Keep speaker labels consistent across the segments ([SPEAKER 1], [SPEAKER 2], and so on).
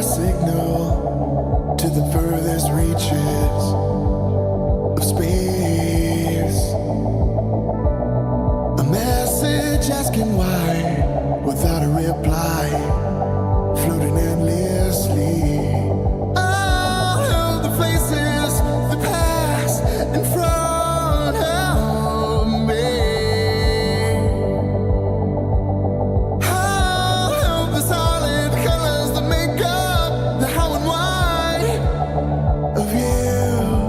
[SPEAKER 1] signal to the furthest reaches of space. A message asking why, without a reply, floating endlessly. All of the faces, the past in front of me. All of the solid colors that make up the how and why of you.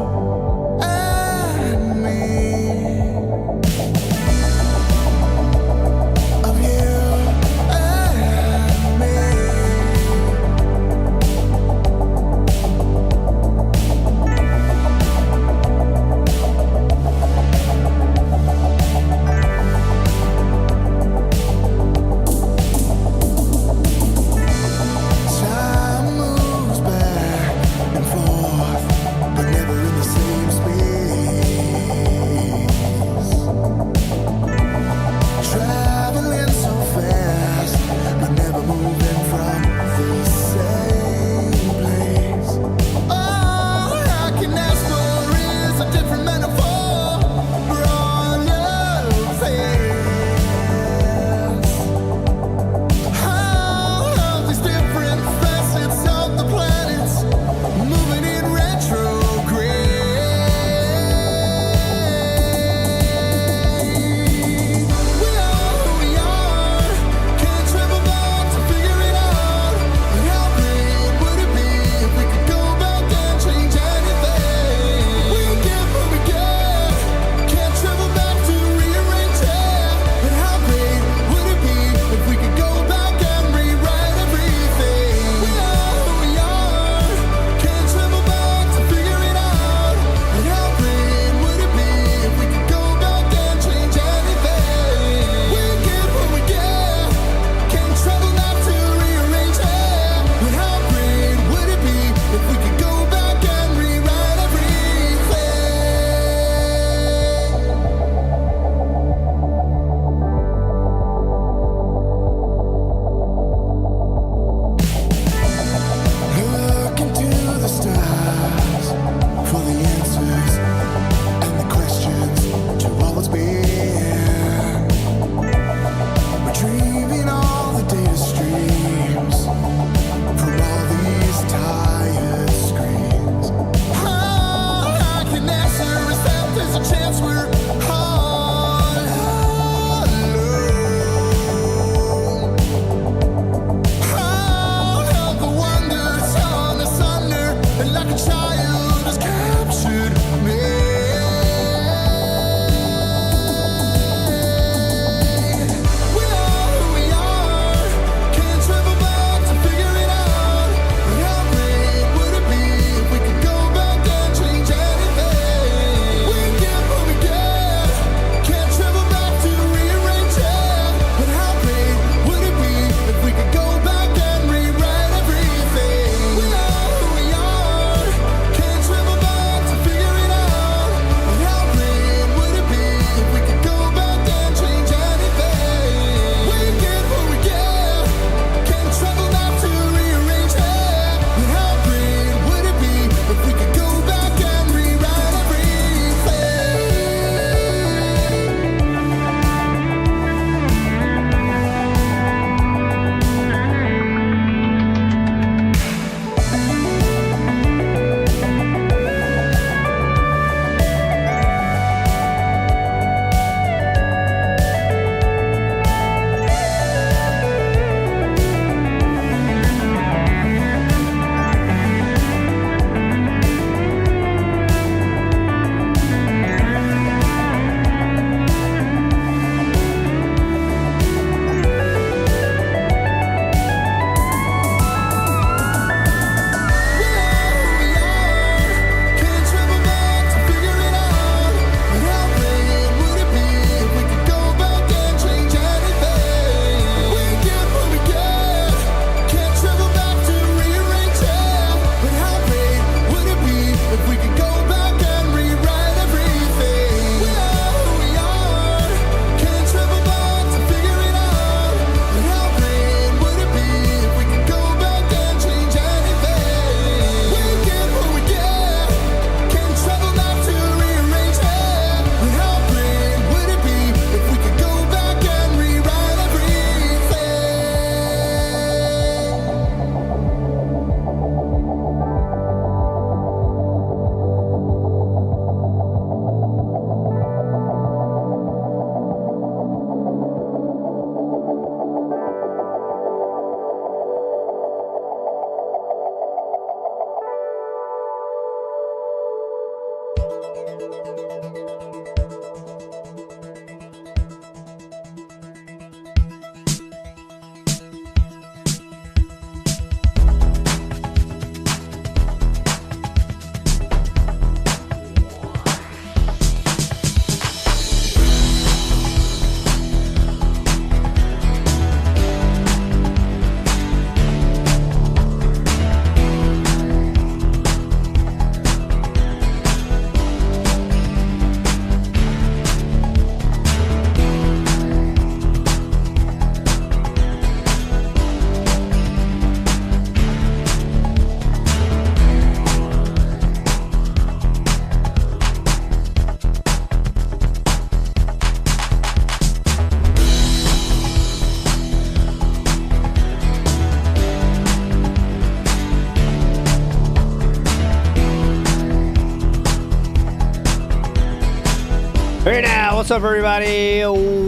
[SPEAKER 2] Hey now, what's up everybody?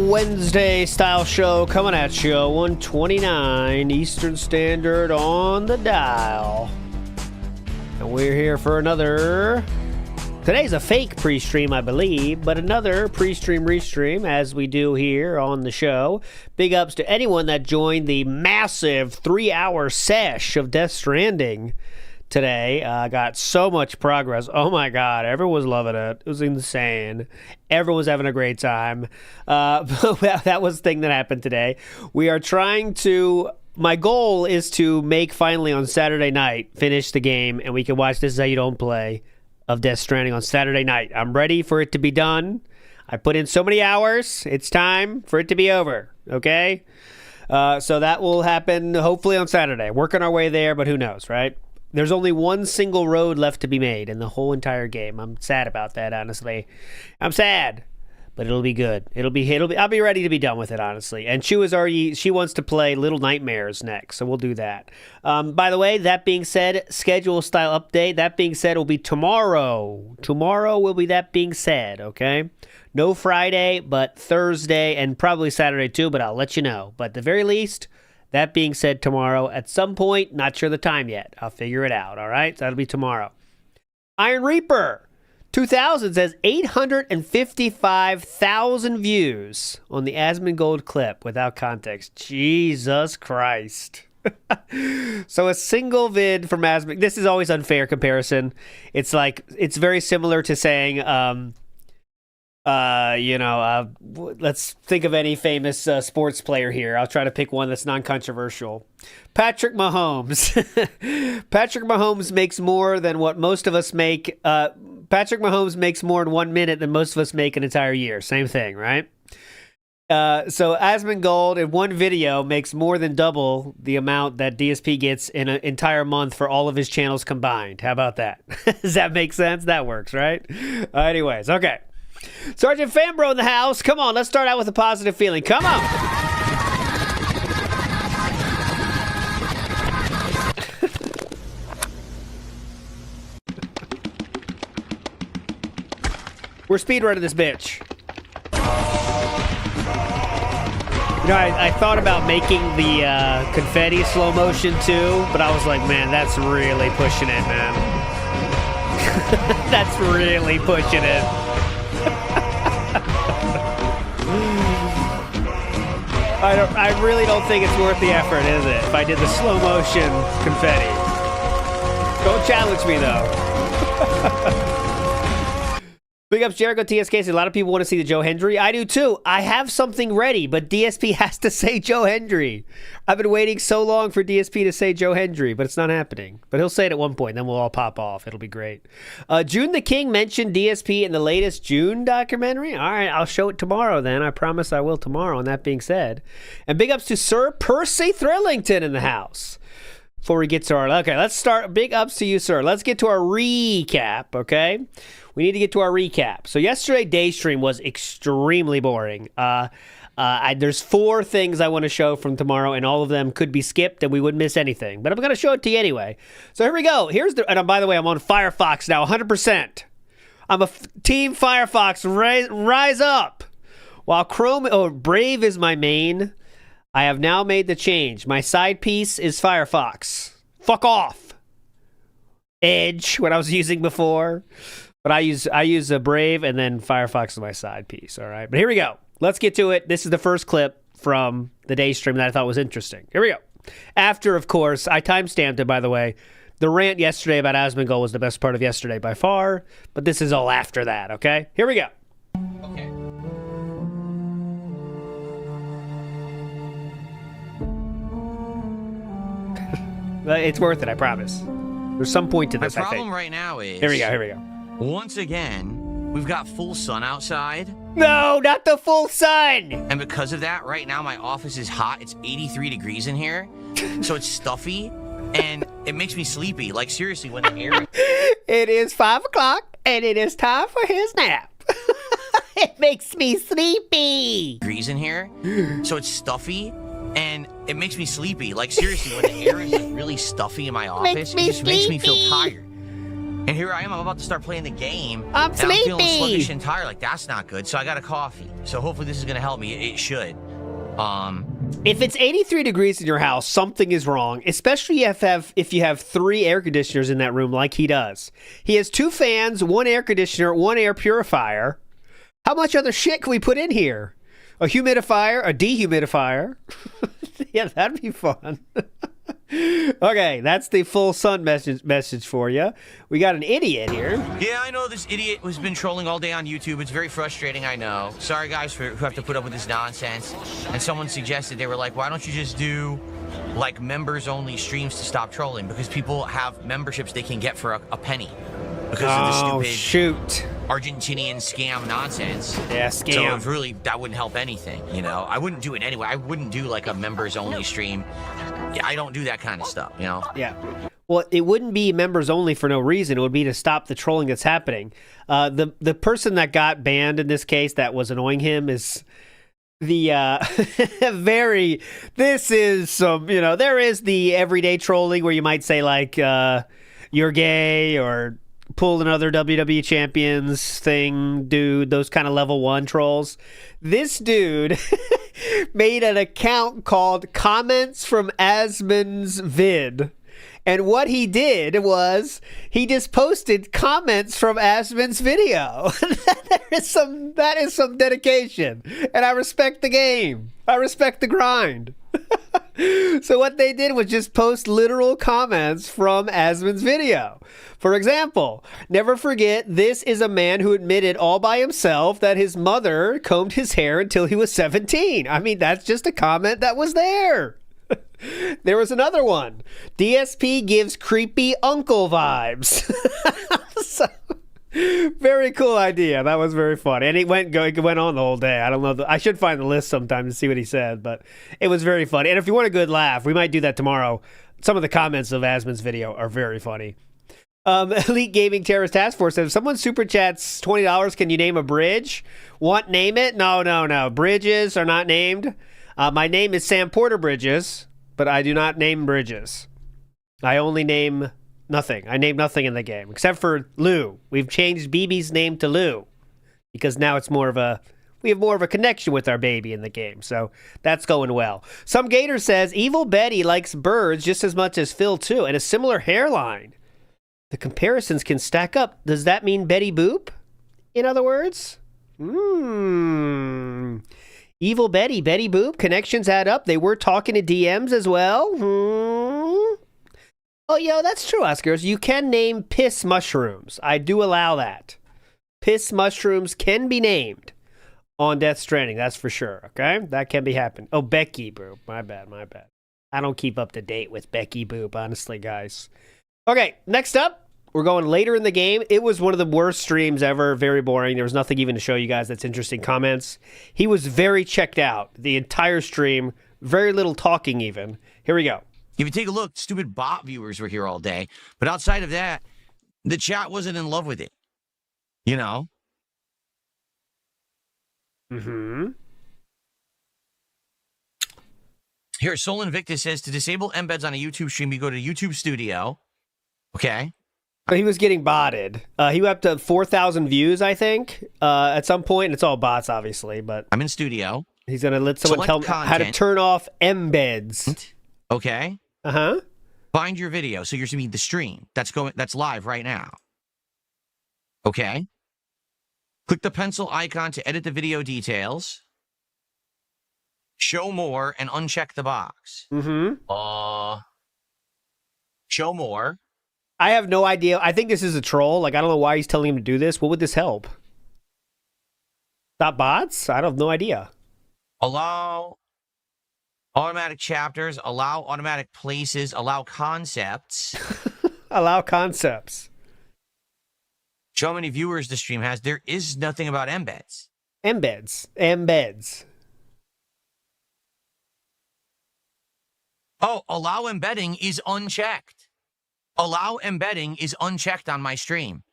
[SPEAKER 2] Wednesday style show coming at you, 1:29 Eastern Standard on the dial. And we're here for another, today's a fake pre-stream I believe, but another pre-stream Reestream as we do here on the show. Big ups to anyone that joined the massive 3-hour sesh of Death Stranding today. Got so much progress. Oh my god, everyone was loving it. It was insane. Everyone was having a great time. That was the thing that happened today. We are trying to, my goal is to make finally on Saturday night, finish the game, and we can watch This Is How You Don't Play of Death Stranding on Saturday night. I'm ready for it to be done. I put in so many hours. It's time for it to be over. Okay? So that will happen hopefully on Saturday. Working our way there, but who knows, right? There's only one single road left to be made in the whole entire game. I'm sad about that, honestly. I'm sad, but it'll be good. It'll be. I'll be ready to be done with it, honestly. And she wants to play Little Nightmares next, so we'll do that. By the way, that being said, schedule style update. That being said, will be tomorrow. Tomorrow will be that being said. Okay, no Friday, but Thursday and probably Saturday too. But I'll let you know. But at the very least. That being said, tomorrow at some point, not sure the time yet. I'll figure it out, all right? So that'll be tomorrow. Iron Reaper 2000 says 855,000 views on the Asmongold clip without context. Jesus Christ. So a single vid from Asmongold. This is always unfair comparison. It's like, it's very similar to saying, let's think of any famous sports player here. I'll try to pick one that's non-controversial. Patrick Mahomes. Patrick Mahomes makes more than what most of us make. Patrick Mahomes makes more in 1 minute than most of us make an entire year. Same thing, right? So Asmongold in one video makes more than double the amount that DSP gets in an entire month for all of his channels combined. How about that? Does that make sense? That works, right? Anyways, okay. Sergeant Fambro in the house. Come on, let's start out with a positive feeling. Come on. We're speedrunning this bitch. You know, I thought about making the confetti slow motion too, but I was like, man, that's really pushing it, man. That's really pushing it. I really don't think it's worth the effort, is it? If I did the slow motion confetti. Don't challenge me, though. Big ups, Jericho TSK. A lot of people want to see the Joe Hendry. I do, too. I have something ready, but DSP has to say Joe Hendry. I've been waiting so long for DSP to say Joe Hendry, but it's not happening. But he'll say it at one point, then we'll all pop off. It'll be great. June the King mentioned DSP in the latest June documentary. All right, I'll show it tomorrow, then. I promise I will tomorrow, and that being said. And big ups to Sir Percy Thrillington in the house. Before we get to our... Okay, let's start. Big ups to you, sir. Let's get to our recap, okay? We need to get to our recap. So yesterday, Daystream was extremely boring. There's 4 things I want to show from tomorrow, and all of them could be skipped, and we wouldn't miss anything. But I'm going to show it to you anyway. So here we go. And by the way, I'm on Firefox now, 100%. I'm a Team Firefox. Rise up. While Brave is my main, I have now made the change. My side piece is Firefox. Fuck off. Edge, what I was using before. But I use a Brave, and then Firefox is my side piece, all right? But here we go. Let's get to it. This is the first clip from the Daystream that I thought was interesting. Here we go. After, of course, I timestamped it, by the way. The rant yesterday about Asmongold was the best part of yesterday by far, but this is all after that, okay? Here we go. Okay. It's worth it, I promise. There's some point to this, I think.
[SPEAKER 3] My problem right now is...
[SPEAKER 2] Here we go.
[SPEAKER 3] Once again, we've got full sun outside.
[SPEAKER 2] No, not the full sun!
[SPEAKER 3] And because of that, right now my office is hot. It's 83 degrees in here. So it's stuffy, and it makes me sleepy. Like, seriously, when the air...
[SPEAKER 2] It is 5 o'clock, and it is time for his nap. It makes me sleepy.
[SPEAKER 3] Degrees in here. So it's stuffy, and it makes me sleepy. Like, seriously, when the air is like really stuffy in my office, it just makes me feel tired. And here I am. I'm about to start playing the game.
[SPEAKER 2] I'm
[SPEAKER 3] and I'm feeling
[SPEAKER 2] sleepy.
[SPEAKER 3] sluggish and tired. Like, that's not good. So I got a coffee. So hopefully this is going to help me. It should.
[SPEAKER 2] If it's 83 degrees in your house, something is wrong, especially if you have 3 air conditioners in that room like he does. He has 2 fans, 1 air conditioner, 1 air purifier. How much other shit can we put in here? A humidifier, a dehumidifier. Yeah, that'd be fun. Okay, that's the full sun message for you. We got an idiot here.
[SPEAKER 3] Yeah, I know this idiot has been trolling all day on YouTube. It's very frustrating, I know. Sorry, guys, who have to put up with this nonsense. And someone suggested, they were like, why don't you just do, like, members-only streams to stop trolling? Because people have memberships they can get for a penny. Because of the stupid
[SPEAKER 2] shoot.
[SPEAKER 3] Argentinian scam nonsense.
[SPEAKER 2] Yeah, scam.
[SPEAKER 3] So really, that wouldn't help anything, you know? I wouldn't do it anyway. I wouldn't do, like, a members-only stream. I don't do that kind of stuff, you know?
[SPEAKER 2] Yeah. Well, it wouldn't be members only for no reason. It would be to stop the trolling that's happening. The person that got banned in this case that was annoying him is the this is some, there is the everyday trolling where you might say like, you're gay or pull another WWE champions thing, dude, those kind of level 1 trolls. This dude made an account called Comments from Asmon's Vid. And what he did was he just posted comments from Asmon's video. That is some dedication. And I respect the game. I respect the grind. So what they did was just post literal comments from Asmon's video. For example, never forget, this is a man who admitted all by himself that his mother combed his hair until he was 17. I mean, that's just a comment that was there. There was another one. DSP gives creepy uncle vibes. So, very cool idea. That was very fun. And it went on the whole day. I don't know. I should find the list sometime to see what he said, but it was very funny. And if you want a good laugh, we might do that tomorrow. Some of the comments of Asmon's video are very funny. Elite Gaming Terrorist Task Force says, if someone super chats $20, can you name a bridge? Want name it? No. Bridges are not named. My name is Sam Porter Bridges, but I do not name bridges. I only name nothing. I name nothing in the game, except for Lou. We've changed BB's name to Lou, because now it's we have more of a connection with our baby in the game, so that's going well. Some Gator says, Evil Betty likes birds just as much as Phil, too, and a similar hairline. The comparisons can stack up. Does that mean Betty Boop, in other words? Evil Betty Boop, connections add up. They were talking to DMs as well. Oh, yo, that's true, Oscars. You can name piss mushrooms. I do allow that. Piss mushrooms can be named on Death Stranding, that's for sure, okay? That can be happening. Oh, Becky Boop. My bad. I don't keep up to date with Becky Boop, honestly, guys. Okay, next up, we're going later in the game. It was one of the worst streams ever, very boring. There was nothing even to show you guys that's interesting comments. He was very checked out the entire stream, very little talking even. Here we go.
[SPEAKER 3] If you take a look, stupid bot viewers were here all day. But outside of that, the chat wasn't in love with it. You know? Here, Sol Invictus says, to disable embeds on a YouTube stream, you go to YouTube Studio. Okay.
[SPEAKER 2] He was getting botted. He went up to 4,000 views, I think, at some point. And it's all bots, obviously, but
[SPEAKER 3] I'm in Studio.
[SPEAKER 2] He's going to let someone tell me how to turn off embeds.
[SPEAKER 3] Okay.
[SPEAKER 2] Uh-huh.
[SPEAKER 3] Find your video. So you're seeing the stream. That's live right now. Okay. Click the pencil icon to edit the video details. Show more and uncheck the box. Show more.
[SPEAKER 2] I have no idea. I think this is a troll. Like, I don't know why he's telling him to do this. What would this help? Stop bots? I have no idea.
[SPEAKER 3] Allow automatic chapters. Allow automatic places. Allow concepts.
[SPEAKER 2] Allow concepts.
[SPEAKER 3] Show how many viewers the stream has. There is nothing about embeds.
[SPEAKER 2] Embeds.
[SPEAKER 3] Oh, allow embedding is unchecked. Allow embedding is unchecked on my stream.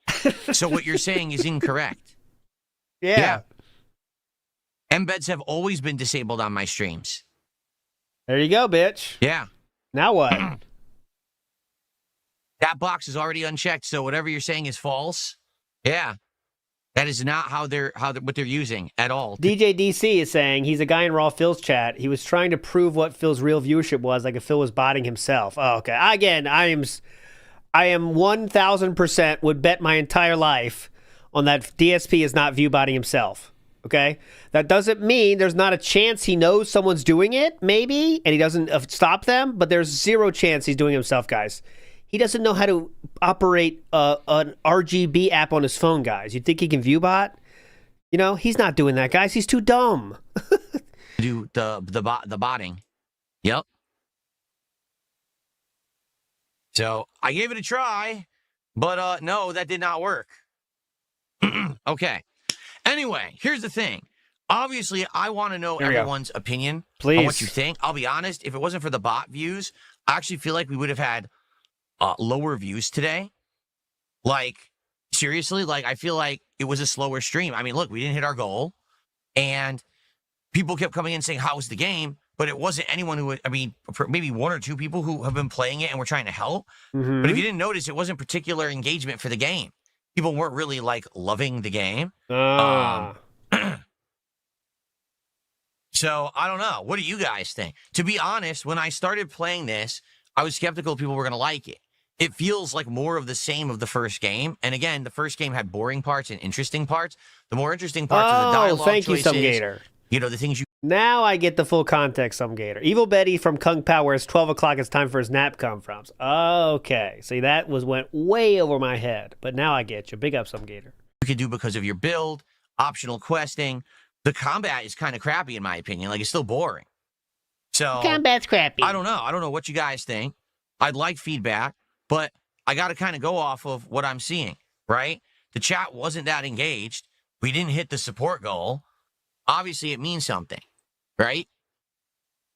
[SPEAKER 3] So what you're saying is incorrect.
[SPEAKER 2] Yeah.
[SPEAKER 3] Embeds have always been disabled on my streams.
[SPEAKER 2] There you go, bitch.
[SPEAKER 3] Yeah.
[SPEAKER 2] Now what?
[SPEAKER 3] That box is already unchecked, so whatever you're saying is false. Yeah. That is not what they're using at all.
[SPEAKER 2] DJ DC is saying he's a guy in Raw Phil's chat. He was trying to prove what Phil's real viewership was, like if Phil was botting himself. Oh, okay. Again, I am 1,000% would bet my entire life on that DSP is not view botting himself. Okay? That doesn't mean there's not a chance he knows someone's doing it, maybe, and he doesn't stop them, but there's zero chance he's doing it himself, guys. He doesn't know how to operate an RGB app on his phone, guys. You think he can view bot? You know, he's not doing that, guys. He's too dumb.
[SPEAKER 3] Do the botting. Yep. So I gave it a try, but no, that did not work. Okay. Anyway, here's the thing. Obviously, I want to know everyone's opinion on what you think. I'll be honest, if it wasn't for the bot views, I actually feel like we would have had lower views today. Like, seriously, like I feel like it was a slower stream. I mean, look, we didn't hit our goal, and people kept coming in saying, how was the game? But it wasn't anyone who, I mean, maybe one or two people who have been playing it and were trying to help.
[SPEAKER 2] Mm-hmm.
[SPEAKER 3] But if you didn't notice, it wasn't particular engagement for the game. People weren't really, like, loving the game. So, I don't know. What do you guys think? To be honest, when I started playing this, I was skeptical people were going to like it. It feels like more of the same of the first game. And again, the first game had boring parts and interesting parts. The more interesting parts are the dialogue
[SPEAKER 2] thank you,
[SPEAKER 3] choices.
[SPEAKER 2] Gator.
[SPEAKER 3] You know, the things you...
[SPEAKER 2] Now I get the full context, Gator. Evil Betty from Kung Pao, where it's 12 o'clock, it's time for his nap come from. Okay. See, that went way over my head. But now I get you. Big up, Gator.
[SPEAKER 3] You can do because of your build, optional questing. The combat is kind of crappy, in my opinion. Like, it's still boring. So
[SPEAKER 2] combat's crappy.
[SPEAKER 3] I don't know. I don't know what you guys think. I'd like feedback, but I got to kind of go off of what I'm seeing, right? The chat wasn't that engaged. We didn't hit the support goal. Obviously, it means something, right?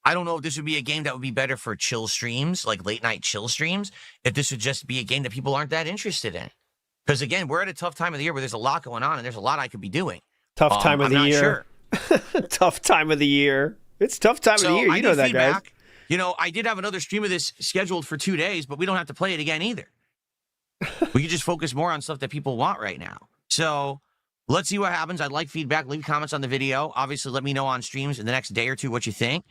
[SPEAKER 3] I don't know if this would be a game that would be better for chill streams, like late night chill streams, if this would just be a game that people aren't that interested in. Because again, we're at a tough time of the year where there's a lot going on and there's a lot I could be doing.
[SPEAKER 2] Tough time of the year. Sure. Tough time of the year. It's tough time of the year. You know that, feedback. Guys.
[SPEAKER 3] You know, I did have another stream of this scheduled for 2 days, but we don't have to play it again either. We can just focus more on stuff that people want right now. So let's see what happens. I'd like feedback. Leave comments on the video. Obviously, let me know on streams in the next day or two what you think.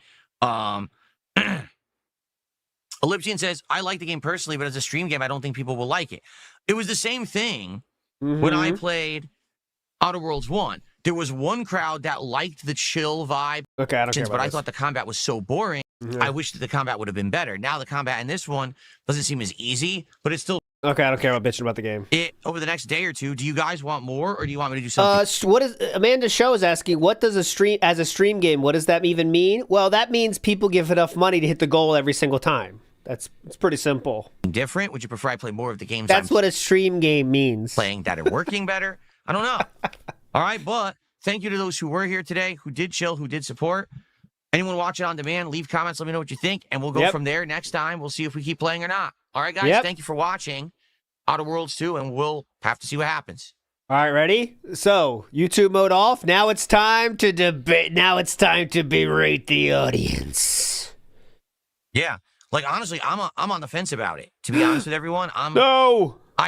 [SPEAKER 3] Ellipsian says, I like the game personally, but as a stream game, I don't think people will like it. It was the same thing when I played Outerworlds 1. There was one crowd that liked the chill vibe.
[SPEAKER 2] Okay, I don't care about
[SPEAKER 3] But I
[SPEAKER 2] this.
[SPEAKER 3] thought the combat was so boring. I wish that the combat would have been better. Now the combat in this one doesn't seem as easy, but it's still...
[SPEAKER 2] Okay, I don't care about bitching about the game.
[SPEAKER 3] Over the next day or two, do you guys want more, or do you want me to do something?
[SPEAKER 2] What is Amanda Show is asking? What does a stream game? What does that even mean? Well, that means people give enough money to hit the goal every single time. It's pretty simple.
[SPEAKER 3] Different? Would you prefer I play more of the games?
[SPEAKER 2] That's what a stream game means.
[SPEAKER 3] Playing that are working better. I don't know. All right, but thank you to those who were here today, who did chill, who did support. Anyone watching on demand, leave comments. Let me know what you think, and we'll go from there. Next time, we'll see if we keep playing or not. All right, guys, thank you for watching Outerworlds 2, and we'll have to see what happens.
[SPEAKER 2] All right, ready? So, YouTube mode off. Now it's time to debate. Now it's time to berate the audience.
[SPEAKER 3] Yeah. Like, honestly, I'm on the fence about it. To be honest with everyone, I'm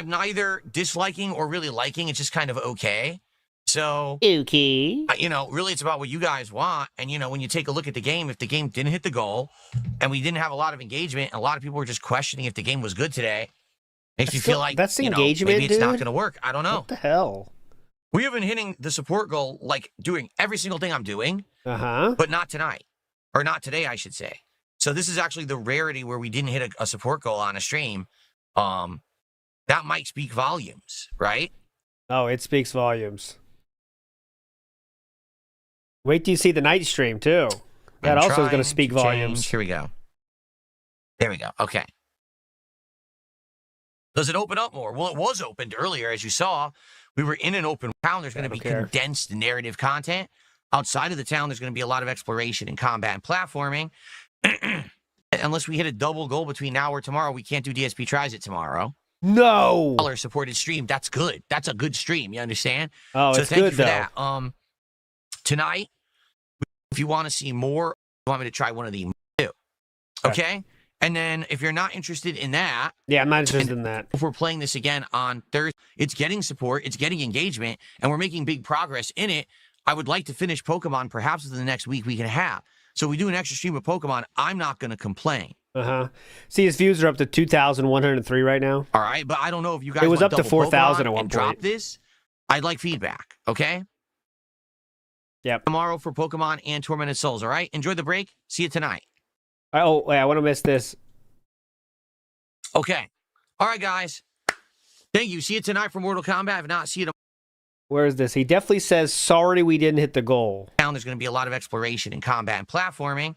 [SPEAKER 3] neither disliking or really liking. It's just kind of okay. So,
[SPEAKER 2] okay.
[SPEAKER 3] You know, really it's about what you guys want. And, you know, when you take a look at the game, if the game didn't hit the goal and we didn't have a lot of engagement, and a lot of people were just questioning if the game was good today, makes me feel like,
[SPEAKER 2] that's engagement,
[SPEAKER 3] maybe it's not going to work. I don't know.
[SPEAKER 2] What the hell?
[SPEAKER 3] We have been hitting the support goal, like doing every single thing I'm doing, but not tonight. Or not today, I should say. So this is actually the rarity where we didn't hit a support goal on a stream. That might speak volumes, right?
[SPEAKER 2] Oh, it speaks volumes. Wait till you see the night stream, too. That also is going to speak volumes.
[SPEAKER 3] Here we go. There we go. Okay. Does it open up more? Well, it was opened earlier, as you saw. We were in an open town. There's going to be condensed narrative content. Outside of the town, there's going to be a lot of exploration and combat and platforming. Unless we hit a double goal between now or tomorrow, we can't do DSP Tries It tomorrow.
[SPEAKER 2] No.
[SPEAKER 3] Supported stream. That's good. That's a good stream. You understand?
[SPEAKER 2] Oh,
[SPEAKER 3] so
[SPEAKER 2] it's
[SPEAKER 3] thank
[SPEAKER 2] good,
[SPEAKER 3] you for
[SPEAKER 2] though.
[SPEAKER 3] that. Tonight, if you want to see more, you want me to try one of the two. Okay? And then if you're not interested in that,
[SPEAKER 2] Yeah, I'm not interested in that.
[SPEAKER 3] if we're playing this again on Thursday, it's getting support, it's getting engagement, and we're making big progress in it. I would like to finish Pokemon perhaps within the next week and a half. So we do an extra stream of Pokemon. I'm not going to complain.
[SPEAKER 2] See, his views are up to 2,103 right now.
[SPEAKER 3] All right, but I don't know if you guys
[SPEAKER 2] It was
[SPEAKER 3] want
[SPEAKER 2] up to
[SPEAKER 3] double
[SPEAKER 2] 4,000
[SPEAKER 3] Pokemon
[SPEAKER 2] at one
[SPEAKER 3] and drop
[SPEAKER 2] point.
[SPEAKER 3] this. I'd like feedback, okay?
[SPEAKER 2] Yep.
[SPEAKER 3] Tomorrow for Pokemon and Tormented Souls, all right? Enjoy the break. See you tonight.
[SPEAKER 2] Oh, wait, I want to miss this.
[SPEAKER 3] Okay. All right, guys. Thank you. See you tonight for Mortal Kombat. If not, see you
[SPEAKER 2] Where is this? He definitely says, sorry we didn't hit the goal.
[SPEAKER 3] tomorrow. There's going to be a lot of exploration and combat and platforming.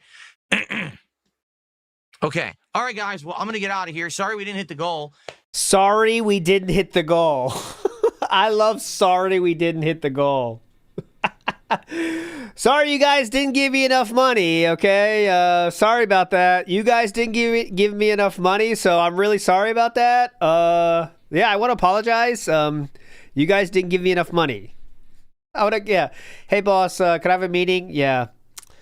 [SPEAKER 3] Okay. All right, guys. Well, I'm going to get out of here. Sorry we didn't hit the goal.
[SPEAKER 2] Sorry we didn't hit the goal. I love sorry we didn't hit the goal. Sorry you guys didn't give me enough money, okay? Sorry about that. You guys didn't give me enough money, so I'm really sorry about that. Yeah, I want to apologize. You guys didn't give me enough money. Yeah. Hey, boss, could I have a meeting? Yeah.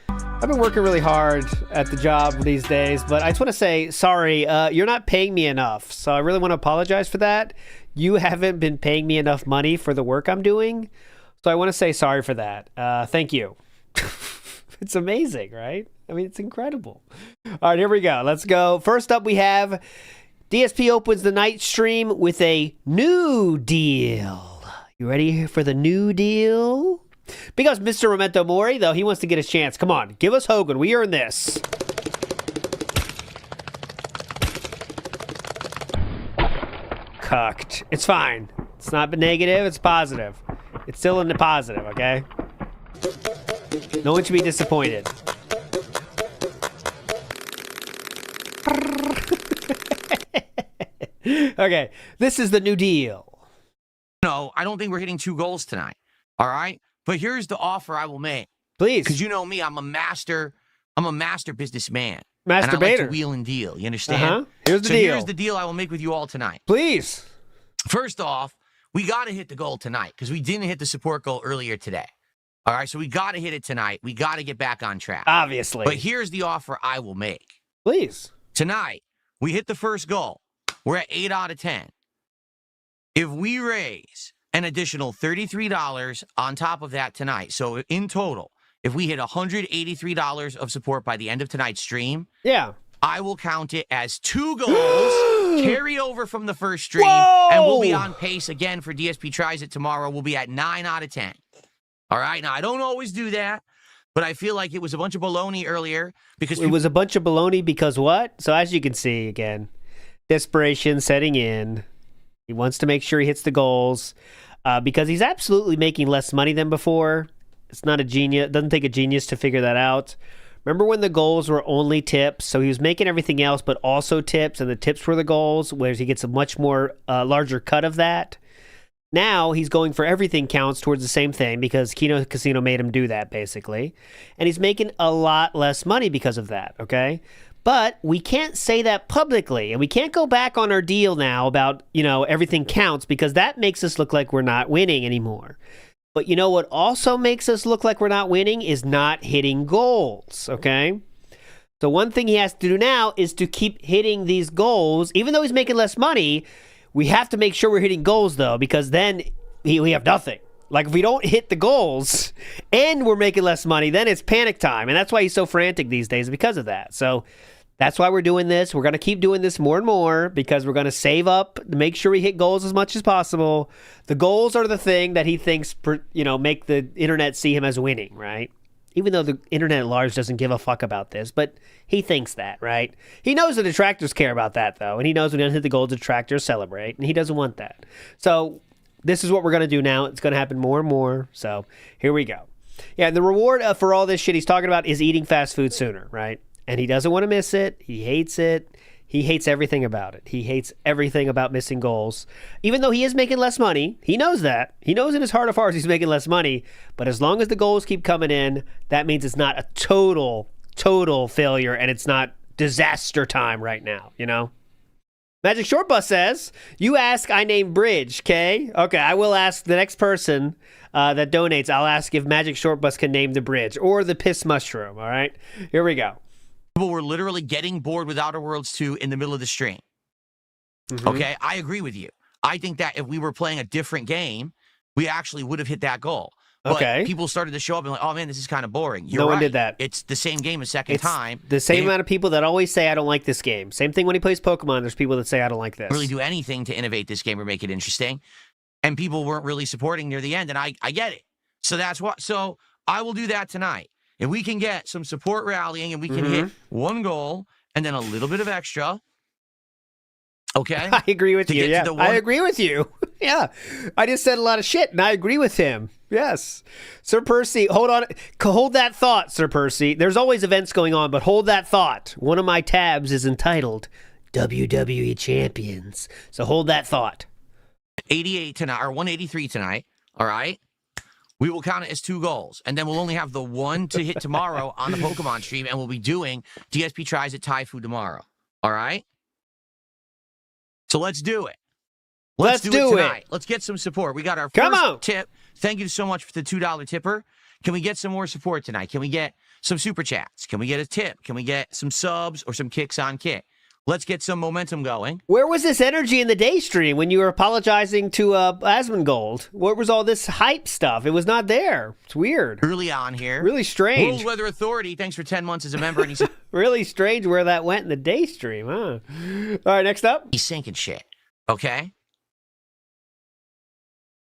[SPEAKER 2] I've been working really hard at the job these days, but I just want to say, sorry, you're not paying me enough. So I really want to apologize for that. You haven't been paying me enough money for the work I'm doing. So I want to say sorry for that. Thank you. It's amazing, right? I mean, it's incredible. All right, here we go. Let's go. First up, we have DSP opens the night stream with a new deal. You ready for the new deal? Because Mr. Memento Mori, though, he wants to get his chance. Come on, give us Hogan. We earned this. Cucked. It's fine. It's not negative. It's positive. It's still in the positive, okay? No one should be disappointed. Okay, this is the new deal.
[SPEAKER 3] No, I don't think we're hitting 2 goals tonight. All right? But here's the offer I will make.
[SPEAKER 2] Please.
[SPEAKER 3] Because you know me, I'm a master businessman.
[SPEAKER 2] Masturbator.
[SPEAKER 3] And I like to wheel and deal. You understand?
[SPEAKER 2] Here's the deal.
[SPEAKER 3] Here's the deal I will make with you all tonight.
[SPEAKER 2] Please.
[SPEAKER 3] First off, we got to hit the goal tonight because we didn't hit the support goal earlier today. All right, so we got to hit it tonight. We got to get back on track.
[SPEAKER 2] Obviously.
[SPEAKER 3] But here's the offer I will make.
[SPEAKER 2] Please.
[SPEAKER 3] Tonight, we hit the first goal. We're at 8 out of 10. If we raise an additional $33 on top of that tonight, so in total, if we hit $183 of support by the end of tonight's stream,
[SPEAKER 2] Yeah.
[SPEAKER 3] I will count it as 2 goals, carry over from the first stream, and we'll be on pace again for DSP Tries It tomorrow. We'll be at 9 out of 10. All right? Now, I don't always do that, but I feel like it was a bunch of baloney earlier because
[SPEAKER 2] It was a bunch of baloney because what? So as you can see, again, desperation setting in. He wants to make sure he hits the goals because he's absolutely making less money than before. It's not a genius. It doesn't take a genius to figure that out. Remember when the goals were only tips? So he was making everything else, but also tips, and the tips were the goals, whereas he gets a much more larger cut of that. Now he's going for everything counts towards the same thing because Kino Casino made him do that, basically. And he's making a lot less money because of that, okay? But we can't say that publicly, and we can't go back on our deal now about, everything counts because that makes us look like we're not winning anymore. But you know what also makes us look like we're not winning is not hitting goals, okay? So one thing he has to do now is to keep hitting these goals. Even though he's making less money, we have to make sure we're hitting goals, though, because then we have nothing. Like, if we don't hit the goals and we're making less money, then it's panic time. And that's why he's so frantic these days because of that. So that's why we're doing this. We're going to keep doing this more and more because we're going to save up to make sure we hit goals as much as possible. The goals are the thing that he thinks, make the internet see him as winning, right? Even though the internet at large doesn't give a fuck about this, but he thinks that, right? He knows the detractors care about that, though, and he knows when he doesn't hit the goal, detractors celebrate, and he doesn't want that. So this is what we're going to do now. It's going to happen more and more, so here we go. Yeah, the reward for all this shit he's talking about is eating fast food sooner, right? And he doesn't want to miss it. He hates it. He hates everything about it. He hates everything about missing goals. Even though he is making less money, he knows that. He knows in his heart of hearts he's making less money. But as long as the goals keep coming in, that means it's not a total failure and it's not disaster time right now, Magic Short Bus says, you ask, I name Bridge, okay? Okay, I will ask the next person that donates. I'll ask if Magic Short Bus can name the bridge or the piss mushroom, all right? Here we go.
[SPEAKER 3] People were literally getting bored with Outerworlds 2 in the middle of the stream. Okay, I agree with you. I think that if we were playing a different game, we actually would have hit that goal. But people started to show up and like, oh man, this is kind of boring. You're
[SPEAKER 2] no one
[SPEAKER 3] right.
[SPEAKER 2] did that.
[SPEAKER 3] It's the same game a second time.
[SPEAKER 2] The same amount of people that always say, I don't like this game. Same thing when he plays Pokemon. There's people that say, I don't like this.
[SPEAKER 3] Really do anything to innovate this game or make it interesting. And people weren't really supporting near the end. And I get it. So that's what. So I will do that tonight. If we can get some support rallying and we can hit one goal and then a little bit of extra. Okay.
[SPEAKER 2] I agree with you. Yeah. I agree with you. Yeah. I just said a lot of shit and I agree with him. Yes. Sir Percy, hold on. Hold that thought, Sir Percy. There's always events going on, but hold that thought. One of my tabs is entitled WWE Champions. So hold that thought.
[SPEAKER 3] 88 tonight, or 183 tonight. All right. We will count it as 2 goals. And then we'll only have the one to hit tomorrow on the Pokemon stream. And we'll be doing DSP Tries It Hockey tomorrow. All right. So let's do it. Let's do it tonight. Let's get some support. We got our first tip. Thank you so much for the $2 tipper. Can we get some more support tonight? Can we get some super chats? Can we get a tip? Can we get some subs or some kicks on kick? Let's get some momentum going.
[SPEAKER 2] Where was this energy in the day stream when you were apologizing to Asmongold? Where was all this hype stuff? It was not there. It's weird.
[SPEAKER 3] Early on here.
[SPEAKER 2] Really strange.
[SPEAKER 3] World Weather Authority, thanks for 10 months as a member. And he said,
[SPEAKER 2] really strange where that went in the day stream, huh? All right, next up.
[SPEAKER 3] He's sinking shit. Okay?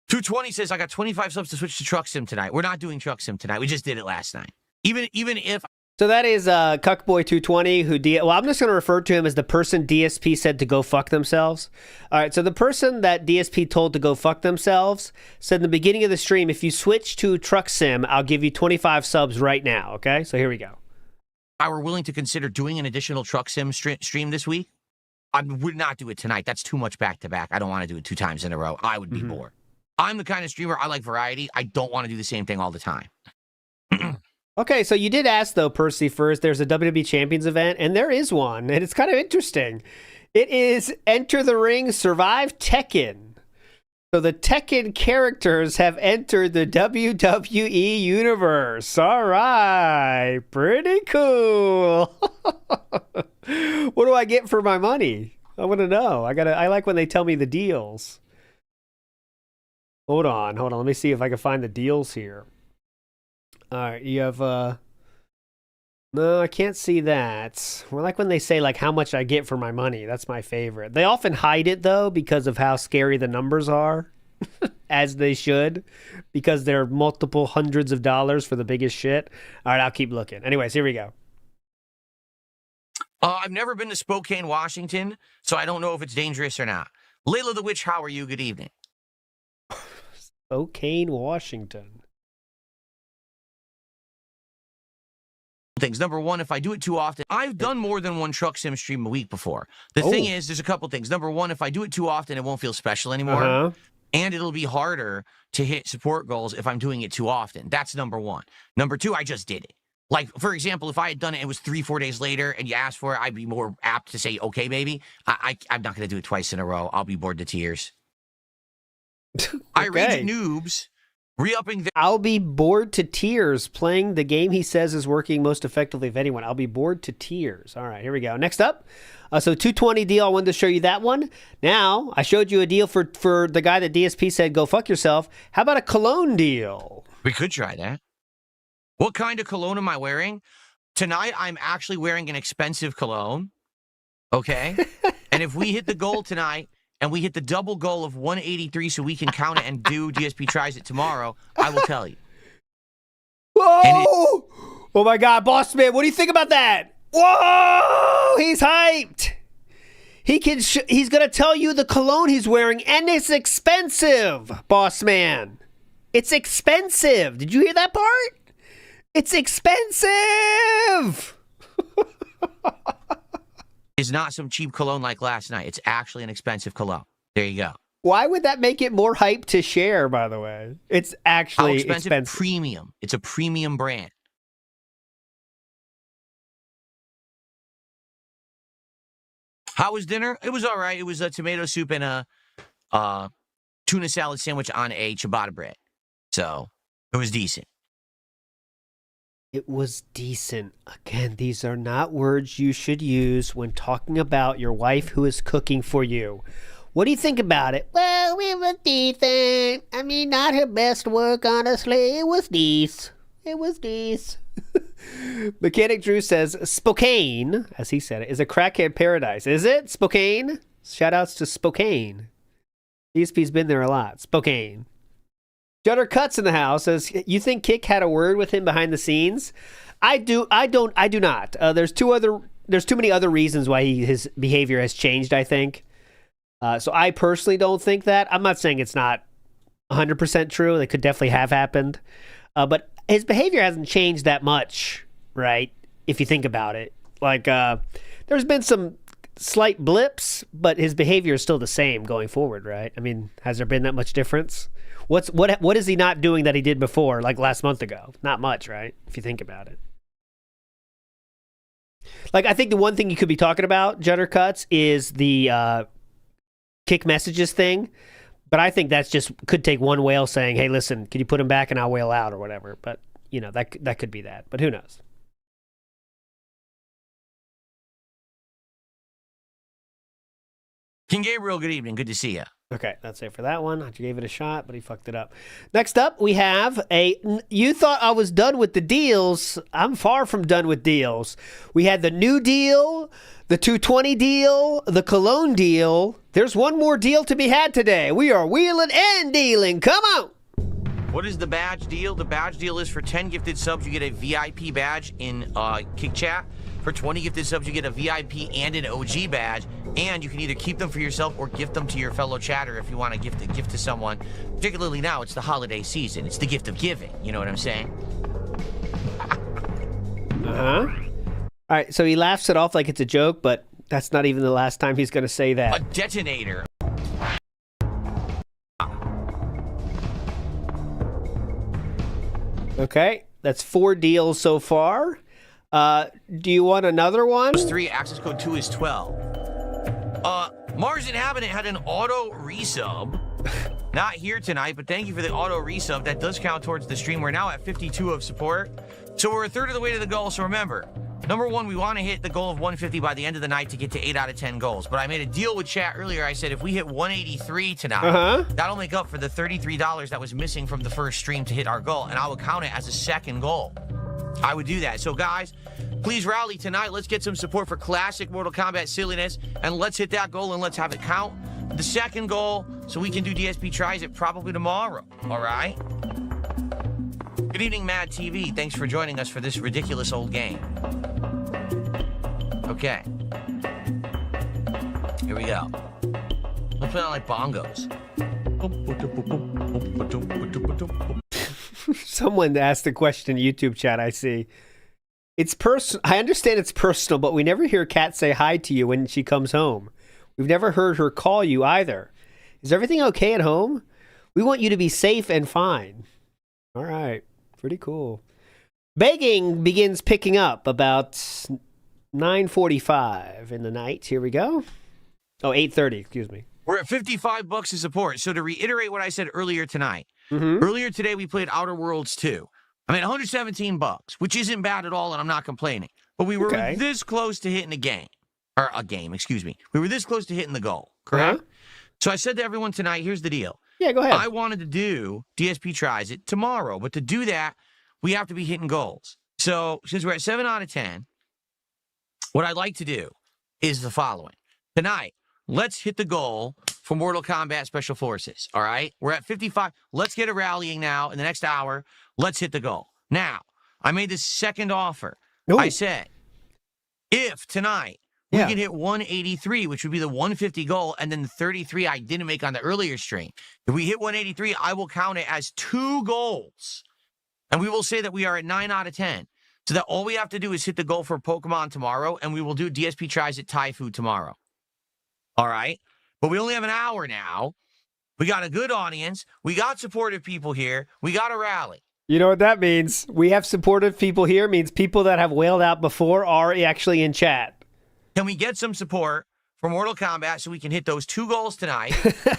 [SPEAKER 3] 220 says, I got 25 subs to switch to Truck Sim tonight. We're not doing Truck Sim tonight. We just did it last night. Even if...
[SPEAKER 2] So that is Cuckboy220 who... Well, I'm just going to refer to him as the person DSP said to go fuck themselves. All right, so the person that DSP told to go fuck themselves said in the beginning of the stream, if you switch to Truck Sim, I'll give you 25 subs right now, okay? So here we go.
[SPEAKER 3] I were willing to consider doing an additional Truck Sim stream this week. I would not do it tonight. That's too much back-to-back. I don't want to do it 2 times in a row. I would be bored. I'm the kind of streamer, I like variety. I don't want to do the same thing all the time.
[SPEAKER 2] Okay, so you did ask, though, Percy, first, there's a WWE Champions event, and there is one, and it's kind of interesting. It is Enter the Ring Survive Tekken. So the Tekken characters have entered the WWE universe. All right, pretty cool. What do I get for my money? I want to know. I like when they tell me the deals. Hold on. Let me see if I can find the deals here. All right, you have, no, I can't see that. Well, like when they say, like, how much I get for my money. That's my favorite. They often hide it, though, because of how scary the numbers are, as they should, because they're multiple hundreds of dollars for the biggest shit. All right, I'll keep looking. Anyways, here we go.
[SPEAKER 3] I've never been to Spokane, Washington, so I don't know if it's dangerous or not. Layla the Witch, how are you? Good evening.
[SPEAKER 2] Spokane, Washington.
[SPEAKER 3] Things. Number one, if I do it too often, I've done more than one Truck Sim stream a week before. The thing is, there's a couple things. Number one, if I do it too often, it won't feel special anymore. And it'll be harder to hit support goals if I'm doing it too often. That's number one. Number two, I just did it. Like, for example, if I had done it, it was 3-4 days later, and you asked for it, I'd be more apt to say, okay, baby. I'm not going to do it twice in a row. I'll be bored to tears. I rate noobs. Re-upping
[SPEAKER 2] I'll be bored to tears playing the game he says is working most effectively of anyone. I'll be bored to tears. All right, here we go. Next up, so 220 deal. I wanted to show you that one. Now, I showed you a deal for the guy that DSP said, go fuck yourself. How about a cologne deal?
[SPEAKER 3] We could try that. What kind of cologne am I wearing? Tonight, I'm actually wearing an expensive cologne. Okay? And if we hit the goal tonight, and we hit the double goal of 183 so we can count it and do DSP Tries It tomorrow, I will tell you.
[SPEAKER 2] Whoa! Oh my God, Boss Man, what do you think about that? Whoa! He's hyped. He's going to tell you the cologne he's wearing, and it's expensive, Boss Man. It's expensive. Did you hear that part? It's expensive.
[SPEAKER 3] Is not some cheap cologne like last night. It's actually an expensive cologne. There you go.
[SPEAKER 2] Why would that make it more hype to share, by the way? It's actually expensive.
[SPEAKER 3] Premium. It's a premium brand. How was dinner? It was all right. It was a tomato soup and a tuna salad sandwich on a ciabatta bread. So it was decent.
[SPEAKER 2] It was decent. Again, these are not words you should use when talking about your wife who is cooking for you. What do you think about it? Well, it was decent. I mean, not her best work, honestly. It was decent. It was decent. Mechanic Drew says, Spokane, as he said it, is a crackhead paradise. Is it? Spokane? Shoutouts to Spokane. DSP's been there a lot. Spokane. Jutter Cuts in the house says, you think Kick had a word with him behind the scenes? I do not. There's too many other reasons why his behavior has changed, I think. So I personally don't think that. I'm not saying it's not 100% true. It could definitely have happened. But his behavior hasn't changed that much, right? If you think about it. Like, there's been some slight blips, but his behavior is still the same going forward, right? I mean, has there been that much difference? What is he not doing that he did before, like last month ago? Not much, right? If you think about it. Like, I think the one thing you could be talking about, Jutter Cuts, is the Kick messages thing. But I think that's just could take one whale saying, hey, listen, can you put him back and I'll whale out or whatever. But, you know, that could be that. But who knows?
[SPEAKER 3] King Gabriel, good evening. Good to see you.
[SPEAKER 2] Okay, that's it for that one. I gave it a shot, but he fucked it up. Next up, we have you thought I was done with the deals. I'm far from done with deals. We had the new deal, the 220 deal, the Cologne deal. There's one more deal to be had today. We are wheeling and dealing. Come on.
[SPEAKER 3] What is the badge deal? The badge deal is for 10 gifted subs, you get a VIP badge in Kick Chat. For 20 gifted subs, you get a VIP and an OG badge, and you can either keep them for yourself or gift them to your fellow chatter if you want to gift to someone. Particularly now, it's the holiday season. It's the gift of giving. You know what I'm saying?
[SPEAKER 2] Uh-huh. All right, so he laughs it off like it's a joke, but that's not even the last time he's going to say that.
[SPEAKER 3] A detonator.
[SPEAKER 2] Okay, that's 4 deals so far. Do you want another one?
[SPEAKER 3] 3, access code 2 is 12. Mars Inhabitant had an auto resub. Not here tonight, but thank you for the auto resub. That does count towards the stream. We're now at 52 of support. So we're a third of the way to the goal. So remember, number one, we want to hit the goal of 150 by the end of the night to get to 8 out of 10 goals. But I made a deal with chat earlier. I said if we hit 183 tonight, that'll make up for the $33 that was missing from the first stream to hit our goal. And I would count it as a second goal. I would do that. So guys, please rally tonight. Let's get some support for classic Mortal Kombat silliness, and let's hit that goal and let's have it count. The second goal, so we can do DSP Tries It probably tomorrow. All right? Good evening, Mad TV. Thanks for joining us for this ridiculous old game. Okay. Here we go. Let's play on like bongos.
[SPEAKER 2] Someone asked a question in YouTube chat, I see. It's I understand it's personal, but we never hear Kat say hi to you when she comes home. We've never heard her call you either. Is everything okay at home? We want you to be safe and fine. All right. Pretty cool. Begging begins picking up about 9:45 in the night. Here we go. Oh, 8:30, excuse me.
[SPEAKER 3] We're at $55 of support. So to reiterate what I said earlier tonight, earlier today we played Outerworlds 2. I mean, $117, which isn't bad at all, and I'm not complaining. But we were this close to hitting a game. Or a game, excuse me. We were this close to hitting the goal, correct? So I said to everyone tonight, here's the deal.
[SPEAKER 2] Yeah, go ahead.
[SPEAKER 3] I wanted to do DSP Tries It tomorrow, but to do that, we have to be hitting goals. So since we're at 7 out of 10, what I'd like to do is the following. Tonight, let's hit the goal for Mortal Kombat Special Forces, all right? We're at 55. Let's get a rallying now in the next hour. Let's hit the goal. Now, I made this second offer.
[SPEAKER 2] Ooh.
[SPEAKER 3] I said, if tonight we can hit 183, which would be the 150 goal, and then the 33 I didn't make on the earlier stream. If we hit 183, I will count it as 2 goals. And we will say that we are at 9 out of 10. So that all we have to do is hit the goal for Pokemon tomorrow, and we will do DSP Tries It Thai food tomorrow. All right? But we only have an hour now. We got a good audience. We got supportive people here. We got a rally.
[SPEAKER 2] You know what that means? We have supportive people here. Means people that have wailed out before are actually in chat.
[SPEAKER 3] Can we get some support for Mortal Kombat so we can hit those 2 goals tonight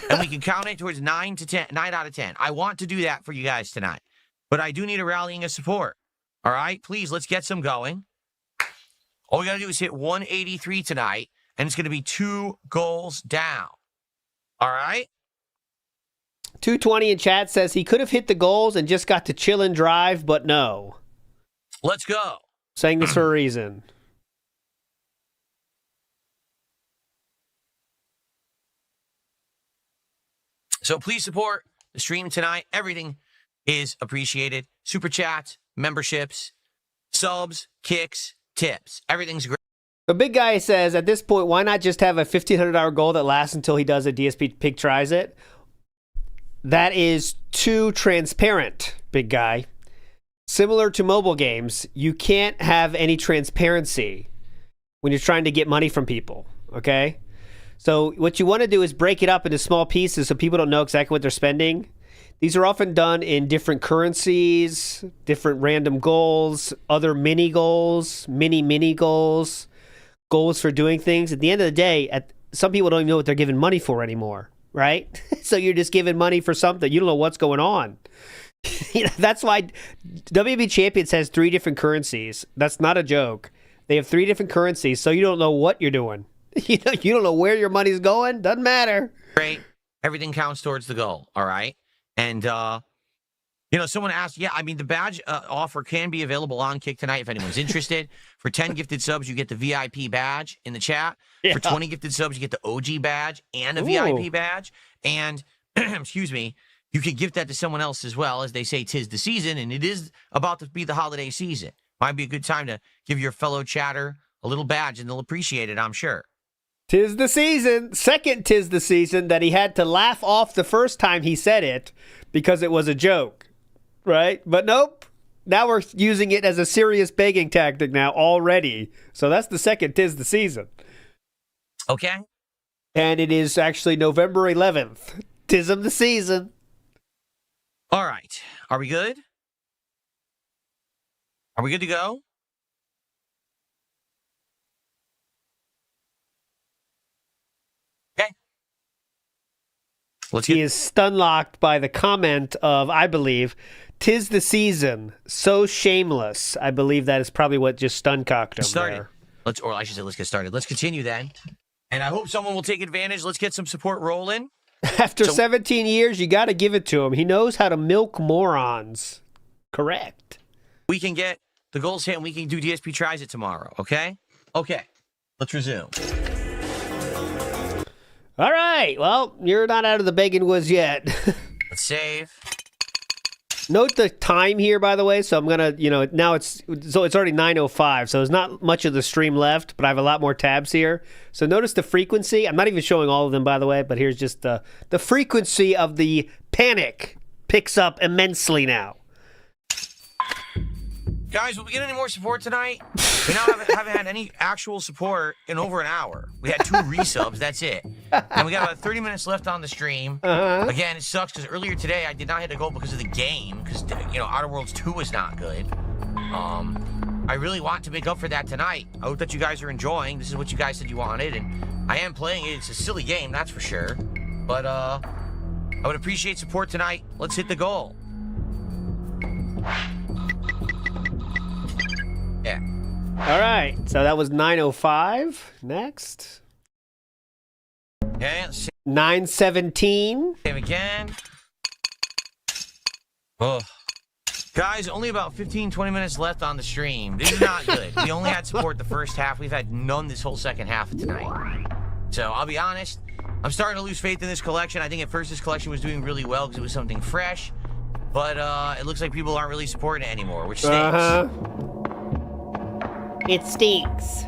[SPEAKER 3] and we can count it towards 9 out of 10? I want to do that for you guys tonight. But I do need a rallying of support. All right, please, let's get some going. All we got to do is hit 183 tonight, and it's going to be 2 goals down. All right?
[SPEAKER 2] 220 in chat says he could have hit the goals and just got to chill and drive, but no.
[SPEAKER 3] Let's go.
[SPEAKER 2] Saying this for a reason.
[SPEAKER 3] So please support the stream tonight. Everything is appreciated. Super chats, memberships, subs, kicks, tips. Everything's great.
[SPEAKER 2] The big guy says, at this point, why not just have a $1,500 goal that lasts until he does a DSP Tries It? That is too transparent, big guy. Similar to mobile games, you can't have any transparency when you're trying to get money from people, okay? So what you want to do is break it up into small pieces so people don't know exactly what they're spending. These are often done in different currencies, different random goals, other mini goals, mini goals, goals for doing things. At the end of the day, some people don't even know what they're giving money for anymore, right? So you're just giving money for something. You don't know what's going on. That's why WB Champions has 3 different currencies. That's not a joke. They have 3 different currencies, so you don't know what you're doing. You don't know where your money's going. Doesn't matter.
[SPEAKER 3] Great. Everything counts towards the goal. All right. And, someone asked, the badge offer can be available on Kick tonight if anyone's interested. For 10 gifted subs, you get the VIP badge in the chat. Yeah. For 20 gifted subs, you get the OG badge and a VIP badge. And, excuse me, you could gift that to someone else as well. As they say, 'tis the season, and it is about to be the holiday season. Might be a good time to give your fellow chatter a little badge, and they'll appreciate it, I'm sure.
[SPEAKER 2] 'Tis the season. Second 'tis the season that he had to laugh off the first time he said it because it was a joke, right? But nope. Now we're using it as a serious begging tactic now already. So that's the second 'tis the season.
[SPEAKER 3] Okay.
[SPEAKER 2] And it is actually November 11th. 'Tis of the season.
[SPEAKER 3] All right. Are we good? Are we good to go? Okay.
[SPEAKER 2] He is stun-locked by the comment of, I believe, 'tis the season, so shameless. I believe that is probably what just stun-cocked him there.
[SPEAKER 3] Let's get started. Let's continue then. And I hope someone will take advantage. Let's get some support rolling.
[SPEAKER 2] After 17 years, you got to give it to him. He knows how to milk morons. Correct.
[SPEAKER 3] We can get the goals hit and we can do DSP Tries It tomorrow, okay? Okay. Let's resume.
[SPEAKER 2] All right. Well, you're not out of the begging woods yet.
[SPEAKER 3] Let's save.
[SPEAKER 2] Note the time here, by the way. So I'm going to, now it's already 9:05. So there's not much of the stream left, but I have a lot more tabs here. So notice the frequency. I'm not even showing all of them, by the way, but here's just the frequency of the panic picks up immensely now.
[SPEAKER 3] Guys, will we get any more support tonight? We now haven't had any actual support in over an hour. We had 2 resubs, that's it. And we got about 30 minutes left on the stream. Again, it sucks because earlier today I did not hit a goal because of the game, because, Outerworlds 2 was not good. I really want to make up for that tonight. I hope that you guys are enjoying. This is what you guys said you wanted, and I am playing it. It's a silly game, that's for sure. But I would appreciate support tonight. Let's hit the goal. Yeah.
[SPEAKER 2] All right. So that was 9:05. Next.
[SPEAKER 3] Okay.
[SPEAKER 2] 9:17.
[SPEAKER 3] Save again. Oh. Guys, only about 15-20 minutes left on the stream. This is not good. We only had support the first half. We've had none this whole second half of tonight. So I'll be honest, I'm starting to lose faith in this collection. I think at first this collection was doing really well because it was something fresh. But it looks like people aren't really supporting it anymore, which stinks.
[SPEAKER 2] It stinks.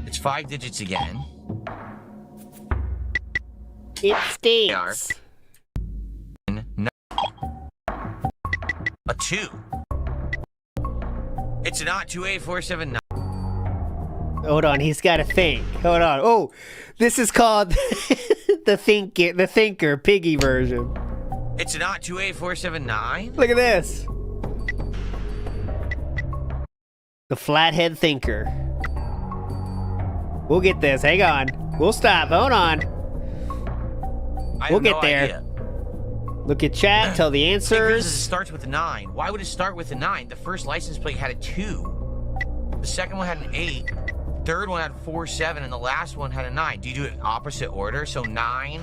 [SPEAKER 3] It's 5 digits again.
[SPEAKER 2] It stinks.
[SPEAKER 3] A 2. It's not 28479.
[SPEAKER 2] Hold on, he's got to think. Hold on. Oh, this is called the Thinker Piggy version.
[SPEAKER 3] It's not 28479.
[SPEAKER 2] Look at this. The Flathead Thinker. We'll get this. Hang on. We'll stop. Hold on. We'll get there. Look at chat. Tell the
[SPEAKER 3] It
[SPEAKER 2] answers.
[SPEAKER 3] starts with a 9. Why would it start with a 9? The first license plate had a 2. The second one had an 8. Third one had 4, 7, and the last one had a 9. Do you do it in opposite order? So 9,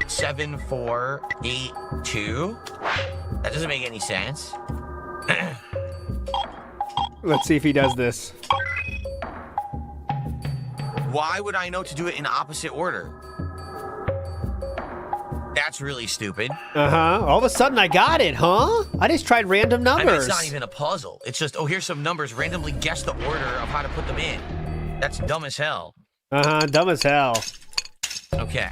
[SPEAKER 3] 7, 4, 8, 2? That doesn't make any sense.
[SPEAKER 2] Let's see if he does this.
[SPEAKER 3] Why would I know to do it in opposite order? That's really stupid.
[SPEAKER 2] All of a sudden I got it, huh? I just tried random numbers.
[SPEAKER 3] I mean, it's not even a puzzle. It's just, oh, here's some numbers. Randomly guess the order of how to put them in. That's dumb as hell.
[SPEAKER 2] Dumb as hell.
[SPEAKER 3] Okay.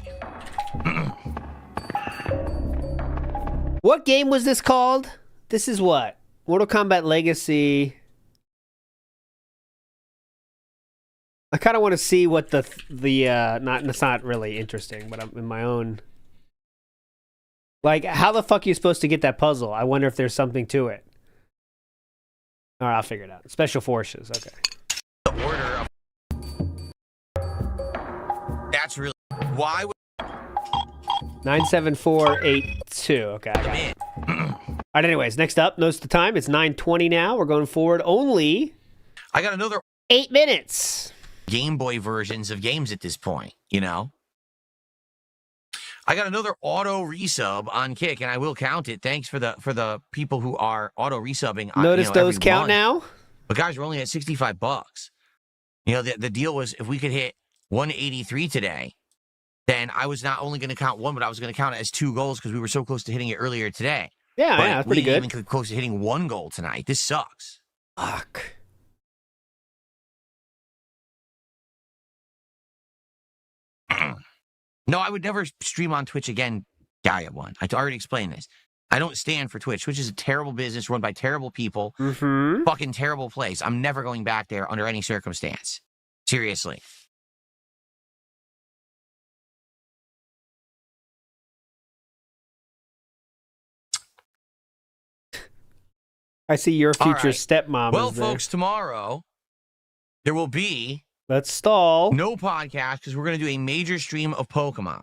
[SPEAKER 2] What game was this called? This is what? Mortal Kombat Legacy. I kind of want to see what it's not really interesting, but I'm in my own. Like, how the fuck are you supposed to get that puzzle? I wonder if there's something to it. All right, I'll figure it out. Special Forces, okay.
[SPEAKER 3] The order of... That's really... Why would...
[SPEAKER 2] 97482, okay. I got it. All right, anyways, next up, notice the time. It's 9:20 now. We're going forward only...
[SPEAKER 3] I got another...
[SPEAKER 2] 8 minutes.
[SPEAKER 3] Game Boy versions of games at this point, you know? I got another auto resub on Kick, and I will count it. Thanks for the people who are auto resubbing.
[SPEAKER 2] Notice those
[SPEAKER 3] every
[SPEAKER 2] count
[SPEAKER 3] month.
[SPEAKER 2] now.
[SPEAKER 3] But guys, we're only at $65. You know, the deal was if we could hit 183 today, then I was not only going to count one, but I was going to count it as 2 goals because we were so close to hitting it earlier today.
[SPEAKER 2] Yeah,
[SPEAKER 3] but
[SPEAKER 2] that's pretty
[SPEAKER 3] we
[SPEAKER 2] good.
[SPEAKER 3] didn't even close to hitting 1 goal tonight. This sucks.
[SPEAKER 2] Fuck.
[SPEAKER 3] No, I would never stream on Twitch again, Gaia One. I already explained this. I don't stand for Twitch. Twitch is a terrible business run by terrible people. Fucking terrible place. I'm never going back there under any circumstance. Seriously.
[SPEAKER 2] I see your future
[SPEAKER 3] right.
[SPEAKER 2] stepmom.
[SPEAKER 3] Well,
[SPEAKER 2] is there.
[SPEAKER 3] folks, tomorrow there will be
[SPEAKER 2] Let's stall.
[SPEAKER 3] no podcast because we're going to do a major stream of Pokemon.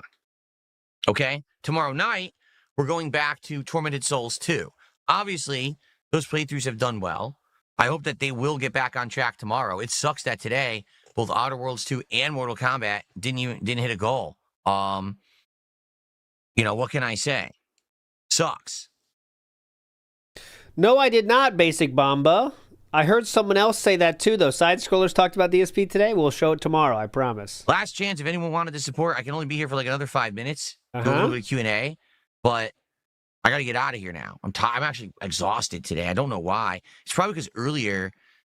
[SPEAKER 3] Okay? Tomorrow night, we're going back to Tormented Souls 2. Obviously, those playthroughs have done well. I hope that they will get back on track tomorrow. It sucks that today, both Outerworlds 2 and Mortal Kombat didn't hit a goal. You know, what can I say? Sucks.
[SPEAKER 2] No, I did not, Basic Bomba. I heard someone else say that too, though. Side Scrollers talked about DSP today. We'll show it tomorrow, I promise.
[SPEAKER 3] Last chance, if anyone wanted to support, I can only be here for like another 5 minutes. Do a little bit of Q&A, but I got to get out of here now. I'm actually exhausted today. I don't know why. It's probably because earlier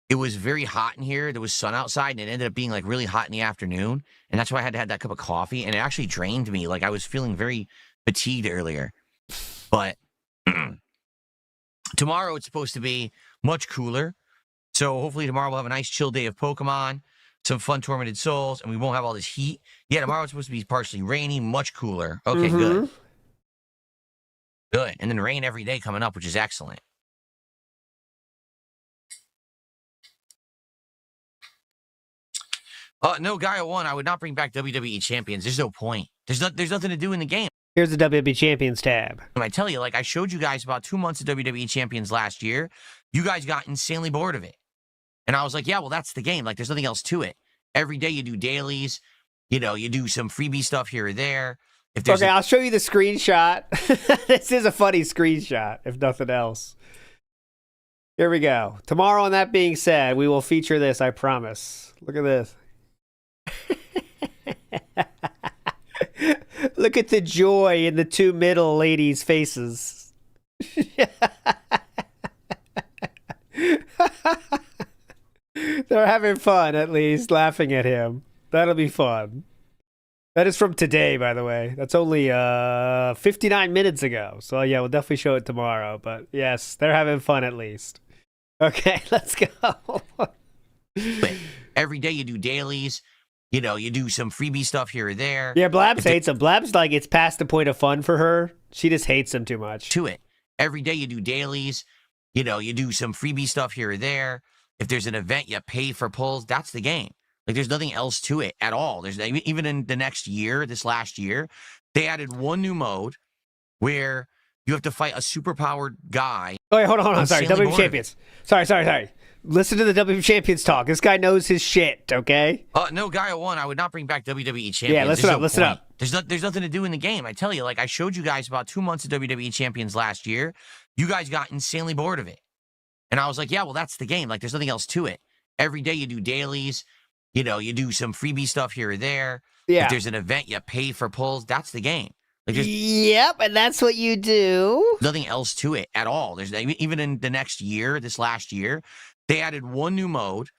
[SPEAKER 3] it was very hot in here. There was sun outside, and it ended up being like really hot in the afternoon, and that's why I had to have that cup of coffee, and it actually drained me. Like I was feeling very fatigued earlier. But tomorrow it's supposed to be much cooler. So hopefully tomorrow we'll have a nice chill day of Pokemon, some fun Tormented Souls, and we won't have all this heat. Yeah, tomorrow it's supposed to be partially rainy, much cooler. Okay, good. Good. And then rain every day coming up, which is excellent. No, Gaia 1, I would not bring back WWE Champions. There's no point. There's nothing to do in the game.
[SPEAKER 2] Here's the WWE Champions tab.
[SPEAKER 3] And I tell you, like I showed you guys about 2 months of WWE Champions last year. You guys got insanely bored of it. And I was like, yeah, well, that's the game. Like, there's nothing else to it. Every day you do dailies. You know, you do some freebie stuff here or there. If there's
[SPEAKER 2] I'll show you the screenshot. This is a funny screenshot, if nothing else. Here we go. Tomorrow, and that being said, we will feature this, I promise. Look at this. Look at the joy in the 2 middle ladies' faces. They're having fun, at least, laughing at him. That'll be fun. That is from today, by the way. That's only 59 minutes ago. So, yeah, we'll definitely show it tomorrow. But, yes, they're having fun, at least. Okay, let's go.
[SPEAKER 3] Every day you do dailies. You know, you do some freebie stuff here or there.
[SPEAKER 2] Yeah, Blabs hates him. Blabs, like, it's past the point of fun for her. She just hates him too much.
[SPEAKER 3] To it. Every day you do dailies. You know, you do some freebie stuff here or there. If there's an event, you pay for pulls. That's the game. Like, there's nothing else to it at all. There's even in the next year, this last year, they added one new mode where You have to fight a superpowered guy.
[SPEAKER 2] Oh, wait, hold on. Sorry,
[SPEAKER 3] insanely
[SPEAKER 2] WP
[SPEAKER 3] bored.
[SPEAKER 2] Champions. Sorry. Listen to the WP Champions talk. This guy knows his shit, okay?
[SPEAKER 3] No, Gaia 1, I would not bring back WWE Champions.
[SPEAKER 2] Yeah, listen up.
[SPEAKER 3] There's nothing to do in the game. I tell you, like I showed you guys about 2 months of WWE Champions last year. You guys got insanely bored of it. And I was like, yeah, well, that's the game. Like, there's nothing else to it. Every day you do dailies. You know, you do some freebie stuff here or there.
[SPEAKER 2] Yeah.
[SPEAKER 3] If there's an event, you pay for pulls. That's the game. Like, there's
[SPEAKER 2] Yep, and that's what you do.
[SPEAKER 3] nothing else to it at all. There's even in the next year, this last year, they added one new mode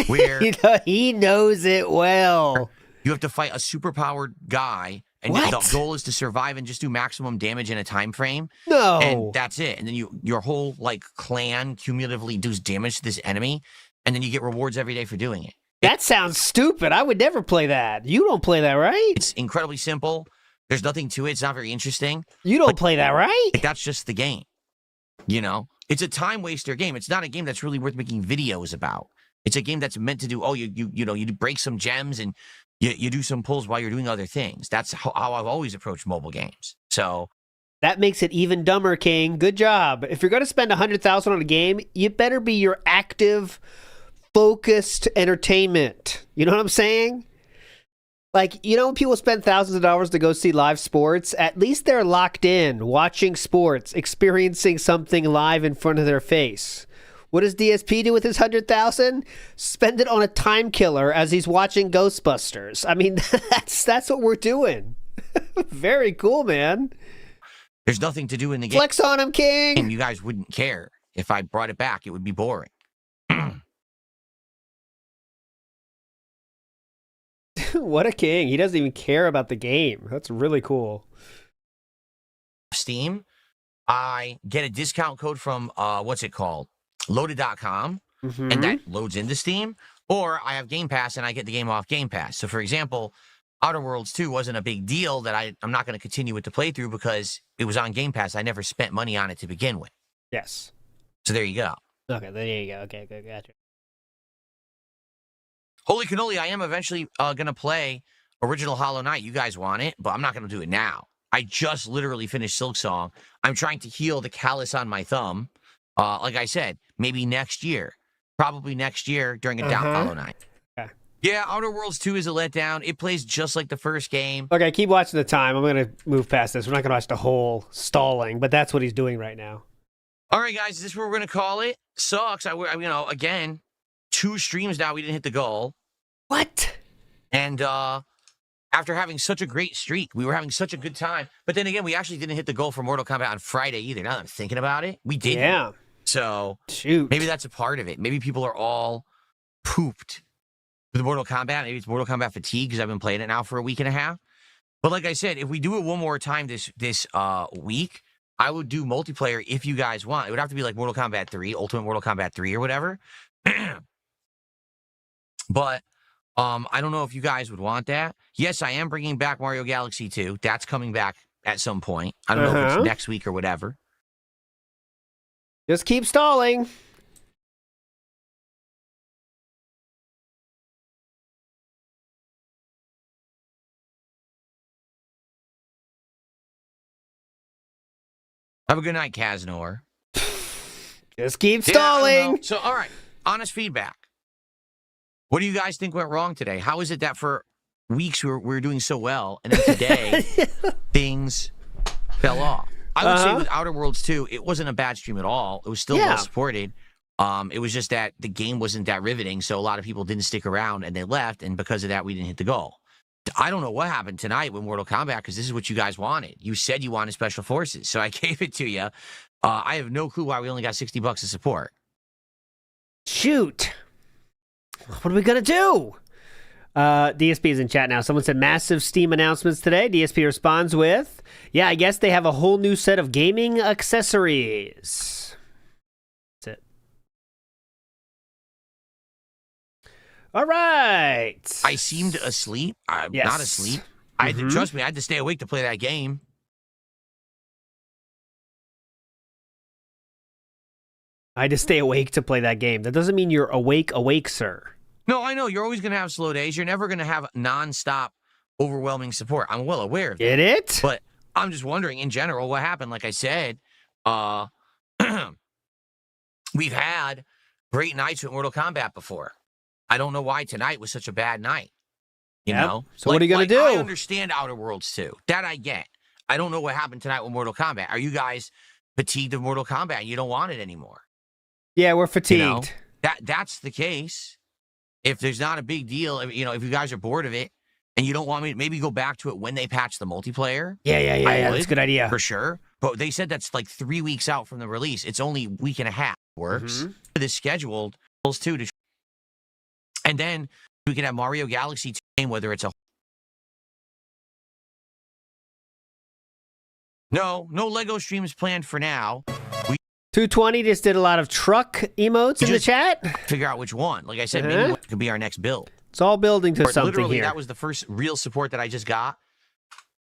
[SPEAKER 3] where
[SPEAKER 2] He knows it well.
[SPEAKER 3] you have to fight a superpowered guy, and
[SPEAKER 2] What?
[SPEAKER 3] the goal is to survive and just do maximum damage in a time frame.
[SPEAKER 2] No.
[SPEAKER 3] And that's it. And then your whole like clan cumulatively does damage to this enemy, and then you get rewards every day for doing it.
[SPEAKER 2] That sounds stupid. I would never play that. You don't play that, right?
[SPEAKER 3] It's incredibly simple. There's nothing to it. It's not very interesting.
[SPEAKER 2] You don't play that, right?
[SPEAKER 3] Like, that's just the game. You know, it's a time waster game. It's not a game that's really worth making videos about. It's a game that's meant to do. Oh, you break some gems and you do some pulls while you're doing other things. That's how I've always approached mobile games. So
[SPEAKER 2] That makes it even dumber, King. Good job. If you're going to spend $100,000 on a game, you better be your active, focused entertainment. You know what I'm saying? Like, you know, when people spend thousands of dollars to go see live sports, at least they're locked in, watching sports, experiencing something live in front of their face. What does DSP do with his $100,000? Spend it on a time killer as he's watching Ghostbusters. I mean, that's what we're doing. Very cool, man.
[SPEAKER 3] there's nothing to do in the game.
[SPEAKER 2] Flex on him, King.
[SPEAKER 3] You guys wouldn't care. If I brought it back, it would be boring.
[SPEAKER 2] What a king. He doesn't even care about the game. That's really cool.
[SPEAKER 3] Steam, I get a discount code from, what's it called? Loaded.com,
[SPEAKER 2] Mm-hmm.
[SPEAKER 3] and that loads into Steam. Or I have Game Pass, and I get the game off Game Pass. So, for example, Outerworlds 2 wasn't a big deal that I'm not going to continue with the playthrough because it was on Game Pass. I never spent money on it to begin with.
[SPEAKER 2] Yes.
[SPEAKER 3] So there you go.
[SPEAKER 2] Okay, there you go. Okay, good, gotcha.
[SPEAKER 3] Holy cannoli, I am eventually going to play Original Hollow Knight. You guys want it, but I'm not going to do it now. I just literally finished Silksong. I'm trying to heal the callus on my thumb. Like I said, maybe next year. Probably next year during a down Hollow Knight.
[SPEAKER 2] Okay.
[SPEAKER 3] Yeah, Outer Worlds 2 is a letdown. It plays just like the first game.
[SPEAKER 2] Okay, keep watching the time. I'm going to move past this. We're not going to watch the whole stalling, but that's what he's doing right now.
[SPEAKER 3] All right, guys, is this what we're going to call it? Sucks. Again, 2 streams now, we didn't hit the goal.
[SPEAKER 2] What?
[SPEAKER 3] And after having such a great streak, we were having such a good time. But then again, we actually didn't hit the goal for Mortal Kombat on Friday either. Now that I'm thinking about it, we didn't.
[SPEAKER 2] Yeah.
[SPEAKER 3] So
[SPEAKER 2] Shoot.
[SPEAKER 3] maybe that's a part of it. Maybe people are all pooped with Mortal Kombat. Maybe it's Mortal Kombat fatigue because I've been playing it now for a week and a half. But like I said, if we do it one more time this week, I would do multiplayer if you guys want. It would have to be like Mortal Kombat 3, Ultimate Mortal Kombat 3 or whatever. But I don't know if you guys would want that. Yes, I am bringing back Mario Galaxy 2. That's coming back at some point. I don't know if it's next week or whatever.
[SPEAKER 2] Just keep stalling.
[SPEAKER 3] Have a good night, Kaznor.
[SPEAKER 2] Just keep
[SPEAKER 3] Yeah, I don't
[SPEAKER 2] stalling.
[SPEAKER 3] know. So, all right, honest feedback. What do you guys think went wrong today? How is it that for weeks we were doing so well, and then today things fell off? I would say with Outer Worlds 2, it wasn't a bad stream at all. It was still well supported. It was just that the game wasn't that riveting, so a lot of people didn't stick around and they left, and because of that, we didn't hit the goal. I don't know what happened tonight with Mortal Kombat because this is what you guys wanted. You said you wanted Special Forces, so I gave it to you. I have no clue why we only got $60 to support.
[SPEAKER 2] Shoot. What are we going to do? DSP is in chat now. Someone said massive Steam announcements today. DSP responds with, yeah, I guess they have a whole new set of gaming accessories. That's it. All right.
[SPEAKER 3] I seemed asleep. I'm
[SPEAKER 2] Yes.
[SPEAKER 3] not asleep. I had to, trust me, I had to stay awake to play that game.
[SPEAKER 2] I had to stay awake to play that game. That doesn't mean you're awake, sir.
[SPEAKER 3] No, I know. You're always going to have slow days. You're never going to have nonstop, overwhelming support. I'm well aware of that.
[SPEAKER 2] Get it?
[SPEAKER 3] But I'm just wondering, in general, what happened. Like I said, we've had great nights with Mortal Kombat before. I don't know why tonight was such a bad night. You know?
[SPEAKER 2] So what are you going to do?
[SPEAKER 3] I understand Outerworlds too. That I get. I don't know what happened tonight with Mortal Kombat. Are you guys fatigued of Mortal Kombat and you don't want it anymore?
[SPEAKER 2] Yeah, we're fatigued.
[SPEAKER 3] You know? That's the case. If there's not a big deal, if you guys are bored of it and you don't want me to maybe go back to it when they patch the multiplayer.
[SPEAKER 2] Yeah. That's a good idea.
[SPEAKER 3] For sure. But they said that's like 3 weeks out from the release. It's only a week and a half. Works. This scheduled too to, and then we can have Mario Galaxy 2 game, whether it's a no Lego streams planned for now.
[SPEAKER 2] 220 just did a lot of truck emotes in the chat.
[SPEAKER 3] Figure out which one. Like I said, maybe it could be our next build.
[SPEAKER 2] It's all building to something
[SPEAKER 3] literally,
[SPEAKER 2] here.
[SPEAKER 3] That was the first real support that I just got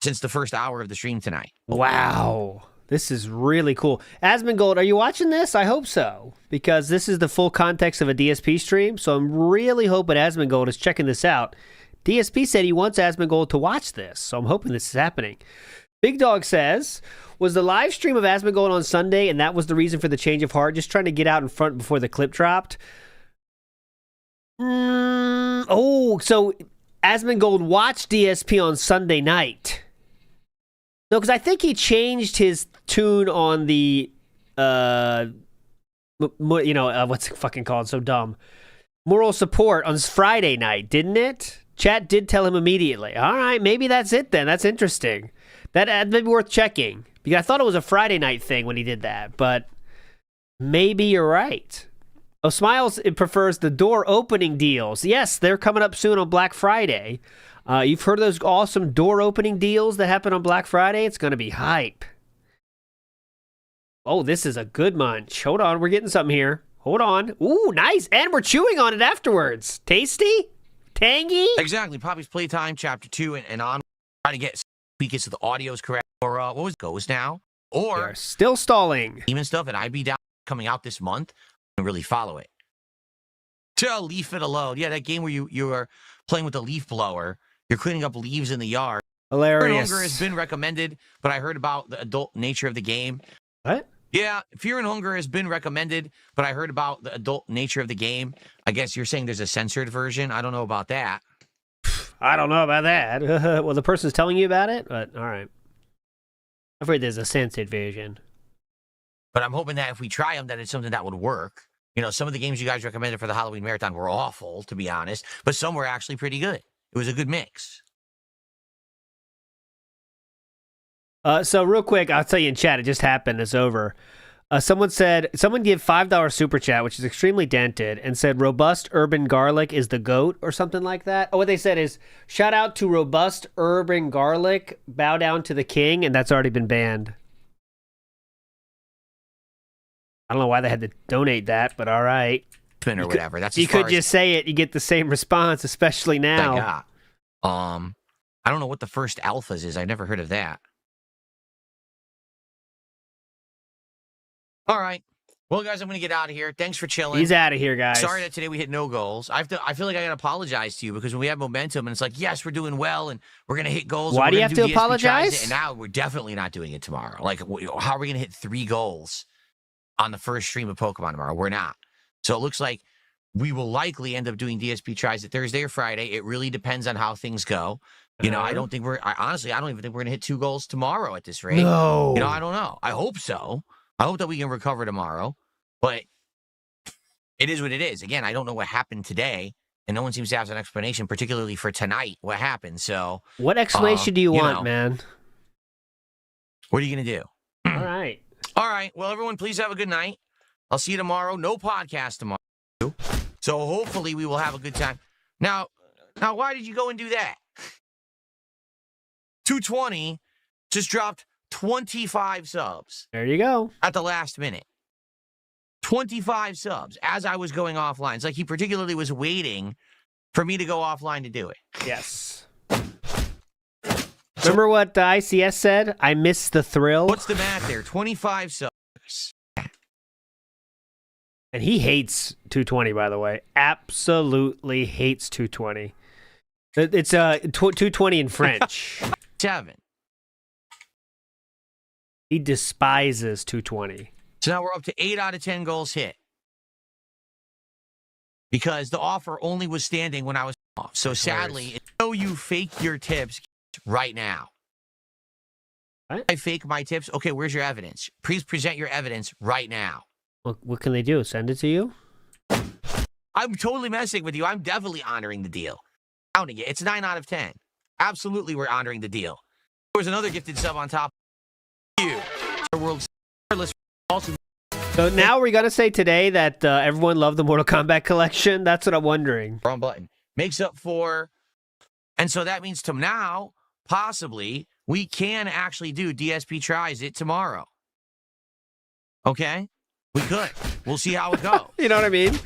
[SPEAKER 3] since the first hour of the stream tonight.
[SPEAKER 2] Wow. This is really cool. Asmongold, are you watching this? I hope so, because this is the full context of a DSP stream, so I'm really hoping Asmongold is checking this out. DSP said he wants Asmongold to watch this, so I'm hoping this is happening. Big Dog says, was the live stream of Asmongold on Sunday, and that was the reason for the change of heart, just trying to get out in front before the clip dropped? So Asmongold watched DSP on Sunday night. No, because I think he changed his tune on the, what's it fucking called? So dumb. Moral support on Friday night, didn't it? Chat did tell him immediately. All right, maybe that's it then. That's interesting. That may be worth checking. Because I thought it was a Friday night thing when he did that, but maybe you're right. Oh, Smiles prefers the door opening deals. Yes, they're coming up soon on Black Friday. You've heard of those awesome door opening deals that happen on Black Friday? It's going to be hype. Oh, this is a good munch. Hold on, we're getting something here. Hold on. Ooh, nice. And we're chewing on it afterwards. Tasty? Tangy?
[SPEAKER 3] Exactly. Poppy's Playtime, Chapter 2 and on. Trying to get because the audio is correct. Or what was Ghost now? Or
[SPEAKER 2] they're still stalling.
[SPEAKER 3] Even stuff and IB down coming out this month. And really follow it. To leave it alone. Yeah, that game where you are playing with the leaf blower. You're cleaning up leaves in the yard.
[SPEAKER 2] Hilarious.
[SPEAKER 3] Fear and Hunger has been recommended, but I heard about the adult nature of the game.
[SPEAKER 2] What?
[SPEAKER 3] Yeah, Fear and Hunger has been recommended, but I heard about the adult nature of the game. I guess you're saying there's a censored version. I don't know about that.
[SPEAKER 2] I don't know about that. Well, the person's telling you about it, but all right. I've heard there's a censored version.
[SPEAKER 3] But I'm hoping that if we try them, that it's something that would work. You know, some of the games you guys recommended for the Halloween Marathon were awful, to be honest, but some were actually pretty good. It was a good mix.
[SPEAKER 2] So real quick, I'll tell you in chat, it just happened. It's over. Someone give $5 super chat, which is extremely dented, and said robust urban garlic is the goat or something like that. Oh, what they said is shout out to robust urban garlic, bow down to the king, and that's already been banned. I don't know why they had to donate that, but all right.
[SPEAKER 3] Or whatever. That's
[SPEAKER 2] you could just say it. You get the same response, especially now.
[SPEAKER 3] I don't know what the first alphas is. I never heard of that. All right. Well, guys, I'm going to get out of here. Thanks for chilling.
[SPEAKER 2] He's out of here, guys.
[SPEAKER 3] Sorry that today we hit no goals. I feel like I got to apologize to you because when we have momentum and it's like, yes, we're doing well and we're going to hit goals.
[SPEAKER 2] Why do you have to apologize?
[SPEAKER 3] And now we're definitely not doing it tomorrow. Like, how are we going to hit 3 goals on the first stream of Pokemon tomorrow? We're not. So it looks like we will likely end up doing DSP Tries It Thursday or Friday. It really depends on how things go. You know, I don't think honestly, I don't even think we're going to hit 2 goals tomorrow at this rate.
[SPEAKER 2] No.
[SPEAKER 3] You know, I don't know. I hope so. I hope that we can recover tomorrow. But it is what it is. Again, I don't know what happened today. And no one seems to have an explanation, particularly for tonight, what happened. So
[SPEAKER 2] what explanation do you want, man?
[SPEAKER 3] What are you going to do?
[SPEAKER 2] All right.
[SPEAKER 3] All right. Well, everyone, please have a good night. I'll see you tomorrow. No podcast tomorrow. So hopefully we will have a good time. Now, why did you go and do that? 220 just dropped 25 subs.
[SPEAKER 2] There you go.
[SPEAKER 3] At the last minute. 25 subs as I was going offline. It's like he particularly was waiting for me to go offline to do it.
[SPEAKER 2] Yes. Remember what ICS said? I miss the thrill.
[SPEAKER 3] What's the math there? 25 subs.
[SPEAKER 2] And he hates 220, by the way. Absolutely hates 220. It's 220 in French.
[SPEAKER 3] 7.
[SPEAKER 2] He despises 220.
[SPEAKER 3] So now we're up to 8 out of 10 goals hit. Because the offer only was standing when I was off. So sadly, until you fake your tips right now.
[SPEAKER 2] What?
[SPEAKER 3] I fake my tips. Okay, where's your evidence? Please present your evidence right now.
[SPEAKER 2] What can they do? Send it to you?
[SPEAKER 3] I'm totally messing with you. I'm definitely honoring the deal. Counting it. It's 9 out of 10. Absolutely, we're honoring the deal. There's another gifted sub on top of you. Outerworlds. Also,
[SPEAKER 2] So now we're going to say today that everyone loved the Mortal Kombat collection? That's what I'm wondering.
[SPEAKER 3] wrong button. Makes up for... And so that means to now, possibly, we can actually do DSP Tries It tomorrow. Okay? We could. We'll see how it goes.
[SPEAKER 2] You know what I mean?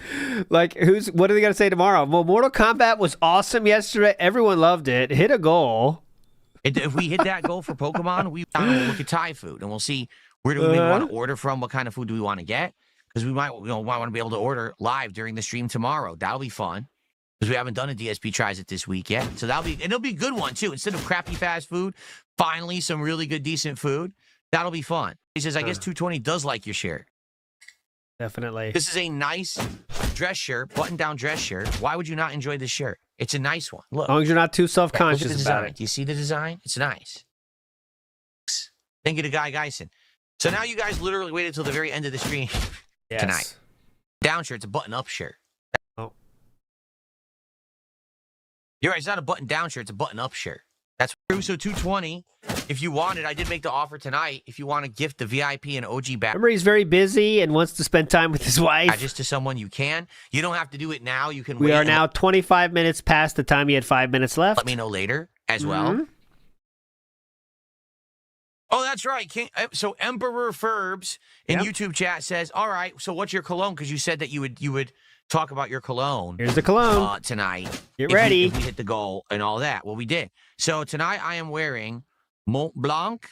[SPEAKER 2] Like, what are they going to say tomorrow? Well, Mortal Kombat was awesome yesterday. Everyone loved it. Hit a goal.
[SPEAKER 3] If we hit that goal for Pokemon, we'll look at Thai food, and we'll see where do we maybe want to order from, what kind of food do we want to get, because we might want to be able to order live during the stream tomorrow. That'll be fun, because we haven't done a DSP Tries It this week yet. So and it'll be a good one, too. Instead of crappy fast food, finally some really good, decent food. That'll be fun. He says, I guess 220 does like your shirt.
[SPEAKER 2] Definitely.
[SPEAKER 3] This is a nice dress shirt, button-down dress shirt. Why would you not enjoy this shirt? It's a nice one. Look.
[SPEAKER 2] As long as you're not too
[SPEAKER 3] Look at
[SPEAKER 2] self-conscious
[SPEAKER 3] the
[SPEAKER 2] about
[SPEAKER 3] design.
[SPEAKER 2] it.
[SPEAKER 3] Do you see the design? It's nice. Thank you to Guy Geisen. So now you guys literally waited till the very end of the stream
[SPEAKER 2] Yes.
[SPEAKER 3] tonight. Down shirt's a button-up shirt.
[SPEAKER 2] Oh.
[SPEAKER 3] You're right. It's not a button-down shirt. It's a button-up shirt. That's true. So 220, if you want it, I did make the offer tonight. If you want to gift the VIP and OG back
[SPEAKER 2] Remember, he's very busy and wants to spend time with his wife.
[SPEAKER 3] just to someone, you can. You don't have to do it now. You can
[SPEAKER 2] We
[SPEAKER 3] wait
[SPEAKER 2] are
[SPEAKER 3] and
[SPEAKER 2] now 25 minutes past the time you had 5 minutes left.
[SPEAKER 3] let me know later as well.
[SPEAKER 2] Mhm.
[SPEAKER 3] Oh, that's right. So Emperor Ferbs in
[SPEAKER 2] Yep.
[SPEAKER 3] YouTube chat says, all right, so what's your cologne? Because you said that you would talk about your cologne
[SPEAKER 2] Here's the cologne.
[SPEAKER 3] tonight.
[SPEAKER 2] Get
[SPEAKER 3] if
[SPEAKER 2] ready.
[SPEAKER 3] if we hit the goal and all that. Well, we did. So tonight I am wearing Mont Blanc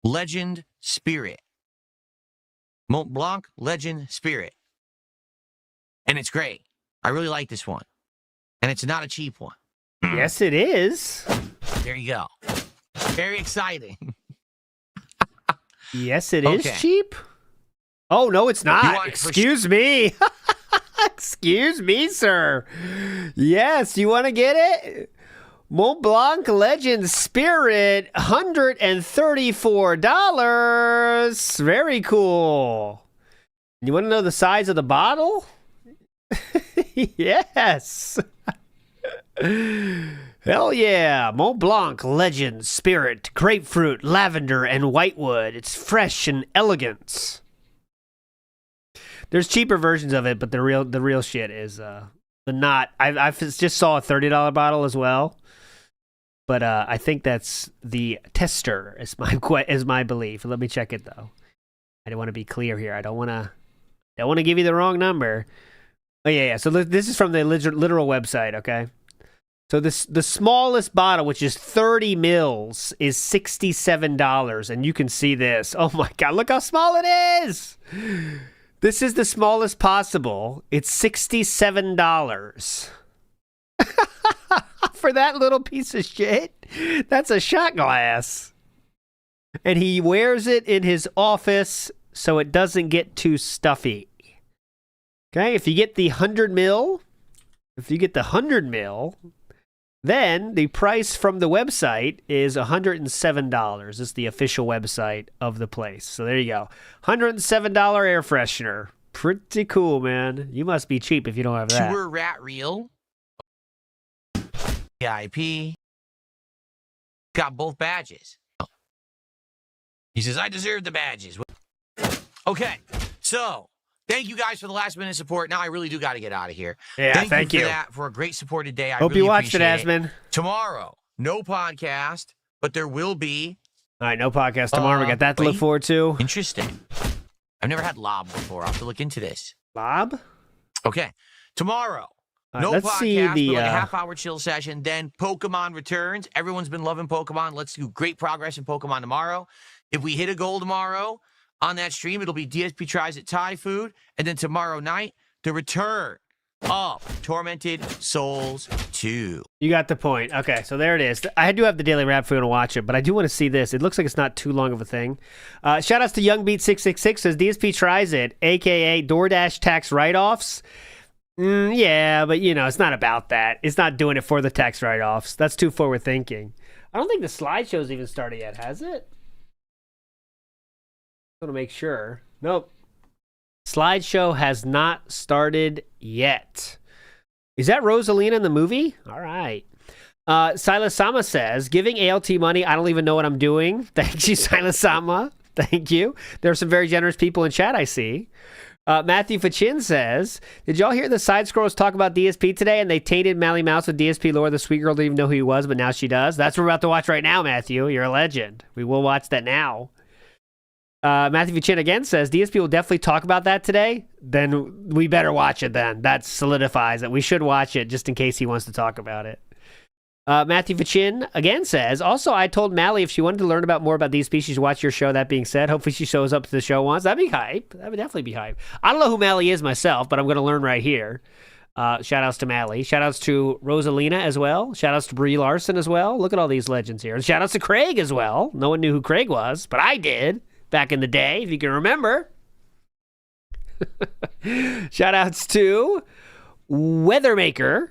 [SPEAKER 3] Legend Spirit. Mont Blanc Legend Spirit. And it's great. I really like this one. And it's not a cheap one.
[SPEAKER 2] Yes, it is.
[SPEAKER 3] There you go. Very exciting.
[SPEAKER 2] Yes, it is
[SPEAKER 3] Okay.
[SPEAKER 2] cheap. Oh, no, it's not.
[SPEAKER 3] want it for
[SPEAKER 2] Excuse me. Excuse me, sir. Yes, you want to get it? Mont Blanc Legend Spirit, $134. Very cool. You want to know the size of the bottle? Yes. Hell yeah. Mont Blanc Legend Spirit, grapefruit, lavender, and whitewood. It's fresh and elegant. There's cheaper versions of it, but the real shit is the not. I just saw a $30 bottle as well, but I think that's the tester is my belief. Let me check it though. I don't want to be clear here. I don't want to give you the wrong number. Oh yeah. So this is from the literal website. Okay. So the smallest bottle, which is 30 mils, is $67, and you can see this. Oh my god! Look how small it is. This is the smallest possible. It's $67 for that little piece of shit. That's a shot glass. And he wears it in his office so it doesn't get too stuffy. Okay, if you get the 100 mil, then the price from the website is $107. It's the official website of the place. So there you go. $107 air freshener. Pretty cool, man. You must be cheap if you don't have that.
[SPEAKER 3] Tour Rat Reel. VIP. Got both badges. He says, I deserve the badges. Okay, so thank you guys for the last minute support. Now I really do got to get out of here.
[SPEAKER 2] Yeah, thank
[SPEAKER 3] you
[SPEAKER 2] you.
[SPEAKER 3] for that, for a great supported day. I
[SPEAKER 2] Hope
[SPEAKER 3] really
[SPEAKER 2] you watched it,
[SPEAKER 3] appreciate
[SPEAKER 2] Asman.
[SPEAKER 3] Tomorrow, no podcast, but there will be.
[SPEAKER 2] All right, no podcast tomorrow. We got that to look
[SPEAKER 3] wait.
[SPEAKER 2] forward to.
[SPEAKER 3] Interesting. I've never had Lob before. I'll have to look into this.
[SPEAKER 2] Lob?
[SPEAKER 3] Okay, tomorrow.
[SPEAKER 2] All right,
[SPEAKER 3] No
[SPEAKER 2] let's
[SPEAKER 3] podcast,
[SPEAKER 2] see the
[SPEAKER 3] but like a half-hour chill session. Then Pokemon returns. Everyone's been loving Pokemon. Let's do great progress in Pokemon tomorrow. If we hit a goal tomorrow on that stream, it'll be DSP Tries It Thai food. And then tomorrow night, the return up. Tormented Souls 2.
[SPEAKER 2] You got the point. Okay, so there it is. I do have the daily wrap if you want to watch it, but I do want to see this. It looks like it's not too long of a thing. Shout outs to YoungBeat666 says DSP Tries It, a.k.a. DoorDash tax write-offs. Yeah, but it's not about that. It's not doing it for the tax write-offs. That's too forward thinking. I don't think the slideshow's even started yet, has it? I want to make sure. Nope. Slideshow has not started yet. Is that Rosalina in the movie? All right. Silas Sama says, giving ALT money, I don't even know what I'm doing. Thank you, Silas Sama. Thank you. There are some very generous people in chat, I see. Matthew Fachin says, did y'all hear the side scrolls talk about DSP today and they tainted Mally Mouse with DSP lore? The sweet girl didn't even know who he was, but now she does. That's what we're about to watch right now, Matthew. You're a legend. We will watch that now. Matthew Chin again says, DSP will definitely talk about that today. Then we better watch it then. That solidifies that we should watch it just in case he wants to talk about it. Matthew Fachin again says, also, I told Mally if she wanted to learn more about these species, watch your show. That being said, hopefully she shows up to the show once. That'd be hype. That would definitely be hype. I don't know who Mally is myself, but I'm going to learn right here. Shout outs to Mally. Shout outs to Rosalina as well. Shout outs to Brie Larson as well. Look at all these legends here. Shout outs to Craig as well. No one knew who Craig was, but I did. Back in the day, if you can remember. Shout outs to Weathermaker.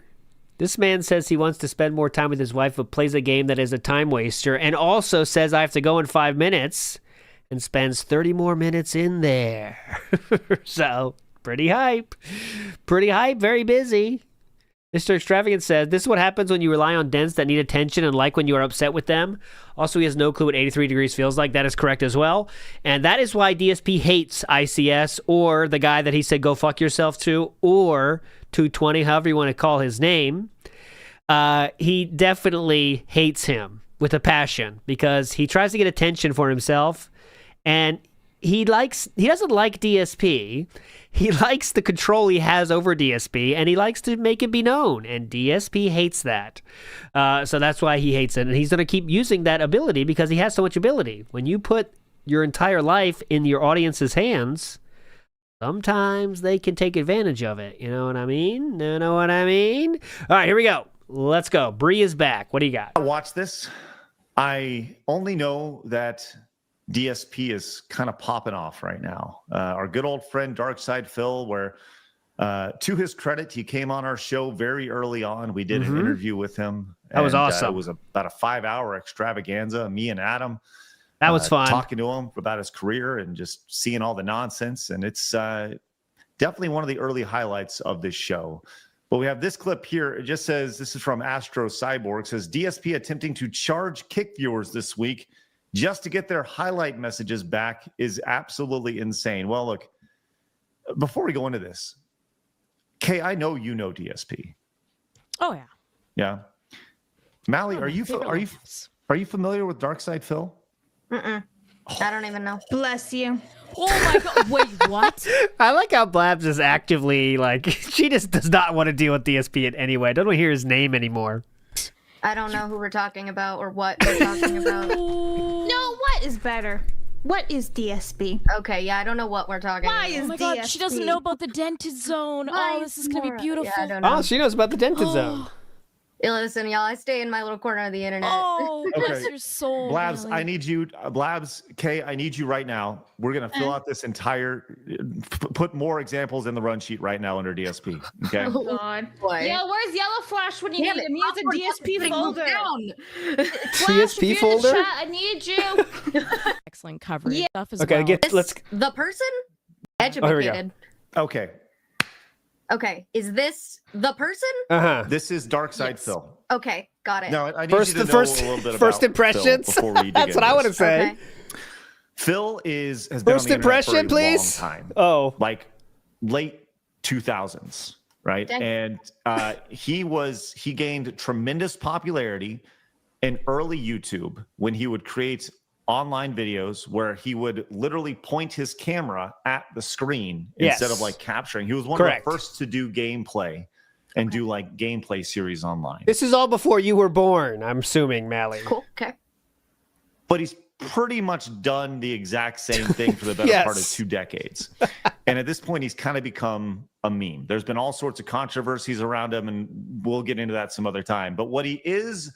[SPEAKER 2] This man says he wants to spend more time with his wife, but plays a game that is a time waster, and also says I have to go in 5 minutes, and spends 30 more minutes in there. So, pretty hype. Pretty hype, very busy. Mr. Extravagant says, this is what happens when you rely on dens that need attention and like when you are upset with them. Also, he has no clue what 83 degrees feels like. That is correct as well. And that is why DSP hates ICS or the guy that he said go fuck yourself to, or 220, however you want to call his name. He definitely hates him with a passion because he tries to get attention for himself, and he doesn't like DSP. He likes the control he has over DSP, and he likes to make it be known, and DSP hates that. So that's why he hates it, and he's going to keep using that ability because he has so much ability. When you put your entire life in your audience's hands, sometimes they can take advantage of it. You know what I mean? You know what I mean? All right, here we go. Let's go. Bree is back. What do you got?
[SPEAKER 4] Watch this. I only know that DSP is kind of popping off right now. Our good old friend Darkside Phil, where to his credit, he came on our show very early on. We did an interview with him.
[SPEAKER 2] That was awesome.
[SPEAKER 4] It was about a 5-hour extravaganza. Me and Adam.
[SPEAKER 2] That was fun.
[SPEAKER 4] Talking to him about his career and just seeing all the nonsense. And it's definitely one of the early highlights of this show. But we have this clip here. It just says, this is from Astro Cyborg. It says, DSP attempting to charge kick viewers this week just to get their highlight messages back is absolutely insane. Well, look, before we go into this, Kay, I know you know DSP.
[SPEAKER 5] Oh yeah.
[SPEAKER 4] Yeah. Mally, are you familiar with Darkside Phil?
[SPEAKER 6] I don't even know.
[SPEAKER 5] Bless you. Oh my god. Wait, what?
[SPEAKER 2] I like how Blabs is actively she just does not want to deal with DSP in any way. I don't want to hear his name anymore.
[SPEAKER 6] I don't know who we're talking about or what we're talking about.
[SPEAKER 5] No, what is better? What is DSP?
[SPEAKER 6] Okay, yeah, I don't know what we're talking
[SPEAKER 5] Why
[SPEAKER 6] about.
[SPEAKER 5] is
[SPEAKER 7] Oh my
[SPEAKER 5] DSP?
[SPEAKER 7] god, she doesn't know about the dented zone.
[SPEAKER 6] Why
[SPEAKER 7] Oh, this is gonna be
[SPEAKER 6] more?
[SPEAKER 7] beautiful.
[SPEAKER 6] Yeah, I don't know.
[SPEAKER 2] Oh, she knows about the dented zone.
[SPEAKER 6] Hey, listen, y'all, I stay in my little corner of the internet.
[SPEAKER 7] Oh, bless
[SPEAKER 4] Okay.
[SPEAKER 7] your soul.
[SPEAKER 4] Blabs,
[SPEAKER 7] Mally.
[SPEAKER 4] I need you. Blabs, Kay, I need you right now. We're going to fill out this entire, put more examples in the run sheet right now under DSP. Okay.
[SPEAKER 5] Oh god.
[SPEAKER 6] Boy.
[SPEAKER 5] Yeah, where's Yellow Flash when you
[SPEAKER 6] Damn
[SPEAKER 5] need
[SPEAKER 6] it,
[SPEAKER 5] him? He has a
[SPEAKER 6] awkward
[SPEAKER 5] DSP
[SPEAKER 6] fucking
[SPEAKER 5] folder.
[SPEAKER 6] down.
[SPEAKER 5] Flash,
[SPEAKER 2] DSP
[SPEAKER 5] if you're in the
[SPEAKER 2] folder?
[SPEAKER 5] chat, I need you.
[SPEAKER 7] Excellent coverage
[SPEAKER 5] Yeah.
[SPEAKER 7] stuff as
[SPEAKER 2] Okay,
[SPEAKER 7] well.
[SPEAKER 2] let's.
[SPEAKER 6] The person?
[SPEAKER 2] here we go.
[SPEAKER 6] Educated.
[SPEAKER 4] Okay.
[SPEAKER 6] Okay, is this the person?
[SPEAKER 4] This is Darkside
[SPEAKER 6] Yes.
[SPEAKER 4] Phil.
[SPEAKER 6] Okay, got it.
[SPEAKER 4] Now, I need
[SPEAKER 2] First,
[SPEAKER 4] you to
[SPEAKER 2] the
[SPEAKER 4] know
[SPEAKER 2] first,
[SPEAKER 4] a little bit
[SPEAKER 2] first
[SPEAKER 4] about
[SPEAKER 2] impressions.
[SPEAKER 4] Phil before we dig
[SPEAKER 2] That's what
[SPEAKER 4] into
[SPEAKER 2] I want to
[SPEAKER 4] this.
[SPEAKER 2] say.
[SPEAKER 6] Okay.
[SPEAKER 4] Phil has been
[SPEAKER 2] First
[SPEAKER 4] on the internet
[SPEAKER 2] impression,
[SPEAKER 4] for a
[SPEAKER 2] please.
[SPEAKER 4] long time.
[SPEAKER 2] Oh,
[SPEAKER 4] Like late 2000s, right?
[SPEAKER 6] Dang.
[SPEAKER 4] And he gained tremendous popularity in early YouTube when he would create online videos where he would literally point his camera at the screen instead of
[SPEAKER 2] Yes.
[SPEAKER 4] capturing. He was one
[SPEAKER 2] Correct.
[SPEAKER 4] of the first to do gameplay and do gameplay series online.
[SPEAKER 2] this is all before you were born. I'm assuming, Mally.
[SPEAKER 6] Cool. Okay.
[SPEAKER 4] But he's pretty much done the exact same thing for the better
[SPEAKER 2] Yes.
[SPEAKER 4] part of 2 decades. And at this point, he's kind of become a meme. There's been all sorts of controversies around him, and we'll get into that some other time. But what he is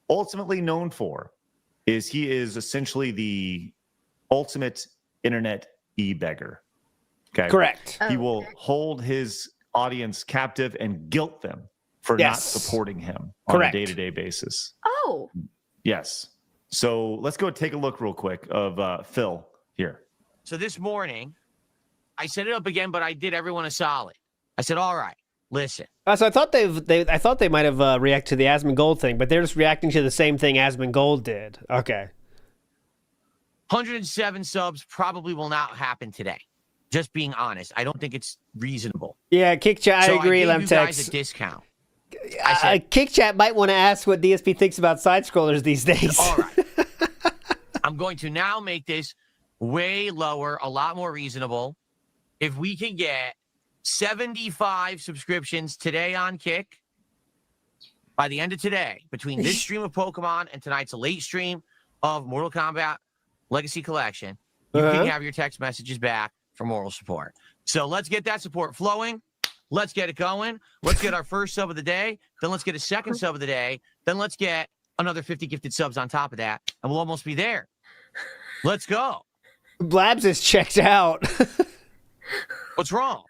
[SPEAKER 4] ultimately known for is he is essentially the ultimate internet e-beggar. Okay.
[SPEAKER 2] Correct.
[SPEAKER 4] He will hold his audience captive and guilt them for not
[SPEAKER 2] Yes.
[SPEAKER 4] supporting him on
[SPEAKER 2] Correct.
[SPEAKER 4] a day-to-day basis.
[SPEAKER 6] Oh,
[SPEAKER 4] Yes. So let's go take a look real quick of Phil here.
[SPEAKER 3] So this morning, I set it up again, but I did everyone a solid. I said, all right, listen.
[SPEAKER 2] So I thought I thought they might have reacted to the Asmongold thing, but they're just reacting to the same thing Asmongold did. Okay.
[SPEAKER 3] 107 subs probably will not happen today. Just being honest. I don't think it's reasonable.
[SPEAKER 2] Yeah, Kick Chat,
[SPEAKER 3] So
[SPEAKER 2] I agree,
[SPEAKER 3] I gave you guys
[SPEAKER 2] Lemtex.
[SPEAKER 3] a discount. I said,
[SPEAKER 2] Kick Chat might want to ask what DSP thinks about side scrollers these days.
[SPEAKER 3] all right. I'm going to now make this way lower, a lot more reasonable. If we can get 75 subscriptions today on Kick, by the end of today, between this stream of Pokemon and tonight's late stream of Mortal Kombat Legacy Collection, you can have your text messages back for moral support. So let's get that support flowing. Let's get it going. Let's get our first sub of the day. Then let's get a second sub of the day. Then let's get another 50 gifted subs on top of that. And we'll almost be there. Let's go.
[SPEAKER 2] Blabs is checked out.
[SPEAKER 3] What's wrong?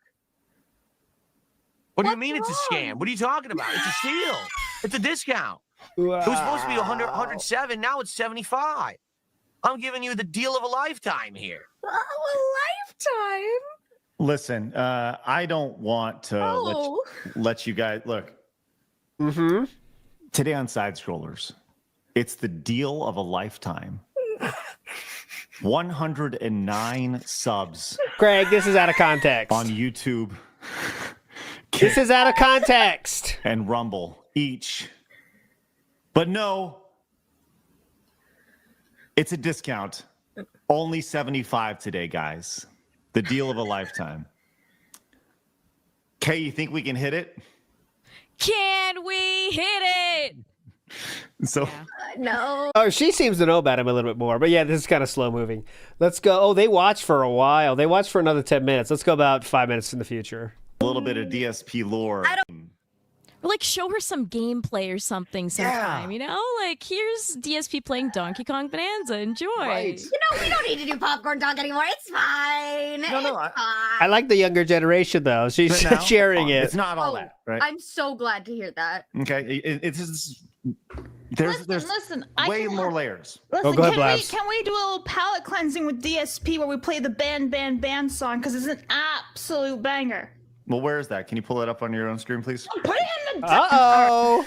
[SPEAKER 3] What do you mean it's a scam? What are you talking about? It's a steal. It's a discount. It was supposed to be 100, 107. Now it's 75. I'm giving you the deal of a lifetime here.
[SPEAKER 6] a lifetime.
[SPEAKER 4] Listen, I don't want to
[SPEAKER 6] Oh.
[SPEAKER 4] let you guys look.
[SPEAKER 2] Mm-hmm.
[SPEAKER 4] Today on Side Scrollers, it's the deal of a lifetime. 109 subs
[SPEAKER 2] Craig, this is out of context.
[SPEAKER 4] on YouTube
[SPEAKER 2] This is out of context.
[SPEAKER 4] and Rumble each. But no, it's a discount. Only 75 today, guys. The deal of a lifetime. Kay, you think we can hit it?
[SPEAKER 7] Can we hit it?
[SPEAKER 4] So
[SPEAKER 6] No.
[SPEAKER 2] Oh, she seems to know about him a little bit more. But yeah, this is kind of slow moving. Let's go. Oh, they watched for a while. They watched for another 10 minutes. Let's go about 5 minutes in the future.
[SPEAKER 4] a little bit of DSP lore.
[SPEAKER 7] Or like show her some gameplay or something sometime, you know? Like here's DSP playing Donkey Kong Bonanza. Enjoy.
[SPEAKER 4] Right.
[SPEAKER 6] You know, we don't need to do popcorn talk anymore. It's fine.
[SPEAKER 4] No,
[SPEAKER 6] It's
[SPEAKER 2] I
[SPEAKER 6] fine.
[SPEAKER 2] like the younger generation, though. She's
[SPEAKER 4] But now,
[SPEAKER 2] sharing it.
[SPEAKER 4] It's not all
[SPEAKER 6] Oh,
[SPEAKER 4] that, right?
[SPEAKER 6] I'm so glad to hear that.
[SPEAKER 4] Okay, it's just, there's
[SPEAKER 5] Listen,
[SPEAKER 4] way more layers.
[SPEAKER 5] Listen,
[SPEAKER 2] go ahead,
[SPEAKER 5] can we
[SPEAKER 2] Blabs.
[SPEAKER 5] do a little palette cleansing with DSP where we play the band song because it's an absolute banger.
[SPEAKER 4] Well, where is that? Can you pull it up on your own screen, please?
[SPEAKER 5] Put it in the
[SPEAKER 2] Uh-oh.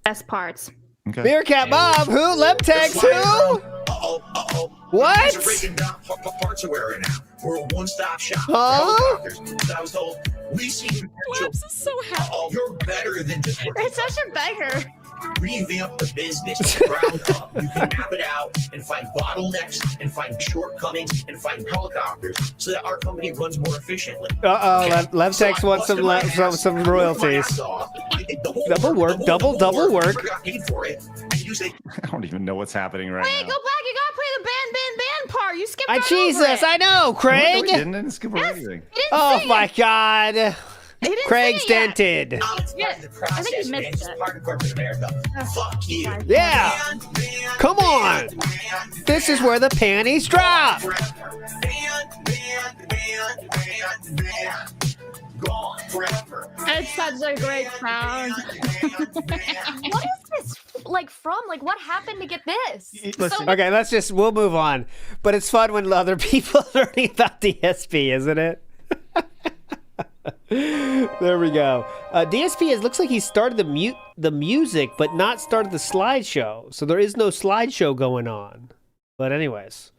[SPEAKER 5] best parts.
[SPEAKER 4] Okay.
[SPEAKER 2] Meerkat Bob, who? Lemtex, who? What?
[SPEAKER 8] Breaking down parts are wearing out. We're a one-stop shop. for
[SPEAKER 2] Huh?
[SPEAKER 8] helicopters. I was told we see potential.
[SPEAKER 7] Labs is so happy.
[SPEAKER 8] Oh, you're better than just working.
[SPEAKER 5] It's such a banger.
[SPEAKER 8] Revamp the business from the ground up. You can map it out and find bottlenecks and find shortcomings and find helicopters so that our company runs more efficiently.
[SPEAKER 2] Uh-oh.
[SPEAKER 8] Okay?
[SPEAKER 2] Lemtex
[SPEAKER 8] So I
[SPEAKER 2] wants some
[SPEAKER 8] busted my ass,
[SPEAKER 2] some
[SPEAKER 8] worked my
[SPEAKER 2] royalties.
[SPEAKER 8] ass off. I did the whole
[SPEAKER 2] Double work, double work.
[SPEAKER 8] Never got paid for it. And you say,
[SPEAKER 4] I don't even know what's happening right
[SPEAKER 5] Wait,
[SPEAKER 4] now.
[SPEAKER 5] go back. You gotta play the band part. You skipped right
[SPEAKER 2] Jesus,
[SPEAKER 5] over it.
[SPEAKER 2] I know,
[SPEAKER 4] No,
[SPEAKER 2] Craig.
[SPEAKER 4] we didn't skip over anything.
[SPEAKER 5] He didn't
[SPEAKER 2] Oh
[SPEAKER 5] sing
[SPEAKER 2] my
[SPEAKER 5] it.
[SPEAKER 2] God.
[SPEAKER 5] He didn't
[SPEAKER 2] Craig's
[SPEAKER 5] sing it yet.
[SPEAKER 2] dented.
[SPEAKER 8] oh, it's part of the process,
[SPEAKER 5] think you
[SPEAKER 8] man.
[SPEAKER 5] missed
[SPEAKER 8] It's
[SPEAKER 5] it.
[SPEAKER 8] part of corporate America. Fuck you.
[SPEAKER 2] Yeah. Come on. This is where the panties drop.
[SPEAKER 8] Gone forever.
[SPEAKER 5] It's such a great sound.
[SPEAKER 6] What is this like from? Like, what happened to get this?
[SPEAKER 4] Listen,
[SPEAKER 2] Okay, we'll move on. But it's fun when other people are learning about DSP, isn't it? There we go. DSP looks like he started the music, but not started the slideshow. So there is no slideshow going on. But anyways.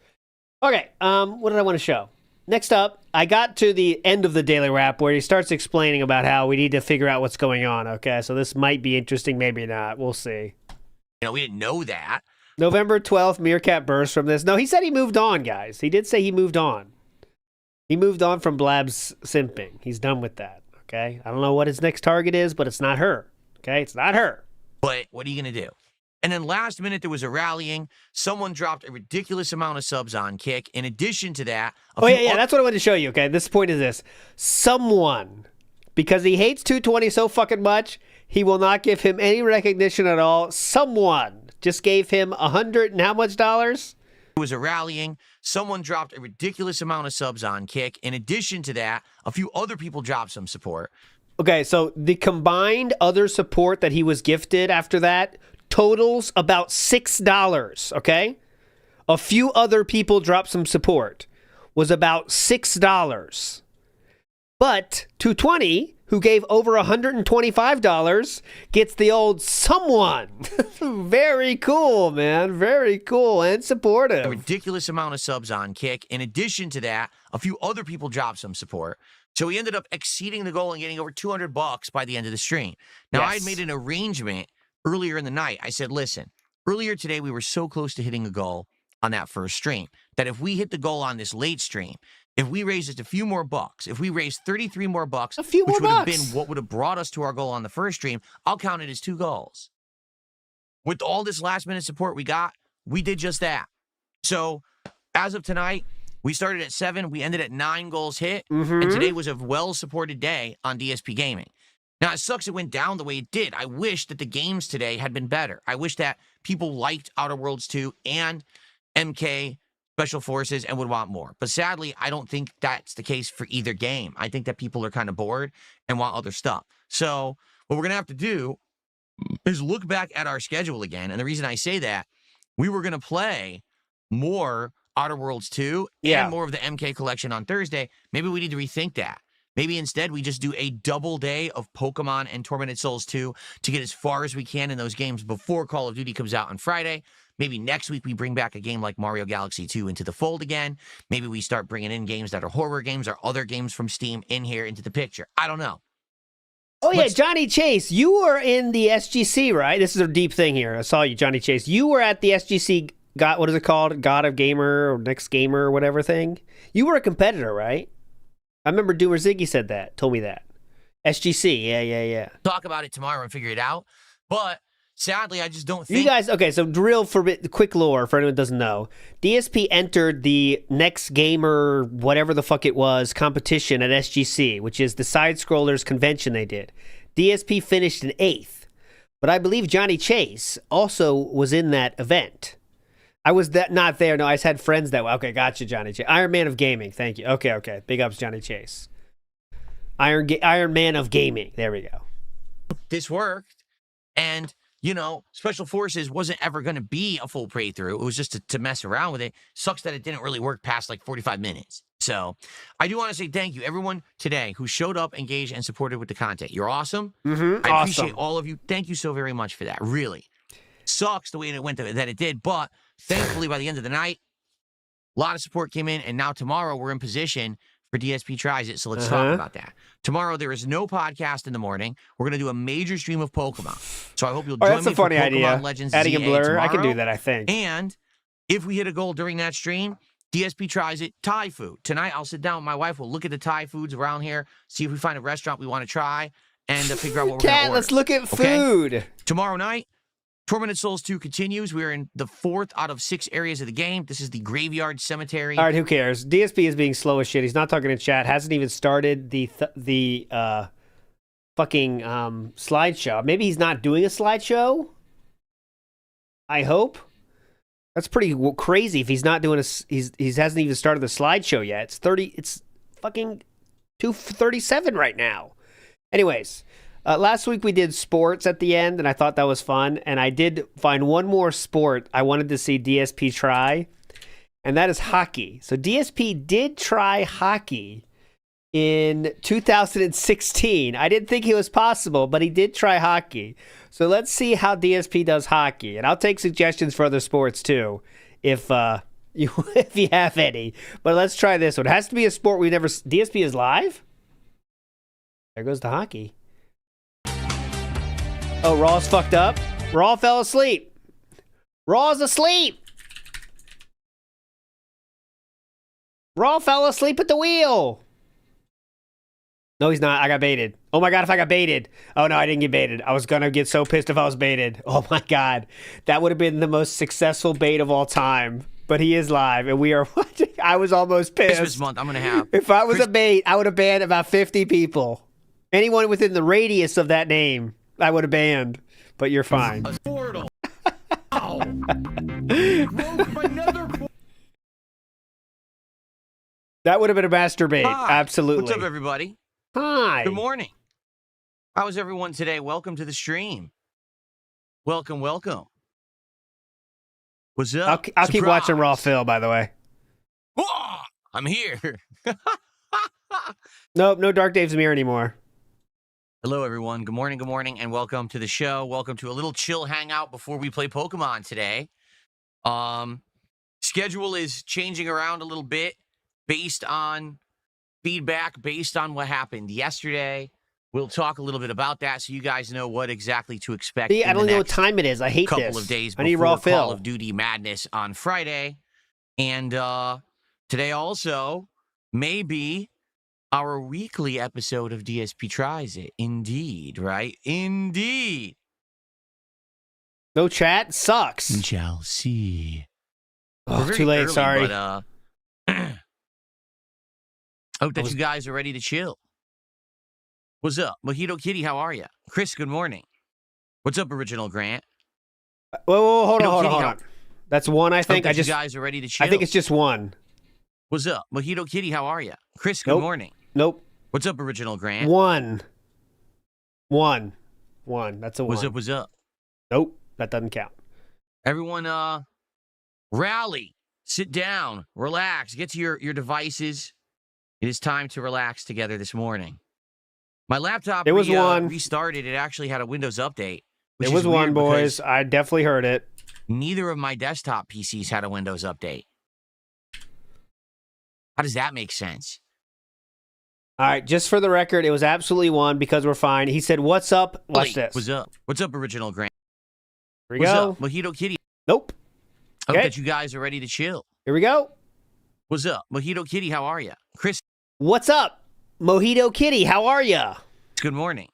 [SPEAKER 2] Okay, what did I want to show? Next up, I got to the end of the daily wrap where he starts explaining about how we need to figure out what's going on. Okay, so this might be interesting, maybe not. We'll see.
[SPEAKER 3] You know, we didn't know that.
[SPEAKER 2] November 12th, Meerkat burst from this. No, he said he moved on, guys. He did say he moved on. He moved on from Blab's simping. He's done with that, okay? I don't know what his next target is, but it's not her, okay? It's not her.
[SPEAKER 3] But what are you going to do? And then last minute, there was a rallying. Someone dropped a ridiculous amount of subs on Kick. In addition to that...
[SPEAKER 2] That's what I wanted to show you, okay? This point is this. Someone, because he hates 220 so fucking much, he will not give him any recognition at all. Someone just gave him 100 and how much dollars?
[SPEAKER 3] It was a rallying. Someone dropped a ridiculous amount of subs on Kick. In addition to that, a few other people dropped some support.
[SPEAKER 2] Okay, so the combined other support that he was gifted after that totals about $6, okay? A few other people dropped some support. Was about $6. But 220, who gave over $125, gets the old someone. Very cool, man. Very cool and supportive.
[SPEAKER 3] A ridiculous amount of subs on Kick. In addition to that, a few other people dropped some support. So he ended up exceeding the goal and getting over $200 by the end of the stream. Now, I had made an arrangement earlier in the night. I said, listen, earlier today we were so close to hitting a goal on that first stream that if we hit the goal on this late stream, if we raise just a few more bucks, if we raise 33 more bucks, which would have been what would have brought us to our goal on the first stream, I'll count it as 2 goals. With all this last minute support we got, we did just that. So as of tonight, we started at 7, we ended at 9 goals hit, and today was a well-supported day on DSP Gaming. Now, it sucks it went down the way it did. I wish that the games today had been better. I wish that people liked Outerworlds 2 and MK Special Forces and would want more. But sadly, I don't think that's the case for either game. I think that people are kind of bored and want other stuff. So what we're going to have to do is look back at our schedule again. And the reason I say that, we were going to play more Outerworlds 2 and more of the MK collection on Thursday. Maybe we need to rethink that. Maybe instead we just do a double day of Pokemon and Tormented Souls 2 to get as far as we can in those games before Call of Duty comes out on Friday. Maybe next week we bring back a game like Mario Galaxy 2 into the fold again. Maybe we start bringing in games that are horror games or other games from Steam in here into the picture. I don't know.
[SPEAKER 2] Oh, yeah, Johnny Chase, you were in the SGC, right? This is a deep thing here. I saw you, Johnny Chase. You were at the SGC, what is it called? God of Gamer or Next Gamer or whatever thing. You were a competitor, right? I remember Doomer Ziggy said that, told me that. SGC, yeah.
[SPEAKER 3] Talk about it tomorrow and figure it out. But sadly, I just don't think...
[SPEAKER 2] You guys, okay, so quick lore for anyone who doesn't know. DSP entered the Next Gamer, whatever the fuck it was, competition at SGC, which is the side-scrollers convention they did. DSP finished in 8th. But I believe Johnny Chase also was in that event. I was not there. No, I just had friends that way. Okay, gotcha, Johnny Chase. Iron Man of Gaming. Thank you. Okay. Big ups, Johnny Chase. Iron Man of Gaming. There we go.
[SPEAKER 3] This worked. And, you know, Special Forces wasn't ever going to be a full playthrough. It was just to mess around with it. Sucks that it didn't really work past like 45 minutes. So I do want to say thank you, everyone today who showed up, engaged, and supported with the content. You're awesome. I appreciate all of you. Thank you so very much for that. Really. Sucks the way it went that it did, but thankfully by the end of the night, a lot of support came in, and now tomorrow we're in position for DSP Tries It, so let's talk about that. Tomorrow there is no podcast in the morning. We're going to do a major stream of Pokemon. So I hope you'll join me for
[SPEAKER 2] funny
[SPEAKER 3] Pokemon
[SPEAKER 2] idea.
[SPEAKER 3] Legends
[SPEAKER 2] Adding
[SPEAKER 3] ZA
[SPEAKER 2] a blur,
[SPEAKER 3] tomorrow.
[SPEAKER 2] I can do that, I think.
[SPEAKER 3] And if we hit a goal during that stream, DSP Tries It Thai food. Tonight I'll sit down with my wife, we'll look at the Thai foods around here, see if we find a restaurant we want to try, and figure out what we're going to order.
[SPEAKER 2] Let's look at food.
[SPEAKER 3] Okay? Tomorrow night, Tormented Souls 2 continues. We're in the 4th out of 6 areas of the game. This is the Graveyard Cemetery.
[SPEAKER 2] All right, who cares? DSP is being slow as shit. He's not talking in chat. Hasn't even started the fucking slideshow. Maybe he's not doing a slideshow? I hope. That's pretty crazy if he's not doing he hasn't even started the slideshow yet. It's fucking 2:37 right now. Anyways, last week we did sports at the end, and I thought that was fun. And I did find one more sport I wanted to see DSP try, and that is hockey. So DSP did try hockey in 2016. I didn't think it was possible, but he did try hockey. So let's see how DSP does hockey. And I'll take suggestions for other sports too, if you have any. But let's try this one. It has to be a sport we never... DSP is live? There goes the hockey. Oh, Raw's fucked up? Raw fell asleep. Raw's asleep. Raw fell asleep at the wheel. No, he's not. I got baited. Oh my god, if I got baited. Oh no, I didn't get baited. I was gonna get so pissed if I was baited. Oh my god. That would have been the most successful bait of all time. But he is live, and we are watching. I was almost pissed.
[SPEAKER 3] Christmas month, I'm going to have.
[SPEAKER 2] If I was a bait, I would have banned about 50 people. Anyone within the radius of that name, I would have banned. But you're fine.
[SPEAKER 1] Portal.
[SPEAKER 2] That would have been a masturbate.
[SPEAKER 3] Hi.
[SPEAKER 2] Absolutely.
[SPEAKER 3] What's up, everybody?
[SPEAKER 2] Hi.
[SPEAKER 3] Good morning. How's everyone today? Welcome to the stream. Welcome, welcome. What's up?
[SPEAKER 2] I'll keep watching
[SPEAKER 3] Surprise.
[SPEAKER 2] Raw Phil, by the way.
[SPEAKER 3] Ah, I'm here.
[SPEAKER 2] Nope, no Dark Dave's Mirror anymore.
[SPEAKER 3] Hello, everyone. Good morning, and welcome to the show. Welcome to a little chill hangout before we play Pokemon today. Schedule is changing around a little bit based on feedback, based on what happened yesterday. We'll talk a little bit about that so you guys know what exactly to expect.
[SPEAKER 2] See, I
[SPEAKER 3] in
[SPEAKER 2] don't
[SPEAKER 3] the
[SPEAKER 2] know what
[SPEAKER 3] next
[SPEAKER 2] time it is. I hate
[SPEAKER 3] couple
[SPEAKER 2] this.
[SPEAKER 3] of days
[SPEAKER 2] I need
[SPEAKER 3] before
[SPEAKER 2] Raw
[SPEAKER 3] Call
[SPEAKER 2] Phil.
[SPEAKER 3] of Duty Madness on Friday. And today also may be our weekly episode of DSP Tries It. Indeed, right? Indeed.
[SPEAKER 2] No chat? Sucks.
[SPEAKER 3] We shall see.
[SPEAKER 2] Oh,
[SPEAKER 3] We're very
[SPEAKER 2] too late,
[SPEAKER 3] early,
[SPEAKER 2] sorry.
[SPEAKER 3] But, hope that you guys are ready to chill. What's up? Mojito Kitty, how are you? Chris, good morning. What's up, Original Grant?
[SPEAKER 2] Whoa, hold
[SPEAKER 3] Mojito
[SPEAKER 2] on.
[SPEAKER 3] Kitty, how-
[SPEAKER 2] That's one, I think.
[SPEAKER 3] Hope that you guys are ready to chill.
[SPEAKER 2] I think it's just one.
[SPEAKER 3] What's up? Mojito Kitty, how are you? Chris, good
[SPEAKER 2] Nope.
[SPEAKER 3] morning.
[SPEAKER 2] Nope.
[SPEAKER 3] What's up, Original Grant?
[SPEAKER 2] One. That's a one.
[SPEAKER 3] What's up?
[SPEAKER 2] Nope, that doesn't count.
[SPEAKER 3] Everyone, rally, sit down, relax, get to your devices. It is time to relax together this morning. My laptop
[SPEAKER 2] It was one.
[SPEAKER 3] restarted. It actually had a Windows update. Which
[SPEAKER 2] It was
[SPEAKER 3] is
[SPEAKER 2] one,
[SPEAKER 3] weird
[SPEAKER 2] boys.
[SPEAKER 3] because
[SPEAKER 2] I definitely heard it.
[SPEAKER 3] neither of my desktop PCs had a Windows update. How does that make sense?
[SPEAKER 2] All right, just for the record, it was absolutely one because we're fine. He said, "What's up?" Watch
[SPEAKER 3] Wait,
[SPEAKER 2] this.
[SPEAKER 3] What's up? What's up, Original Grant?
[SPEAKER 2] Here we
[SPEAKER 3] What's
[SPEAKER 2] go.
[SPEAKER 3] up, Mojito Kitty?
[SPEAKER 2] Nope.
[SPEAKER 3] Hope
[SPEAKER 2] Okay.
[SPEAKER 3] that you guys are ready to chill.
[SPEAKER 2] Here we go.
[SPEAKER 3] What's up, Mojito Kitty? How are you? Chris,
[SPEAKER 2] What's up, Mojito Kitty? How are ya?
[SPEAKER 3] good morning.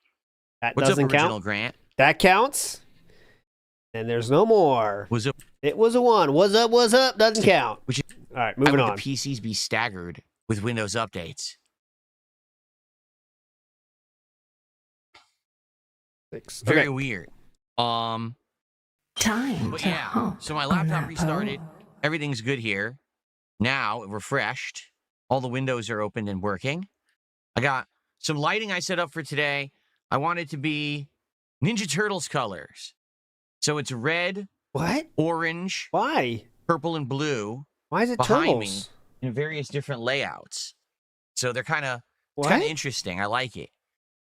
[SPEAKER 2] That
[SPEAKER 3] What's up,
[SPEAKER 2] doesn't
[SPEAKER 3] Original
[SPEAKER 2] count.
[SPEAKER 3] Grant?
[SPEAKER 2] That counts. And there's no more.
[SPEAKER 3] What's up?
[SPEAKER 2] It was a one. What's up? What's up? Doesn't count.
[SPEAKER 3] Which
[SPEAKER 2] All right,
[SPEAKER 3] How
[SPEAKER 2] moving
[SPEAKER 3] would
[SPEAKER 2] on.
[SPEAKER 3] the PCs be staggered with Windows updates? Very
[SPEAKER 2] Okay.
[SPEAKER 3] weird.
[SPEAKER 9] Time
[SPEAKER 3] But
[SPEAKER 9] to
[SPEAKER 3] yeah,
[SPEAKER 9] hop
[SPEAKER 3] so my
[SPEAKER 9] on
[SPEAKER 3] laptop
[SPEAKER 9] that
[SPEAKER 3] restarted.
[SPEAKER 9] pole.
[SPEAKER 3] Everything's good here. Now, refreshed. All the windows are open and working. I got some lighting I set up for today. I want it to be Ninja Turtles colors. So it's red,
[SPEAKER 2] What?
[SPEAKER 3] orange,
[SPEAKER 2] Why?
[SPEAKER 3] purple, and blue
[SPEAKER 2] Why is it
[SPEAKER 3] behind me
[SPEAKER 2] turtles?
[SPEAKER 3] in various different layouts. So they're kind of
[SPEAKER 2] What?
[SPEAKER 3] interesting. I like it.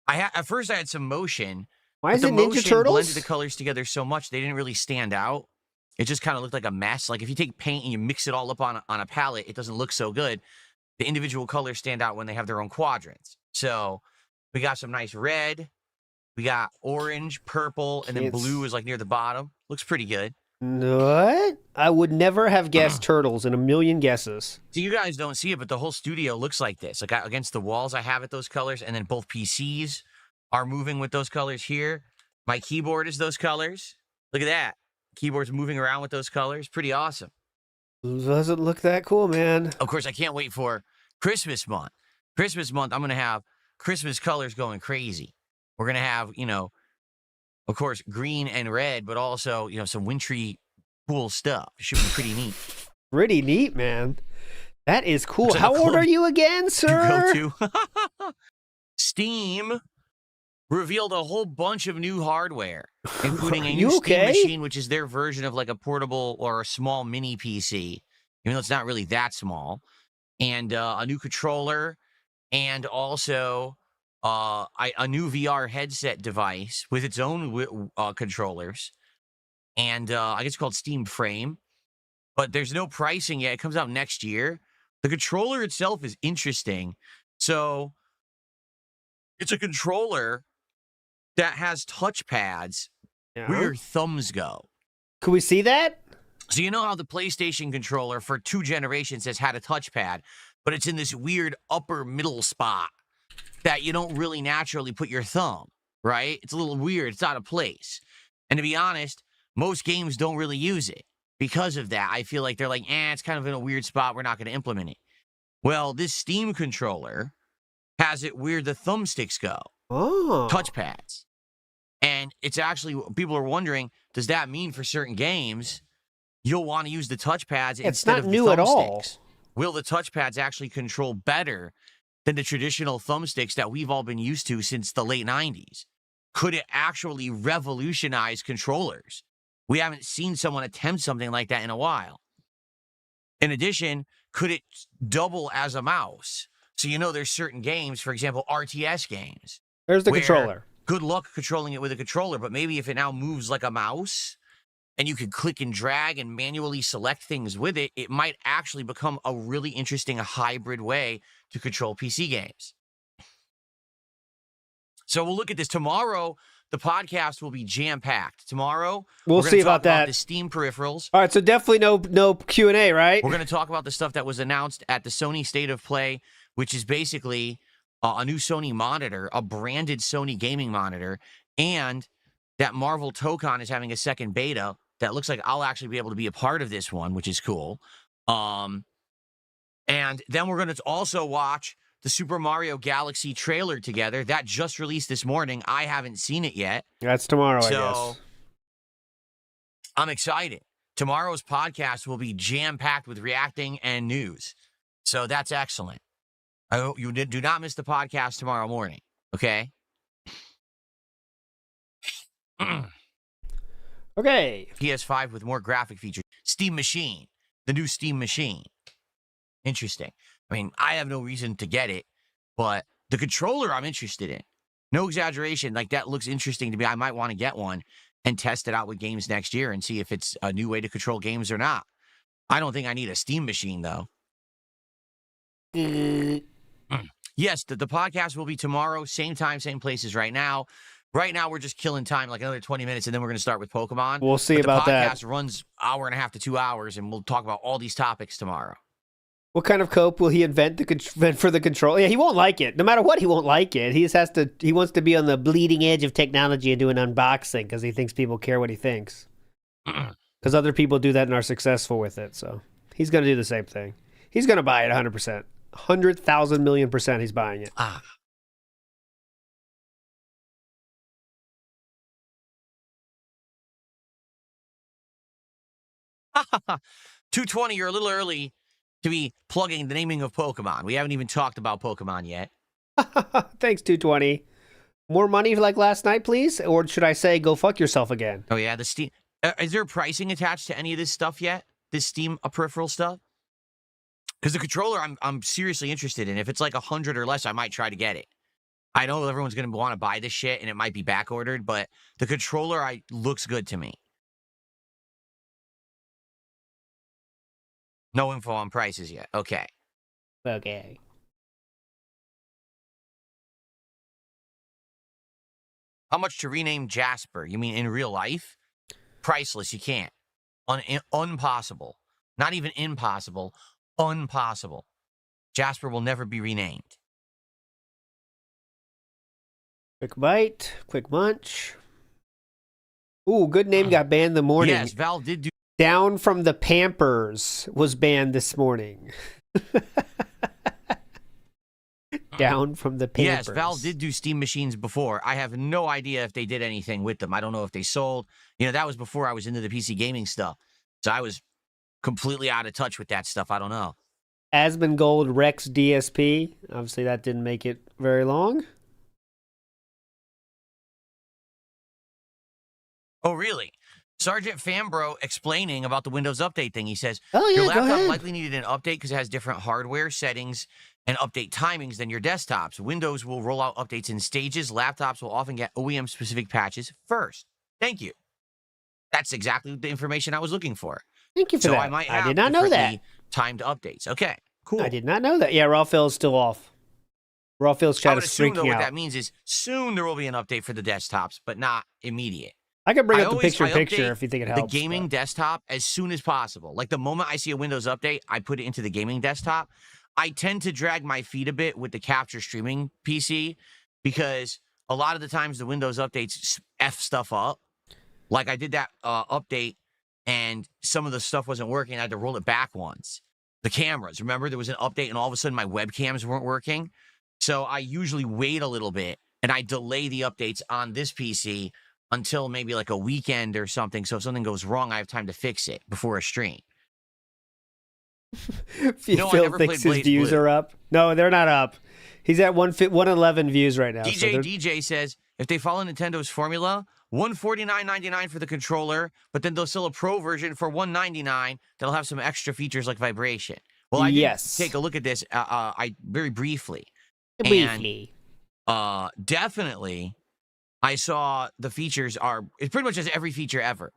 [SPEAKER 3] At first I had some motion.
[SPEAKER 2] Why
[SPEAKER 3] But
[SPEAKER 2] is
[SPEAKER 3] the
[SPEAKER 2] it Ninja
[SPEAKER 3] motion
[SPEAKER 2] Turtles?
[SPEAKER 3] blended the colors together so much they didn't really stand out. It just kind of looked like a mess. Like if you take paint and you mix it all up on a palette, it doesn't look so good. The individual colors stand out when they have their own quadrants. So we got some nice red. We got orange, purple, and then
[SPEAKER 2] It's-
[SPEAKER 3] blue is like near the bottom. Looks pretty good.
[SPEAKER 2] What? I would never have guessed turtles in a million guesses.
[SPEAKER 3] So you guys don't see it, but the whole studio looks like this. Like against the walls, I have it those colors, and then both PCs are moving with those colors here. My keyboard is those colors. Look at that. Keyboard's moving around with those colors. Pretty awesome.
[SPEAKER 2] Doesn't look that cool, man.
[SPEAKER 3] Of course, I can't wait for Christmas month. Christmas month, I'm going to have Christmas colors going crazy. We're going to have, of course, green and red, but also, some wintry, cool stuff. It should be pretty neat.
[SPEAKER 2] Pretty neat, man. That is cool.
[SPEAKER 3] Looks like
[SPEAKER 2] How
[SPEAKER 3] a
[SPEAKER 2] old
[SPEAKER 3] club
[SPEAKER 2] are you again, sir?
[SPEAKER 3] You go to. Steam revealed a whole bunch of new hardware, including a
[SPEAKER 2] You
[SPEAKER 3] new
[SPEAKER 2] okay?
[SPEAKER 3] Steam machine, which is their version of like a portable or a small mini PC, even though it's not really that small, and a new controller, and also a new VR headset device with its own controllers, and I guess it's called Steam Frame, but there's no pricing yet. It comes out next year. The controller itself is interesting. So it's a controller that has touch pads where your thumbs go.
[SPEAKER 2] Could we see that?
[SPEAKER 3] So you know how the PlayStation controller for 2 generations has had a touchpad, but it's in this weird upper middle spot. that you don't really naturally put your thumb, right? It's a little weird. It's out of place. And to be honest, most games don't really use it. Because of that, I feel like they're like, it's kind of in a weird spot. We're not going to implement it. Well, this Steam controller has it where the thumbsticks go.
[SPEAKER 2] Oh.
[SPEAKER 3] Touchpads. And it's actually, people are wondering, does that mean for certain games, you'll want to use the touchpads instead of the thumbsticks?
[SPEAKER 2] It's not new at all.
[SPEAKER 3] Will the touchpads actually control better than the traditional thumbsticks that we've all been used to since the late 90s? Could it actually revolutionize controllers? We haven't seen someone attempt something like that in a while. In addition, could it double as a mouse? So there's certain games, for example, RTS games.
[SPEAKER 2] There's the controller.
[SPEAKER 3] Good luck controlling it with a controller, but maybe if it now moves like a mouse and you could click and drag and manually select things with it, it might actually become a really interesting hybrid way to control PC games. So we'll look at this tomorrow. The podcast will be jam-packed. Tomorrow,
[SPEAKER 2] we'll see about that.
[SPEAKER 3] The Steam peripherals.
[SPEAKER 2] All right, so definitely no Q&A, right?
[SPEAKER 3] We're going to talk about the stuff that was announced at the Sony State of Play, which is basically a new Sony monitor, a branded Sony gaming monitor, and that Marvel Tokon is having a second beta that looks like I'll actually be able to be a part of this one, which is cool. And then we're going to also watch the Super Mario Galaxy trailer together. That just released this morning. I haven't seen it yet.
[SPEAKER 2] That's tomorrow, I guess.
[SPEAKER 3] I'm excited. Tomorrow's podcast will be jam-packed with reacting and news. So that's excellent. I hope you do not miss the podcast tomorrow morning, okay?
[SPEAKER 2] Okay.
[SPEAKER 3] PS5 with more graphic features. Steam Machine. The new Steam Machine. Interesting. I mean, I have no reason to get it, but the controller I'm interested in. No exaggeration. Like, that looks interesting to me. I might want to get one and test it out with games next year and see if it's a new way to control games or not. I don't think I need a Steam Machine, though. Yes, the podcast will be tomorrow. Same time, same places right now. Right now, we're just killing time, like another 20 minutes, and then we're going to start with Pokemon.
[SPEAKER 2] We'll see about that.
[SPEAKER 3] The podcast runs hour and a half to 2 hours, and we'll talk about all these topics tomorrow.
[SPEAKER 2] What kind of cope will he invent for the control? Yeah, he won't like it. No matter what, he won't like it. He just has to. He wants to be on the bleeding edge of technology and do an unboxing because he thinks people care what he thinks. Because other people do that and are successful with it. So he's going to do the same thing. He's going to buy it 100%. 100,000 million % he's buying it.
[SPEAKER 3] 220, you're a little early to be plugging the naming of Pokemon. We haven't even talked about Pokemon yet.
[SPEAKER 2] Thanks, 220. More money like last night, please? Or should I say go fuck yourself again?
[SPEAKER 3] Oh, yeah, the Steam. Is there pricing attached to any of this stuff yet? This Steam peripheral stuff? Because the controller, I'm seriously interested in. If it's like 100 or less, I might try to get it. I know everyone's going to want to buy this shit, and it might be back ordered, but the controller looks good to me. No info on prices yet. Okay.
[SPEAKER 2] Okay.
[SPEAKER 3] How much to rename Jasper? You mean in real life? Priceless. You can't. Unpossible. Not even impossible. Unpossible. Jasper will never be renamed.
[SPEAKER 2] Quick bite. Quick munch. Ooh, good name got banned in the morning.
[SPEAKER 3] Yes, Valve did do.
[SPEAKER 2] Down from the Pampers was banned this morning. Down from the Pampers.
[SPEAKER 3] Yes, Valve did do Steam machines before. I have no idea if they did anything with them. I don't know if they sold. That was before I was into the PC gaming stuff. So I was completely out of touch with that stuff. I don't know.
[SPEAKER 2] Asmongold Rex DSP. Obviously, that didn't make it very long.
[SPEAKER 3] Oh, really? Sergeant Fambro explaining about the Windows Update thing. He says,
[SPEAKER 2] oh, yeah,
[SPEAKER 3] your
[SPEAKER 2] go
[SPEAKER 3] laptop
[SPEAKER 2] ahead.
[SPEAKER 3] likely needed an update because it has different hardware settings and update timings than your desktops. Windows will roll out updates in stages. Laptops will often get OEM-specific patches first. Thank you. That's exactly the information I was looking for.
[SPEAKER 2] Thank you for that.
[SPEAKER 3] I might have
[SPEAKER 2] did not know that.
[SPEAKER 3] Timed updates. Okay, cool.
[SPEAKER 2] I did not know that. Yeah, Raw-Phil's still off. Raw-Phil's chat is
[SPEAKER 3] assume, though,
[SPEAKER 2] freaking
[SPEAKER 3] what
[SPEAKER 2] out.
[SPEAKER 3] that means is soon there will be an update for the desktops, but not immediate.
[SPEAKER 2] I can bring up the
[SPEAKER 3] I
[SPEAKER 2] picture-in-picture if you think it helps.
[SPEAKER 3] The gaming desktop as soon as possible. Like the moment I see a Windows update, I put it into the gaming desktop. I tend to drag my feet a bit with the capture streaming PC because a lot of the times the Windows updates F stuff up. Like I did that update and some of the stuff wasn't working. I had to roll it back once. The cameras, remember there was an update and all of a sudden my webcams weren't working. So I usually wait a little bit and I delay the updates on this PC until maybe like a weekend or something. So if something goes wrong, I have time to fix it before a stream.
[SPEAKER 2] Phil thinks his views are up. No, they're not up. He's at 111 views right now.
[SPEAKER 3] DJ says, if they follow Nintendo's formula, $149.99 for the controller, but then they'll sell a pro version for $199 that'll have some extra features like vibration. Well, I did take a look at this I very briefly. And, definitely, I saw the features it pretty much has every feature ever.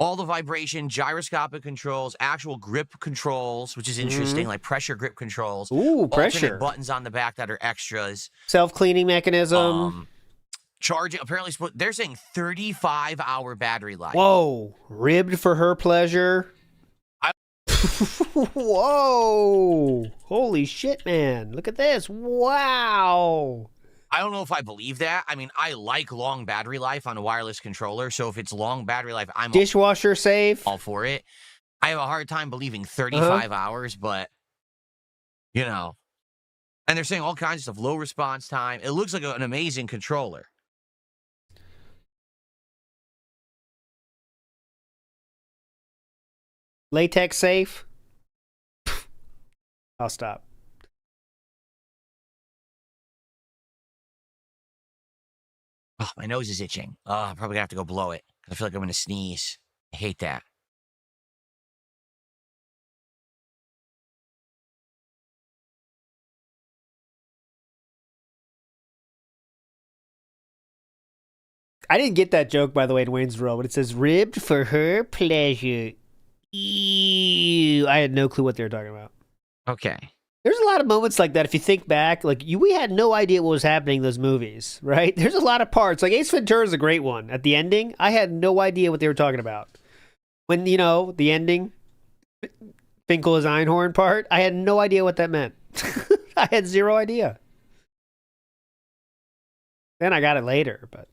[SPEAKER 3] All the vibration, gyroscopic controls, actual grip controls, which is interesting, like pressure grip controls.
[SPEAKER 2] Ooh, pressure.
[SPEAKER 3] Alternate buttons on the back that are extras.
[SPEAKER 2] Self-cleaning mechanism.
[SPEAKER 3] Charging, apparently, they're saying 35-hour battery life.
[SPEAKER 2] Whoa. Ribbed for her pleasure. Whoa. Holy shit, man. Look at this. Wow.
[SPEAKER 3] I don't know if I believe that. I mean, I like long battery life on a wireless controller, so if it's long battery life, I'm
[SPEAKER 2] dishwasher safe.
[SPEAKER 3] All for it. I have a hard time believing 35 hours, but, you know. And they're saying all kinds of stuff, low response time. It looks like an amazing controller.
[SPEAKER 2] Latex safe. I'll stop.
[SPEAKER 3] Oh, my nose is itching. Oh, I'm probably gonna have to go blow it. I feel like I'm gonna sneeze. I hate that.
[SPEAKER 2] I didn't get that joke, by the way, in Wayne's World, but it says ribbed for her pleasure. Ew. I had no clue what they were talking about.
[SPEAKER 3] Okay.
[SPEAKER 2] There's a lot of moments like that. If you think back, like we had no idea what was happening in those movies, right? There's a lot of parts. Like Ace Ventura is a great one. At the ending, I had no idea what they were talking about. When, you know, the ending, Finkel is Einhorn part, I had no idea what that meant. I had zero idea. Then I got it later, but.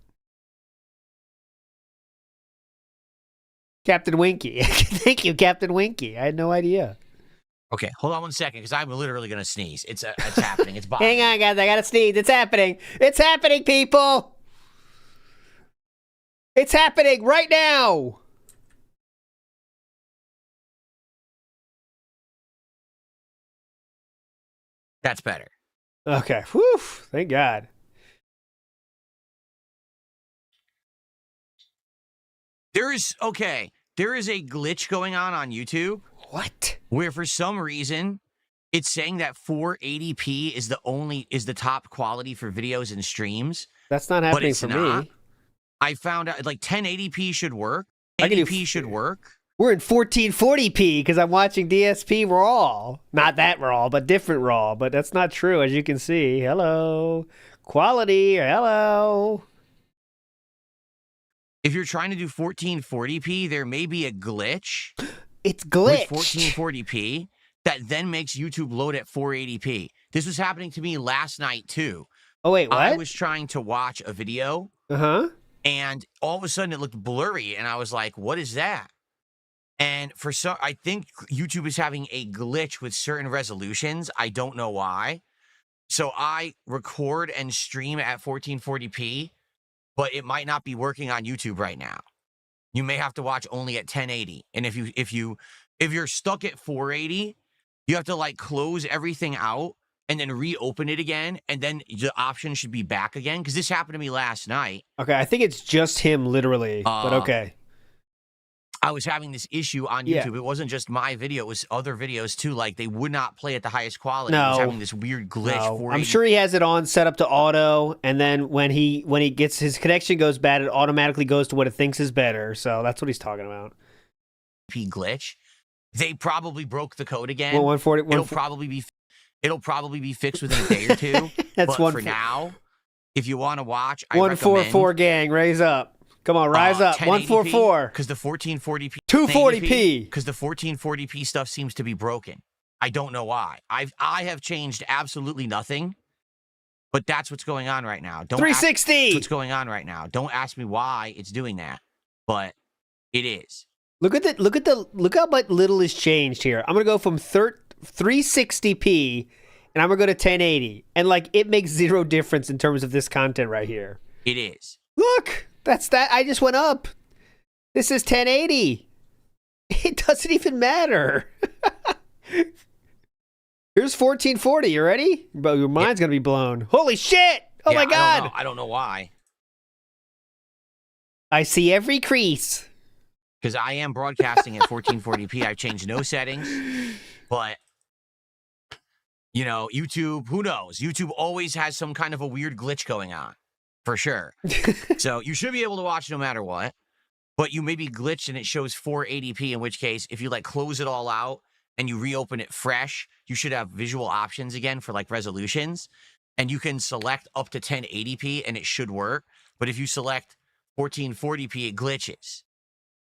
[SPEAKER 2] Captain Winky. Thank you, Captain Winky. I had no idea.
[SPEAKER 3] Okay, hold on 1 second, because I'm literally going to sneeze. It's happening. It's bothering.
[SPEAKER 2] Hang on, guys. I got to sneeze. It's happening. It's happening, people. It's happening right now.
[SPEAKER 3] That's better.
[SPEAKER 2] Okay. Whew. Thank God.
[SPEAKER 3] There is a glitch going on YouTube.
[SPEAKER 2] What?
[SPEAKER 3] Where for some reason it's saying that 480p is the top quality for videos and streams.
[SPEAKER 2] That's not happening for me.
[SPEAKER 3] I found out like 1080p should work. 1080p should work.
[SPEAKER 2] We're in 1440p because I'm watching DSP raw. Not that raw, but different raw. But that's not true, as you can see. Hello. Quality. Hello.
[SPEAKER 3] If you're trying to do 1440p, there may be a glitch.
[SPEAKER 2] It's glitched.
[SPEAKER 3] With 1440p that then makes YouTube load at 480p. This was happening to me last night too.
[SPEAKER 2] Oh wait, what?
[SPEAKER 3] I was trying to watch a video. And all of a sudden it looked blurry and I was like, what is that? And I think YouTube is having a glitch with certain resolutions. I don't know why. So I record and stream at 1440p, but it might not be working on YouTube right now. You may have to watch only at 1080. And if you're stuck at 480, you have to like close everything out and then reopen it again, and then the option should be back again. Because this happened to me last night.
[SPEAKER 2] Okay, I think it's just him, literally. But okay.
[SPEAKER 3] I was having this issue on YouTube. Yeah. It wasn't just my video; it was other videos too. Like they would not play at the highest quality.
[SPEAKER 2] No,
[SPEAKER 3] I was having this weird glitch.
[SPEAKER 2] No. I'm sure he has it on set up to auto, and then when he gets his connection goes bad, it automatically goes to what it thinks is better. So that's what he's talking about.
[SPEAKER 3] Glitch. They probably broke the code again.
[SPEAKER 2] Well, 140.
[SPEAKER 3] It'll probably be fixed within a day or two.
[SPEAKER 2] That's
[SPEAKER 3] but for now, if you want to watch,
[SPEAKER 2] 144 gang, raise up. Come on, rise up. 144.
[SPEAKER 3] Because the 1440p.
[SPEAKER 2] 240p.
[SPEAKER 3] Because the 1440p stuff seems to be broken. I don't know why. I have changed absolutely nothing, but that's what's going on right now. Don't ask
[SPEAKER 2] 360.
[SPEAKER 3] what's going on right now. Don't ask me why it's doing that, but it is.
[SPEAKER 2] Look how much little is changed here. I'm gonna go from 360p, and I'm gonna go to 1080, and like it makes zero difference in terms of this content right here.
[SPEAKER 3] It is.
[SPEAKER 2] Look, that's that. I just went up. This is 1080. It doesn't even matter. Here's 1440. You ready? But your mind's gonna be blown. Holy shit! Oh
[SPEAKER 3] Yeah,
[SPEAKER 2] my god!
[SPEAKER 3] I don't know why.
[SPEAKER 2] I see every crease.
[SPEAKER 3] Because I am broadcasting at 1440p. I've changed no settings, but you know, YouTube, who knows? YouTube always has some kind of a weird glitch going on, for sure. So you should be able to watch no matter what, but you may be glitched and it shows 480p, in which case, if you like close it all out and you reopen it fresh, you should have visual options again for like resolutions, and you can select up to 1080p and it should work. But if you select 1440p, it glitches.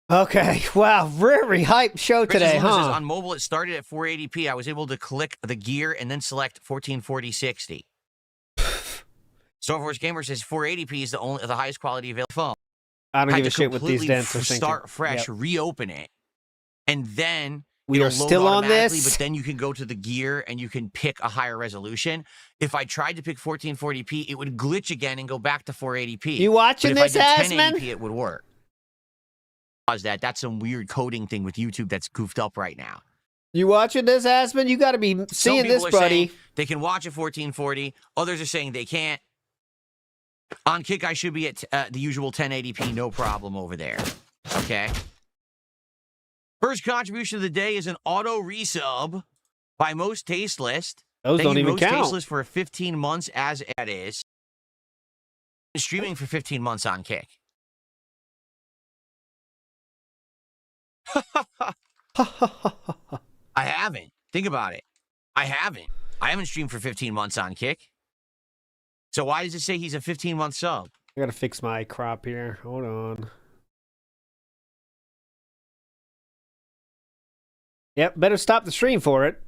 [SPEAKER 2] Okay, wow, very hype show today,
[SPEAKER 3] Says,
[SPEAKER 2] huh?
[SPEAKER 3] on mobile, it started at 480p. I was able to click the gear and then select 1440-60. Star Wars Gamer says 480p is the highest quality available phone.
[SPEAKER 2] I don't
[SPEAKER 3] Had
[SPEAKER 2] give a
[SPEAKER 3] to
[SPEAKER 2] shit what these
[SPEAKER 3] completely
[SPEAKER 2] dents are thinking.
[SPEAKER 3] start fresh,
[SPEAKER 2] Yep.
[SPEAKER 3] reopen it, and then
[SPEAKER 2] We
[SPEAKER 3] it'll
[SPEAKER 2] are
[SPEAKER 3] load
[SPEAKER 2] still on
[SPEAKER 3] automatically,
[SPEAKER 2] this?
[SPEAKER 3] But then you can go to the gear and you can pick a higher resolution. If I tried to pick 1440p, it would glitch again and go back to 480p.
[SPEAKER 2] You watching
[SPEAKER 3] but
[SPEAKER 2] this,
[SPEAKER 3] if I did
[SPEAKER 2] Asman?
[SPEAKER 3] 1080p, it would work. That's some weird coding thing with YouTube that's goofed up right now.
[SPEAKER 2] You watching this, Asman? You got to be
[SPEAKER 3] Some
[SPEAKER 2] seeing
[SPEAKER 3] people
[SPEAKER 2] this,
[SPEAKER 3] are
[SPEAKER 2] buddy.
[SPEAKER 3] saying they can watch at 1440. Others are saying they can't. On Kick, I should be at the usual 1080p, no problem over there. Okay. First contribution of the day is an auto resub by Most Tasteless.
[SPEAKER 2] Those
[SPEAKER 3] Thank
[SPEAKER 2] don't
[SPEAKER 3] you,
[SPEAKER 2] even
[SPEAKER 3] Most
[SPEAKER 2] count.
[SPEAKER 3] Tasteless for 15 months as it is. Been streaming for 15 months on Kick. I haven't. Think about it. I haven't streamed for 15 months on Kick. So why does it say he's a 15-month sub?
[SPEAKER 2] I gotta fix my crop here. Hold on. Yep, better stop the stream for it.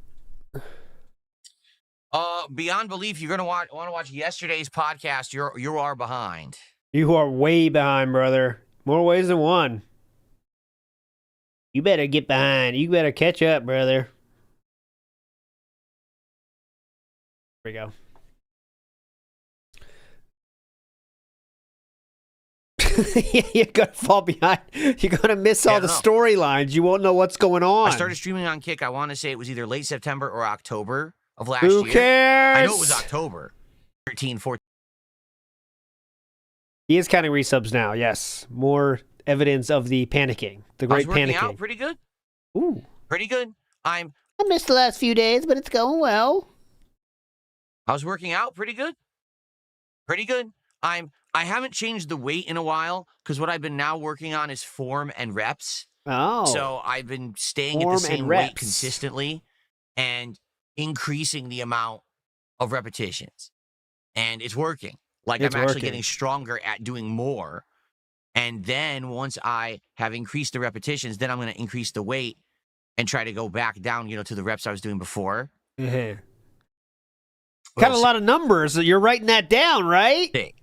[SPEAKER 3] Beyond belief, you're gonna want to watch yesterday's podcast. You are behind.
[SPEAKER 2] You are way behind, brother. More ways than one. You better get behind. You better catch up, brother. Here we go. You're gonna fall behind. You're gonna miss all the storylines. You won't know what's going on.
[SPEAKER 3] I started streaming on Kick. I want to say it was either late September or October of last
[SPEAKER 2] Who
[SPEAKER 3] year.
[SPEAKER 2] cares?
[SPEAKER 3] I know it was October. 13, 14.
[SPEAKER 2] He is counting resubs now. Yes, more evidence of the panicking, the
[SPEAKER 3] I was
[SPEAKER 2] great
[SPEAKER 3] working
[SPEAKER 2] panicking.
[SPEAKER 3] out pretty good.
[SPEAKER 2] Ooh,
[SPEAKER 3] Pretty good.
[SPEAKER 2] I missed the last few days, but it's going well.
[SPEAKER 3] I was working out pretty good. Pretty good. I haven't changed the weight in a while because what I've been now working on is form and reps.
[SPEAKER 2] Oh,
[SPEAKER 3] So I've been staying at
[SPEAKER 2] Form
[SPEAKER 3] the
[SPEAKER 2] and
[SPEAKER 3] same weight
[SPEAKER 2] reps.
[SPEAKER 3] consistently and increasing the amount of repetitions. And it's working. Like
[SPEAKER 2] It's
[SPEAKER 3] I'm actually
[SPEAKER 2] working.
[SPEAKER 3] getting stronger at doing more. And then once I have increased the repetitions, then I'm going to increase the weight and try to go back down, to the reps I was doing before.
[SPEAKER 2] yeah.
[SPEAKER 3] What
[SPEAKER 2] Kind of a
[SPEAKER 3] else?
[SPEAKER 2] lot of numbers. You're writing that down, right?
[SPEAKER 3] Big.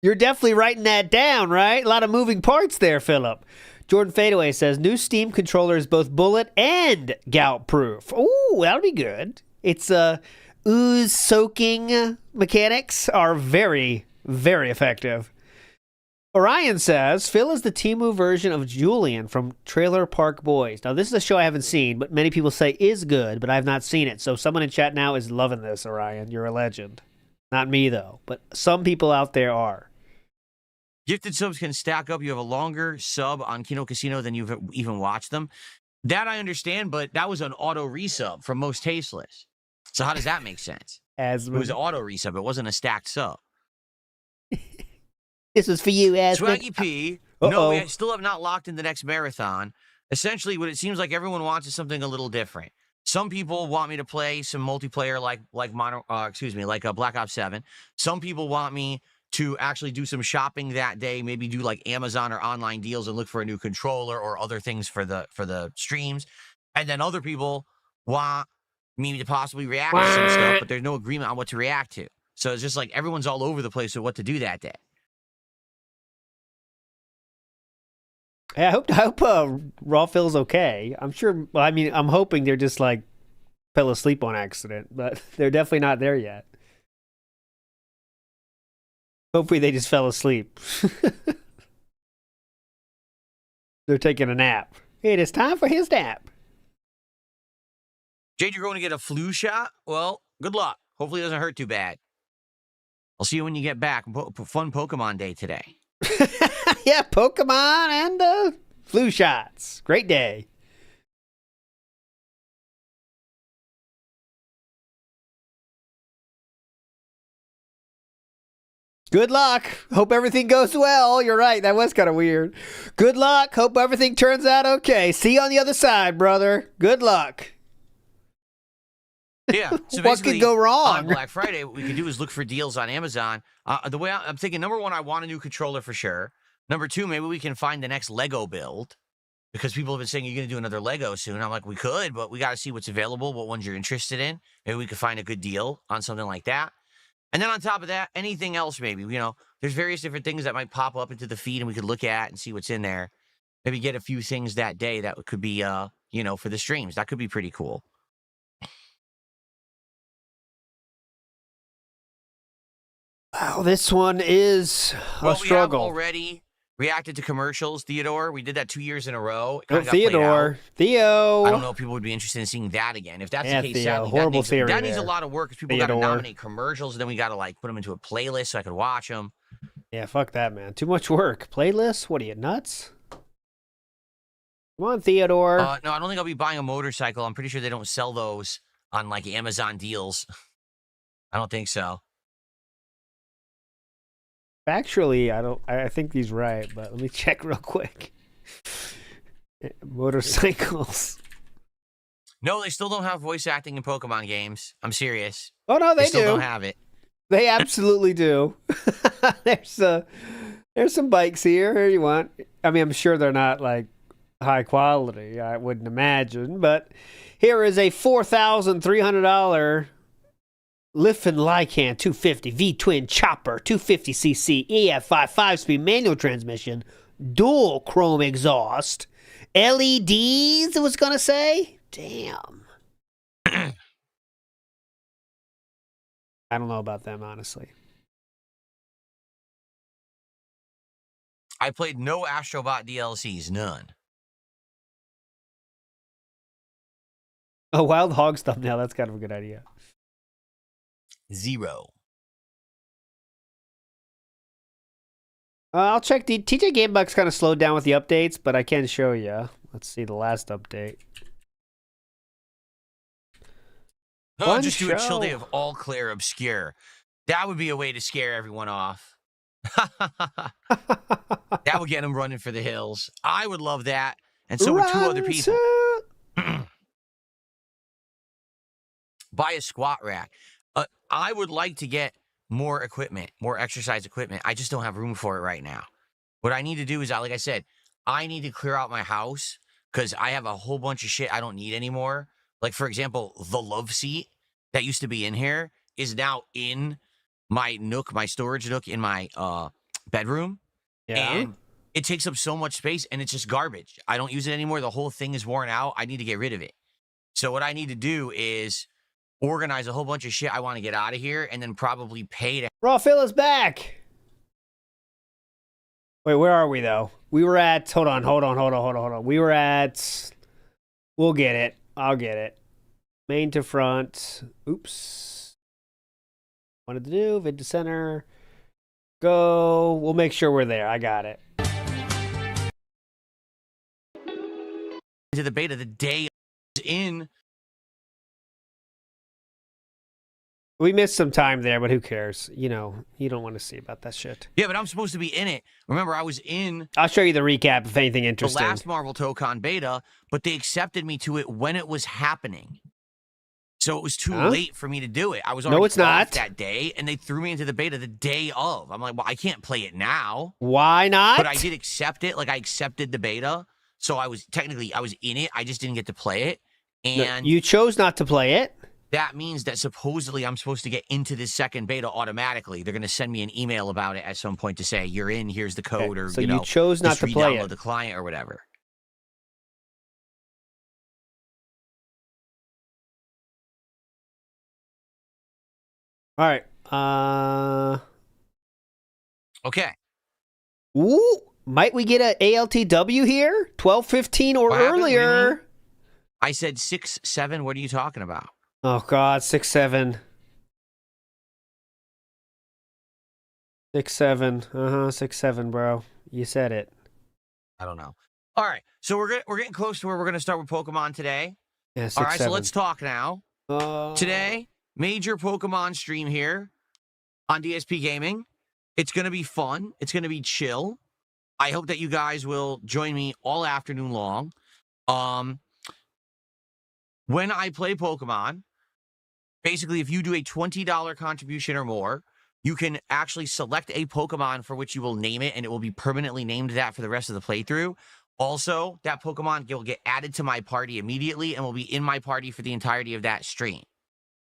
[SPEAKER 2] You're definitely writing that down, right? A lot of moving parts there, Philip. Jordan Fadeaway says, new Steam controller is both bullet and gout proof. Ooh, that'll be good. It's ooze soaking mechanics are very, very effective. Orion says, Phil is the Temu version of Julian from Trailer Park Boys. Now, this is a show I haven't seen, but many people say is good, but I have not seen it. So someone in chat now is loving this, Orion. You're a legend. Not me, though, but some people out there are.
[SPEAKER 3] Gifted subs can stack up. You have a longer sub on Kino Casino than you've even watched them. That I understand, but that was an auto resub from Most Tasteless. So how does that make sense?
[SPEAKER 2] As
[SPEAKER 3] It was an auto resub. It wasn't a stacked sub.
[SPEAKER 2] this was for you, Asman.
[SPEAKER 3] Swaggy P.
[SPEAKER 2] Uh-oh.
[SPEAKER 3] No, we still have not locked in the next marathon. Essentially, what it seems like everyone wants is something a little different. Some people want me to play some multiplayer like Black Ops 7. Some people want me to actually do some shopping that day, maybe do like Amazon or online deals and look for a new controller or other things for the streams. And then other people want me to possibly react to some stuff, but there's no agreement on what to react to. So it's just like everyone's all over the place with what to do that day.
[SPEAKER 2] Hey, I hope Raw feels okay. I'm sure. Well, I mean, I'm hoping they're just like fell asleep on accident, but they're definitely not there yet. Hopefully, they just fell asleep. They're taking a nap. It is time for his nap.
[SPEAKER 3] Jade, you're going to get a flu shot? Well, good luck. Hopefully, it doesn't hurt too bad. I'll see you when you get back. Fun Pokemon Day today.
[SPEAKER 2] Yeah, Pokemon and flu shots. Great day. Good luck. Hope everything goes well. You're right. That was kind of weird. Good luck. Hope everything turns out okay. See you on the other side, brother. Good luck.
[SPEAKER 3] Yeah. So
[SPEAKER 2] What could go wrong?
[SPEAKER 3] On Black Friday, what we could do is look for deals on Amazon. The way I'm thinking, number one, I want a new controller for sure. Number two, maybe we can find the next Lego build because people have been saying you're going to do another Lego soon. I'm like, we could, but we got to see what's available, what ones you're interested in. Maybe we could find a good deal on something like that. And then on top of that, anything else maybe, there's various different things that might pop up into the feed and we could look at and see what's in there. Maybe get a few things that day that could be, for the streams. That could be pretty cool.
[SPEAKER 2] Wow, this one is a struggle.
[SPEAKER 3] We have already reacted to commercials, Theodore. We did that 2 years in a row. It kinda got
[SPEAKER 2] Theodore. Theo.
[SPEAKER 3] I don't know if people would be interested in seeing that again. If that's
[SPEAKER 2] Yeah,
[SPEAKER 3] the case,
[SPEAKER 2] Theo.
[SPEAKER 3] sadly,
[SPEAKER 2] Horrible theory
[SPEAKER 3] that needs a
[SPEAKER 2] there.
[SPEAKER 3] lot of work because people got to
[SPEAKER 2] Theodore.
[SPEAKER 3] nominate commercials, and then we got to put them into a playlist so I could watch them.
[SPEAKER 2] Yeah, fuck that, man. Too much work. Playlist? What are you, nuts? Come on, Theodore.
[SPEAKER 3] No, I don't think I'll be buying a motorcycle. I'm pretty sure they don't sell those on Amazon deals. I don't think so.
[SPEAKER 2] Actually, I think he's right, but let me check real quick. Motorcycles.
[SPEAKER 3] No, they still don't have voice acting in Pokemon games. I'm serious.
[SPEAKER 2] Oh no, they
[SPEAKER 3] still
[SPEAKER 2] do.
[SPEAKER 3] don't have it.
[SPEAKER 2] They absolutely do. There's some bikes here. Here you want. I mean, I'm sure they're not like high quality. I wouldn't imagine, but here is a $4,300 Liffin Lycan 250 V-twin chopper, 250cc EF5 5-speed manual transmission, dual chrome exhaust, LEDs. It was gonna say. Damn. I don't know about them, honestly.
[SPEAKER 3] I played no Astrobot DLCs, none.
[SPEAKER 2] Oh, Wild Hogs thumbnail. That's kind of a good idea.
[SPEAKER 3] 0.
[SPEAKER 2] I'll check. The TJ Gamebug's kind of slowed down with the updates, but I can show you. Let's see the last update.
[SPEAKER 3] Oh, just do a chill day of all clear obscure. That would be a way to scare everyone off. That would get them running for the hills. I would love that. And so would 2 other people. Buy a squat rack. I would like to get more equipment, more exercise equipment. I just don't have room for it right now. What I need to do is, like I said, I need to clear out my house because I have a whole bunch of shit I don't need anymore. Like, for example, the love seat that used to be in here is now in my nook, my storage nook in my bedroom.
[SPEAKER 2] Yeah.
[SPEAKER 3] And it takes up so much space and it's just garbage. I don't use it anymore. The whole thing is worn out. I need to get rid of it. So what I need to do is organize a whole bunch of shit I want to get out of here and then probably pay to...
[SPEAKER 2] Raw Phil is back. Wait, where are we, though? We were at... Hold on. We were at... We'll get it. I'll get it. Main to front. Oops. Wanted to do vid to center. Go. We'll make sure we're there. I got it.
[SPEAKER 3] To the beta the day in.
[SPEAKER 2] We missed some time there, but who cares? You know, you don't want to see about that shit.
[SPEAKER 3] Yeah, but I'm supposed to be in it. Remember, I was in...
[SPEAKER 2] I'll show you the recap if anything interesting.
[SPEAKER 3] The last Marvel Tokon beta, but they accepted me to it when it was happening. So it was too late for me to do it. I was already off that day, and they threw me into the beta the day of. I'm like, well, I can't play it now.
[SPEAKER 2] Why not?
[SPEAKER 3] But I did accept it. Like, I accepted the beta. So I was in it. I just didn't get to play it. And
[SPEAKER 2] you chose not to play it.
[SPEAKER 3] that means that supposedly I'm supposed to get into this second beta automatically. They're going to send me an email about it at some point to say, you're in, here's the code, or,
[SPEAKER 2] So
[SPEAKER 3] you know,
[SPEAKER 2] you chose not
[SPEAKER 3] just
[SPEAKER 2] to play
[SPEAKER 3] re-download
[SPEAKER 2] it.
[SPEAKER 3] the client or whatever.
[SPEAKER 2] All right.
[SPEAKER 3] Okay.
[SPEAKER 2] Ooh, might we get an ALTW here? 12:15 or
[SPEAKER 3] What happened? What do you
[SPEAKER 2] earlier.
[SPEAKER 3] mean? I said 6-7. What are you talking about?
[SPEAKER 2] Oh God, 6-7. 6-7. 6-7, bro. You said it.
[SPEAKER 3] I don't know. All right. So we're getting close to where we're going to start with Pokemon today.
[SPEAKER 2] Yeah, 6-7.
[SPEAKER 3] All right. So let's talk now.
[SPEAKER 2] Uh,
[SPEAKER 3] Today, major Pokemon stream here on DSP Gaming. It's going to be fun. It's going to be chill. I hope that you guys will join me all afternoon long. When I play Pokemon, basically, if you do a $20 contribution or more, you can actually select a Pokemon for which you will name it, and it will be permanently named that for the rest of the playthrough. Also, that Pokemon will get added to my party immediately and will be in my party for the entirety of that stream.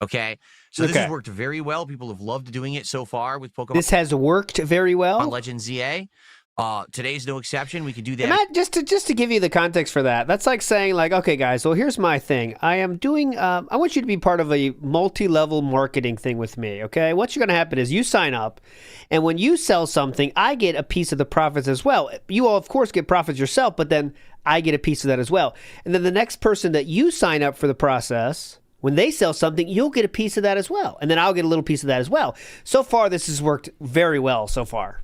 [SPEAKER 3] Okay? So this has worked very well. People have loved doing it so far with Pokemon.
[SPEAKER 2] This has worked very well
[SPEAKER 3] on Legends ZA. Today's no exception. We could do that.
[SPEAKER 2] And that, just to give you the context for that, that's like saying, like, okay, guys, well, here's my thing. I am doing, I want you to be part of a multi-level marketing thing with me, okay? What's going to happen is you sign up, and when you sell something, I get a piece of the profits as well. You all, of course, get profits yourself, but then I get a piece of that as well. And then the next person that you sign up for the process, when they sell something, you'll get a piece of that as well. And then I'll get a little piece of that as well. So far, this has worked very well so far.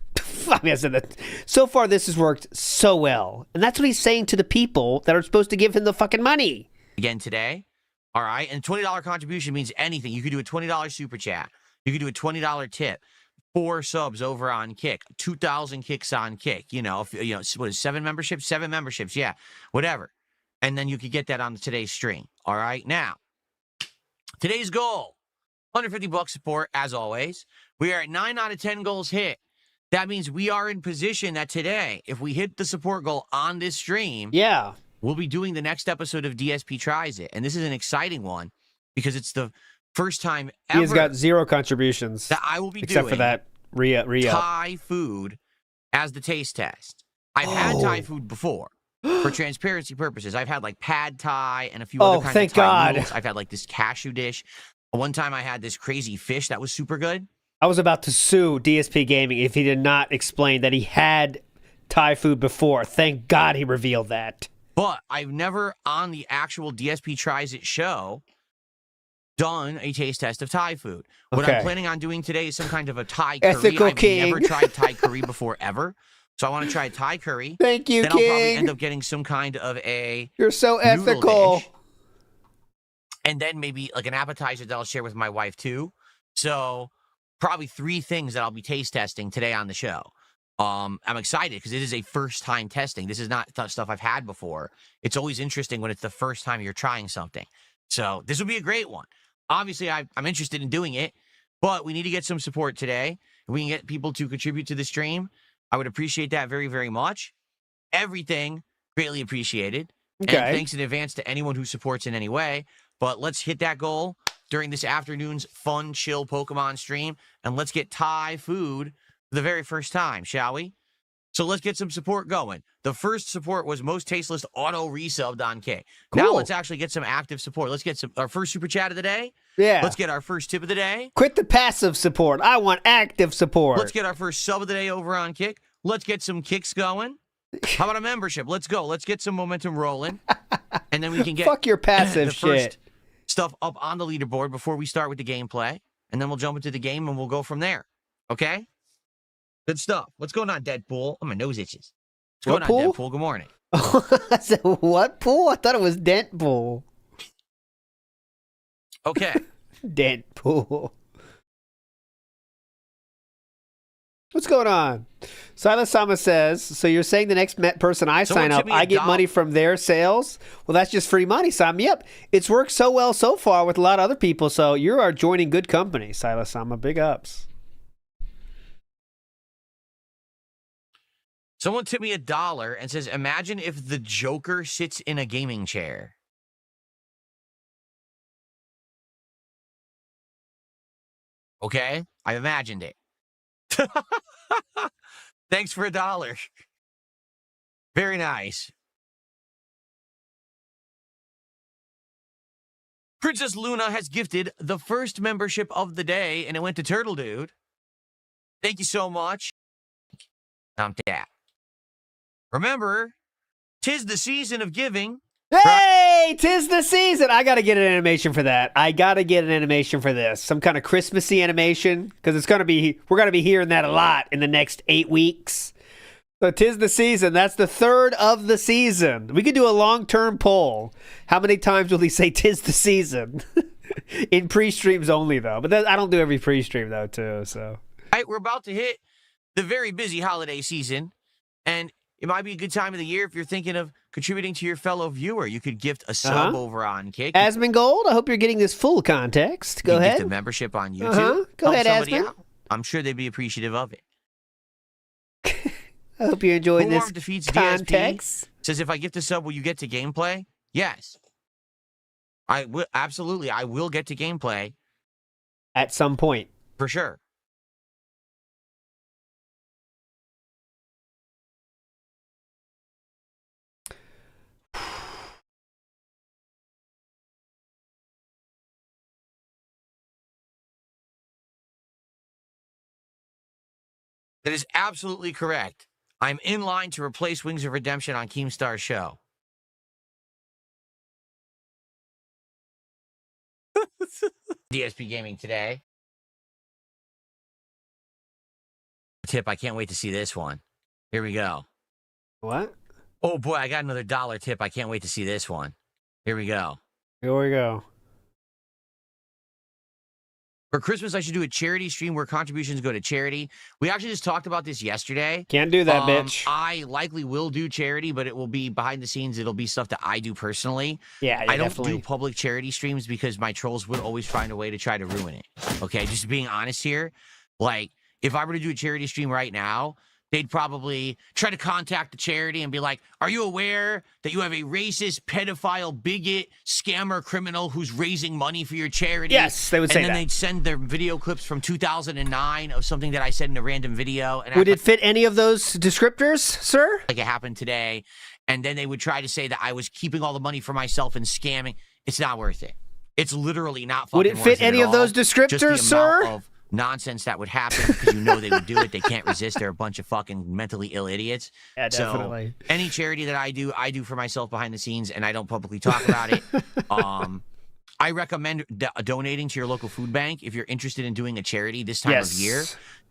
[SPEAKER 2] I mean, I said that. So far, this has worked so well. And that's what he's saying to the people that are supposed to give him the fucking money.
[SPEAKER 3] Again today. All right. And $20 contribution means anything. You could do a $20 super chat. You could do a $20 tip. 4 subs over on Kick. 2,000 kicks on Kick. You know, what is 7 memberships? 7 memberships. Yeah. Whatever. And then you could get that on today's stream. All right. Now, today's goal. $150 support, as always. We are at 9 out of 10 goals hit. That means we are in position that today, if we hit the support goal on this stream,
[SPEAKER 2] yeah,
[SPEAKER 3] we'll be doing the next episode of DSP Tries It. And this is an exciting one because it's the first time ever.
[SPEAKER 2] He has got 0 contributions.
[SPEAKER 3] That I will be
[SPEAKER 2] except
[SPEAKER 3] doing
[SPEAKER 2] for that re-up.
[SPEAKER 3] Thai food as the taste test. I've had Thai food before. For transparency purposes, I've had like pad Thai and a few other kinds
[SPEAKER 2] thank
[SPEAKER 3] of Thai
[SPEAKER 2] God.
[SPEAKER 3] noodles. I've had like this cashew dish. One time I had this crazy fish that was super good.
[SPEAKER 2] I was about to sue DSP Gaming if he did not explain that he had Thai food before. Thank God he revealed that.
[SPEAKER 3] But I've never, on the actual DSP Tries It show, done a taste test of Thai food. What I'm planning on doing today is some kind of a Thai curry.
[SPEAKER 2] Ethical
[SPEAKER 3] I've
[SPEAKER 2] king.
[SPEAKER 3] never tried Thai curry before, ever. So I want to try Thai curry.
[SPEAKER 2] Thank you,
[SPEAKER 3] then
[SPEAKER 2] king.
[SPEAKER 3] I'll probably end up getting some kind of a
[SPEAKER 2] You're so
[SPEAKER 3] noodle
[SPEAKER 2] ethical.
[SPEAKER 3] dish. And then maybe like an appetizer that I'll share with my wife too. So probably 3 things that I'll be taste testing today on the show. I'm excited because it is a first time testing. This is not stuff I've had before. It's always interesting when it's the first time you're trying something. So this will be a great one. Obviously, I'm interested in doing it, but we need to get some support today. If we can get people to contribute to the stream, I would appreciate that very, very much. Everything greatly appreciated.
[SPEAKER 2] Okay.
[SPEAKER 3] And thanks in advance to anyone who supports in any way. But let's hit that goal during this afternoon's fun, chill Pokemon stream. And let's get Thai food for the very first time, shall we? So let's get some support going. The first support was most tasteless auto resubbed on K.
[SPEAKER 2] Cool.
[SPEAKER 3] Now let's actually get some active support. Let's get our first super chat of the day.
[SPEAKER 2] Yeah.
[SPEAKER 3] Let's get our first tip of the day.
[SPEAKER 2] Quit the passive support. I want active support.
[SPEAKER 3] Let's get our first sub of the day over on Kick. Let's get some kicks going. How about a membership? Let's go. Let's get some momentum rolling. And then we can get
[SPEAKER 2] Fuck your passive
[SPEAKER 3] the
[SPEAKER 2] shit.
[SPEAKER 3] first stuff up on the leaderboard before we start with the gameplay. And then we'll jump into the game and we'll go from there. Okay? Good stuff. What's going on, Deadpool? Oh, my nose itches. What's going on, Deadpool? Good morning.
[SPEAKER 2] I said, what pool? I thought it was Dent Pool.
[SPEAKER 3] Okay.
[SPEAKER 2] Dent Pool. What's going on? Silas Sama says, so you're saying the next person I
[SPEAKER 3] Someone
[SPEAKER 2] sign
[SPEAKER 3] sent
[SPEAKER 2] up,
[SPEAKER 3] me a
[SPEAKER 2] I get
[SPEAKER 3] doll-
[SPEAKER 2] money from their sales? Well, that's just free money, Sam. Yep. It's worked so well so far with a lot of other people, so you are joining good company, Silas Sama. Big ups.
[SPEAKER 3] Someone tipped me $1 and says, imagine if the Joker sits in a gaming chair. Okay? I imagined it. Thanks for $1. Very nice. Princess Luna has gifted the first membership of the day, and it went to Turtle Dude. Thank you so much. That. Remember, 'tis the season of giving.
[SPEAKER 2] Hey, 'tis the season. I got to get an animation for that. I got to get an animation for this. Some kind of Christmassy animation, because we're going to be hearing that a lot in the next 8 weeks. So 'tis the season. That's the third of the season. We could do a long-term poll. How many times will he say 'tis the season? In pre-streams only, though. But I don't do every pre-stream, though, too. So.
[SPEAKER 3] All right, we're about to hit the very busy holiday season, and it might be a good time of the year if you're thinking of contributing to your fellow viewer. You could gift a sub over on Kick.
[SPEAKER 2] Asmongold, I hope you're getting this full context. Go ahead.
[SPEAKER 3] Gift a membership on YouTube.
[SPEAKER 2] Go ahead,
[SPEAKER 3] somebody
[SPEAKER 2] Asmon.
[SPEAKER 3] out. I'm sure they'd be appreciative of it.
[SPEAKER 2] I hope you're enjoying
[SPEAKER 3] Warm
[SPEAKER 2] this
[SPEAKER 3] defeats
[SPEAKER 2] context.
[SPEAKER 3] DSP says, if I gift a sub, will you get to gameplay? Yes. I will. Absolutely. I will get to gameplay.
[SPEAKER 2] At some point.
[SPEAKER 3] For sure. That is absolutely correct. I'm in line to replace Wings of Redemption on Keemstar's show. DSP Gaming today. Tip, I can't wait to see this one. Here we go.
[SPEAKER 2] What?
[SPEAKER 3] Oh boy, I got another $1 tip. I can't wait to see this one. Here we go.
[SPEAKER 2] Here we go.
[SPEAKER 3] For Christmas, I should do a charity stream where contributions go to charity. We actually just talked about this yesterday.
[SPEAKER 2] Can't do that, bitch.
[SPEAKER 3] I likely will do charity, but it will be behind the scenes. It'll be stuff that I do personally.
[SPEAKER 2] Yeah,
[SPEAKER 3] I don't
[SPEAKER 2] definitely.
[SPEAKER 3] do public charity streams because my trolls would always find a way to try to ruin it. Okay, just being honest here. Like, if I were to do a charity stream right now, they'd probably try to contact the charity and be like, are you aware that you have a racist, pedophile, bigot, scammer, criminal who's raising money for your charity?
[SPEAKER 2] Yes, they would say that.
[SPEAKER 3] And then they'd send their video clips from 2009 of something that I said in a random video. And
[SPEAKER 2] Would it fit any of those descriptors, sir?
[SPEAKER 3] like it happened today. And then they would try to say that I was keeping all the money for myself and scamming. It's not worth it. It's literally not fucking
[SPEAKER 2] Would it
[SPEAKER 3] worth
[SPEAKER 2] fit
[SPEAKER 3] it
[SPEAKER 2] any
[SPEAKER 3] at
[SPEAKER 2] of those
[SPEAKER 3] all. Just the
[SPEAKER 2] descriptors, sir?
[SPEAKER 3] amount of nonsense that would happen because you know they would do it. They can't resist. They're a bunch of fucking mentally ill idiots.
[SPEAKER 2] Yeah, definitely.
[SPEAKER 3] So any charity that I do for myself behind the scenes, and I don't publicly talk about it. I recommend donating to your local food bank if you're interested in doing a charity this time of year.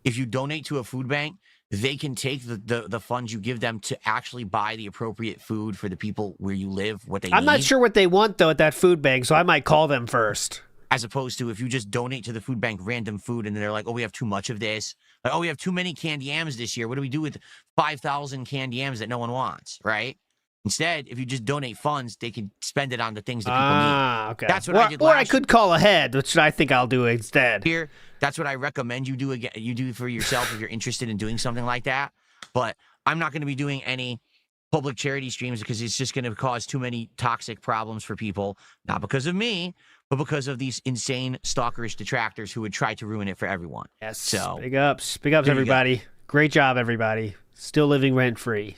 [SPEAKER 3] If you donate to a food bank, they can take the funds you give them to actually buy the appropriate food for the people where you live, what they need.
[SPEAKER 2] I'm not sure what they want, though, at that food bank, so I might call them first.
[SPEAKER 3] As opposed to if you just donate to the food bank random food and they're like, oh, we have too much of this. Like, oh, we have too many candy yams this year. What do we do with 5,000 candy yams that no one wants, right? Instead, if you just donate funds, they can spend it on the things that people need.
[SPEAKER 2] Okay.
[SPEAKER 3] That's what I did last
[SPEAKER 2] Or I could call ahead, which I think I'll do instead.
[SPEAKER 3] year. That's what I recommend you do again. You do for yourself if you're interested in doing something like that. But I'm not going to be doing any public charity streams because it's just going to cause too many toxic problems for people. Not because of me, but because of these insane stalkerish detractors who would try to ruin it for everyone.
[SPEAKER 2] Yes.
[SPEAKER 3] So
[SPEAKER 2] Big ups, everybody. Great job, everybody. Still living rent free.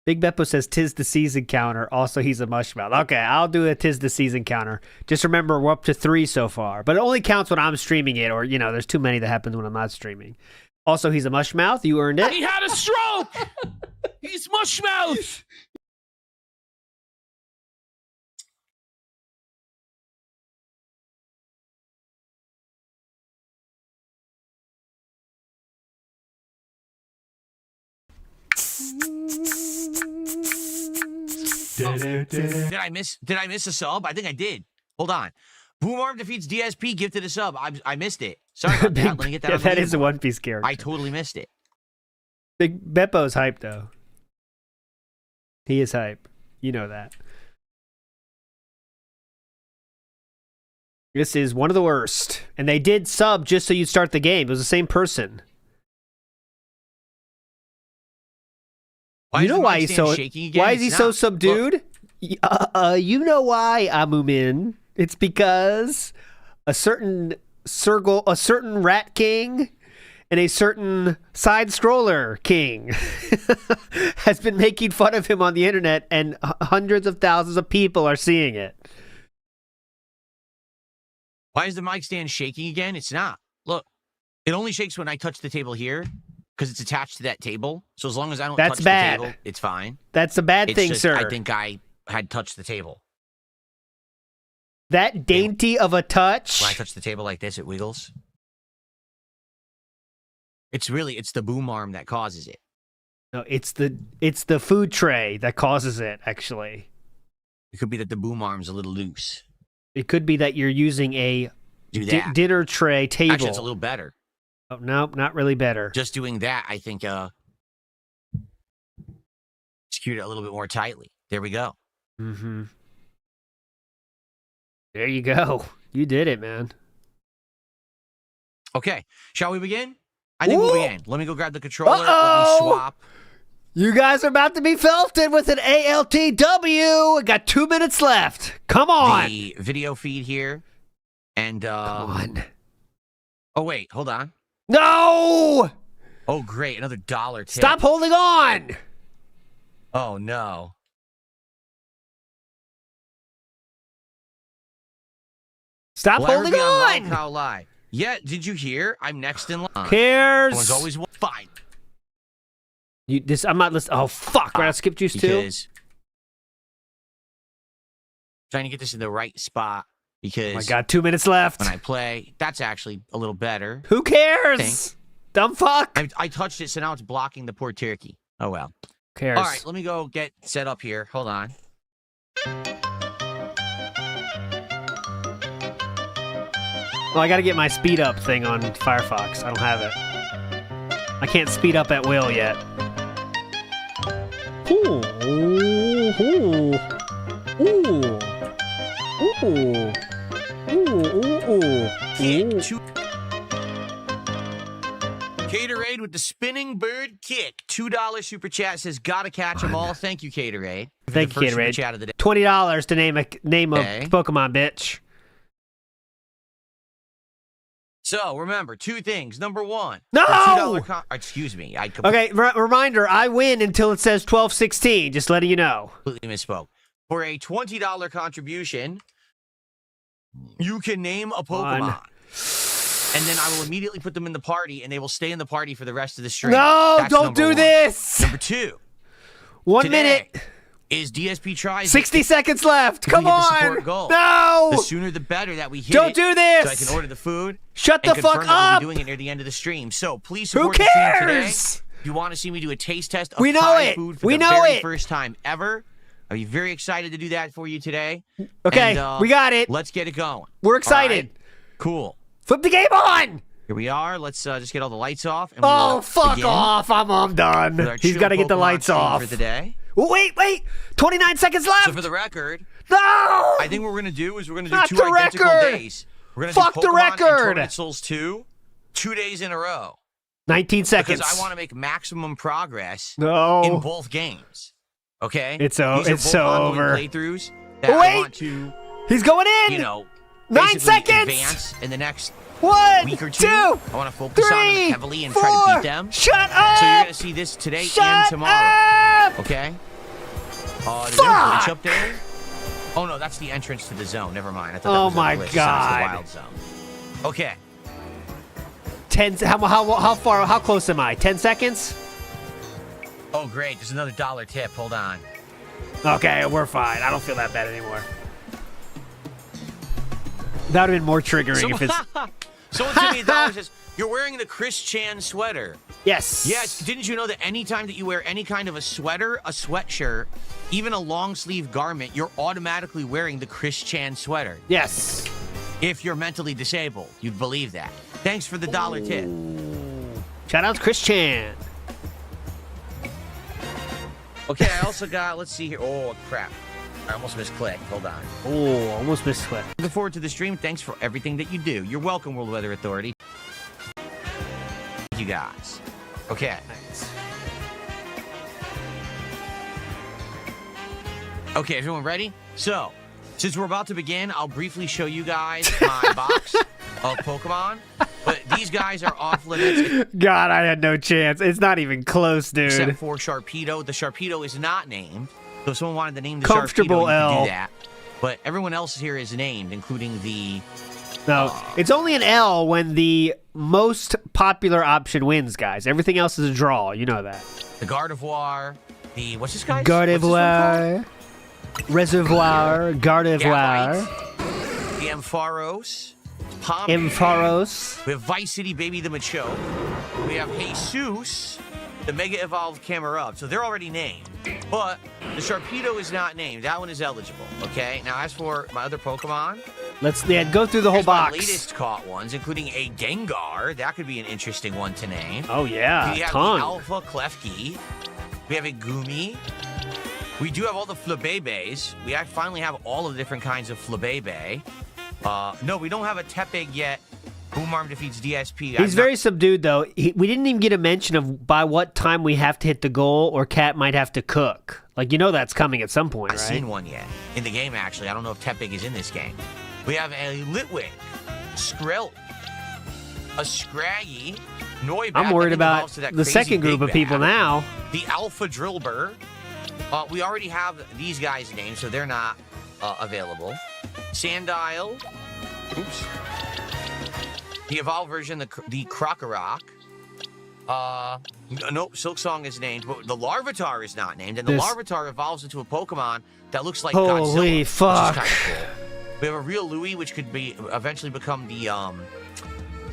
[SPEAKER 2] Big Beppo says, "'Tis the season" counter. Also, he's a mushmouth. Okay, I'll do a "'tis the season" counter. Just remember, we're up to 3 so far. But it only counts when I'm streaming it, or, there's too many that happens when I'm not streaming. Also, he's a mushmouth. You earned it.
[SPEAKER 9] He had a stroke! He's mushmouth!
[SPEAKER 3] Did I miss a sub? I think I did. Hold on. Boomarm defeats DSP, gifted a sub. I missed it. Sorry about that. Let me get that.
[SPEAKER 2] Yeah,
[SPEAKER 3] on the
[SPEAKER 2] that is a
[SPEAKER 3] leaderboard.
[SPEAKER 2] One Piece character.
[SPEAKER 3] I totally missed it.
[SPEAKER 2] Big Beppo's hype, though. He is hype. You know that. This is one of the worst. And they did sub just so you start the game. It was the same person.
[SPEAKER 3] Why
[SPEAKER 2] you
[SPEAKER 3] is
[SPEAKER 2] know
[SPEAKER 3] the
[SPEAKER 2] why
[SPEAKER 3] mic
[SPEAKER 2] he's
[SPEAKER 3] stand
[SPEAKER 2] so
[SPEAKER 3] shaking again?
[SPEAKER 2] why is he
[SPEAKER 3] It's
[SPEAKER 2] so
[SPEAKER 3] not.
[SPEAKER 2] subdued? You know why, Amumin. It's because a certain certain rat king and a certain side scroller king has been making fun of him on the internet, and hundreds of thousands of people are seeing it.
[SPEAKER 3] Why is the mic stand shaking again? It's not. Look, it only shakes when I touch the table here because it's attached to that table. So as long as I don't touch the table, it's fine.
[SPEAKER 2] That's a bad thing,
[SPEAKER 3] just,
[SPEAKER 2] sir.
[SPEAKER 3] I think I had touched the table.
[SPEAKER 2] That dainty of a touch.
[SPEAKER 3] When I touch the table like this, it wiggles. It's the boom arm that causes it.
[SPEAKER 2] No, it's the food tray that causes it, actually.
[SPEAKER 3] It could be that the boom arm's a little loose.
[SPEAKER 2] It could be that you're using a dinner tray table.
[SPEAKER 3] Actually, it's a little better.
[SPEAKER 2] Oh, no, not really better.
[SPEAKER 3] Just doing that, I think, secured it a little bit more tightly. There we go.
[SPEAKER 2] Mm-hmm. There you go. You did it, man.
[SPEAKER 3] Okay, shall we begin? I think we'll begin. Let me go grab the controller. Let me swap.
[SPEAKER 2] You guys are about to be felted with an ALTW. Got 2 minutes left. Come on.
[SPEAKER 3] The video feed here. And,
[SPEAKER 2] Come on.
[SPEAKER 3] Oh, wait. Hold on.
[SPEAKER 2] No!
[SPEAKER 3] Oh, great. Another $1 tip.
[SPEAKER 2] Stop holding on!
[SPEAKER 3] Oh, no.
[SPEAKER 2] Stop holding on!
[SPEAKER 3] How live? Yeah, did you hear? I'm next in line.
[SPEAKER 2] Cares?
[SPEAKER 3] One's always fine.
[SPEAKER 2] I'm not listening. Oh, fuck. We're at Skip Juice too?
[SPEAKER 3] Trying to get this in the right spot because...
[SPEAKER 2] Oh my God, 2 minutes left.
[SPEAKER 3] When I play, that's actually a little better.
[SPEAKER 2] Who cares? Dumb fuck.
[SPEAKER 3] I touched it, so now it's blocking the poor turkey. Oh, well.
[SPEAKER 2] Who cares?
[SPEAKER 3] All right, let me go get set up here. Hold on.
[SPEAKER 2] Well, I got to get my speed up thing on Firefox. I don't have it. I can't speed up at will yet. Ooh. Ooh. Ooh. Ooh. Ooh.
[SPEAKER 3] Kick. Caterade with the spinning bird kick. $2 super chat says, gotta catch them all. Thank you, Caterade.
[SPEAKER 2] Thank you, Caterade.
[SPEAKER 3] Chat of the day.
[SPEAKER 2] $20 to name a Pokemon, bitch.
[SPEAKER 3] So, remember, two things. Number one.
[SPEAKER 2] No!
[SPEAKER 3] Excuse me.
[SPEAKER 2] Okay, reminder, I win until it says 12:16. Just letting you know.
[SPEAKER 3] Completely misspoke. For a $20 contribution, you can name a Pokemon. And then I will immediately put them in the party, and they will stay in the party for the rest of the stream.
[SPEAKER 2] No,
[SPEAKER 3] That's
[SPEAKER 2] don't do this.
[SPEAKER 3] Number two.
[SPEAKER 2] 1 minute.
[SPEAKER 3] Is DSP Tries
[SPEAKER 2] 60 seconds left. Come on. No.
[SPEAKER 3] The sooner the better that we hit
[SPEAKER 2] Don't do this.
[SPEAKER 3] So I can order the food.
[SPEAKER 2] Shut the fuck up.
[SPEAKER 3] We'll be doing it near the end of the stream. So please support
[SPEAKER 2] Who
[SPEAKER 3] the stream
[SPEAKER 2] cares?
[SPEAKER 3] today. If you want to see me do a taste test of
[SPEAKER 2] Thai
[SPEAKER 3] food for the very first time ever, I'll be very excited to do that for you today.
[SPEAKER 2] Okay,
[SPEAKER 3] and,
[SPEAKER 2] we got it.
[SPEAKER 3] Let's get it going.
[SPEAKER 2] We're excited.
[SPEAKER 3] Right? Cool.
[SPEAKER 2] Flip the game on.
[SPEAKER 3] Here we are. Let's just get all the lights off. And
[SPEAKER 2] fuck off. I'm done. He's got to get the lights off.
[SPEAKER 3] For the day.
[SPEAKER 2] Wait. 29 seconds left.
[SPEAKER 3] So for the record,
[SPEAKER 2] no.
[SPEAKER 3] I think what we're going to do is we're going to do two identical days. We're going to do Pokemon
[SPEAKER 2] the record.
[SPEAKER 3] And Tornado Souls 2 2 days in a row.
[SPEAKER 2] 19 seconds.
[SPEAKER 3] Because I want to make maximum progress in both games. Okay?
[SPEAKER 2] It's so over.
[SPEAKER 3] Playthroughs that I want to,
[SPEAKER 2] he's going in. 9 seconds.
[SPEAKER 3] Advance in the next
[SPEAKER 2] 1,
[SPEAKER 3] week or
[SPEAKER 2] 2,
[SPEAKER 3] two. I want to focus
[SPEAKER 2] 3,
[SPEAKER 3] on them heavily and
[SPEAKER 2] 4,
[SPEAKER 3] try to beat them.
[SPEAKER 2] Shut up.
[SPEAKER 3] So you're going to see this today and tomorrow. Okay? There's a glitch up there. Oh no, that's the entrance to the zone. Never mind. I thought that was
[SPEAKER 2] my
[SPEAKER 3] a glitch.
[SPEAKER 2] God.
[SPEAKER 3] It's the wild zone. Okay.
[SPEAKER 2] 10. How far? How close am I? 10 seconds.
[SPEAKER 3] Oh great, there's another $1 tip. Hold on.
[SPEAKER 2] Okay, we're fine. I don't feel that bad anymore. That would have been more triggering if it's...
[SPEAKER 3] Someone sent me $1 says, you're wearing the Chris Chan sweater.
[SPEAKER 2] Yes.
[SPEAKER 3] Yes, didn't you know that anytime that you wear any kind of a sweater, a sweatshirt, even a long sleeve garment, you're automatically wearing the Chris Chan sweater?
[SPEAKER 2] Yes.
[SPEAKER 3] If you're mentally disabled, you'd believe that. Thanks for the $1 tip.
[SPEAKER 2] Shout out to Chris Chan.
[SPEAKER 3] Okay, I also got, let's see here. Oh, crap. I almost misclicked. Hold on.
[SPEAKER 2] Oh, almost misclicked.
[SPEAKER 3] Looking forward to the stream. Thanks for everything that you do. You're welcome, World Weather Authority. Thank you guys. Okay.
[SPEAKER 2] Nice.
[SPEAKER 3] Okay, everyone ready? So, since we're about to begin, I'll briefly show you guys my box. of Pokemon, but these guys are off limits
[SPEAKER 2] God, I had no chance. It's not even close, dude.
[SPEAKER 3] except for Sharpedo. The Sharpedo is not named, so if someone wanted to name the
[SPEAKER 2] Comfortable
[SPEAKER 3] Sharpedo, you
[SPEAKER 2] L.
[SPEAKER 3] could do that. But everyone else here is named, including the...
[SPEAKER 2] No, it's only an L when the most popular option wins, guys. Everything else is a draw. You know that.
[SPEAKER 3] The Gardevoir, the... What's this guy's? What's this one
[SPEAKER 2] Gardevoir, Reservoir,
[SPEAKER 3] called?
[SPEAKER 2] Gardevoir,
[SPEAKER 3] Gallite, the Ampharos, Pomade.
[SPEAKER 2] Ampharos.
[SPEAKER 3] We have Vice City Baby the Machoke. We have Jesus, the Mega Evolved Camerupt. So they're already named. But the Sharpedo is not named. That one is eligible, okay? Now, as for my other Pokemon...
[SPEAKER 2] Let's go through the whole
[SPEAKER 3] here's my
[SPEAKER 2] box.
[SPEAKER 3] latest caught ones, including a Gengar. That could be an interesting one to name.
[SPEAKER 2] Oh, yeah,
[SPEAKER 3] We have
[SPEAKER 2] ton.
[SPEAKER 3] the Alpha Klefki. We have a Goomy. We do have all the Flabébés. We finally have all of the different kinds of Flabébé. No, we don't have a Tepig yet. Boomarm defeats DSP.
[SPEAKER 2] He's very subdued, though. We didn't even get a mention of by what time we have to hit the goal or Cat might have to cook. Like, you know that's coming at some point,
[SPEAKER 3] I've
[SPEAKER 2] right?
[SPEAKER 3] seen one yet. In the game, actually. I don't know if Tepig is in this game. We have a Litwick, Skrill, a Scraggy, Noibat.
[SPEAKER 2] I'm worried
[SPEAKER 3] that
[SPEAKER 2] about
[SPEAKER 3] evolves to that
[SPEAKER 2] the
[SPEAKER 3] crazy
[SPEAKER 2] second group
[SPEAKER 3] big
[SPEAKER 2] of people
[SPEAKER 3] bat.
[SPEAKER 2] now.
[SPEAKER 3] The Alpha Drillbur. We already have these guys' names, so they're not available. Sandile. Oops. The evolved version, the Krokorok. Nope, Silksong is named, but the Larvitar is not named, and the Larvitar evolves into a Pokemon that looks like
[SPEAKER 2] Holy
[SPEAKER 3] Godzilla,
[SPEAKER 2] fuck.
[SPEAKER 3] which is kind of cool. We have a real Louis, which could be eventually become the I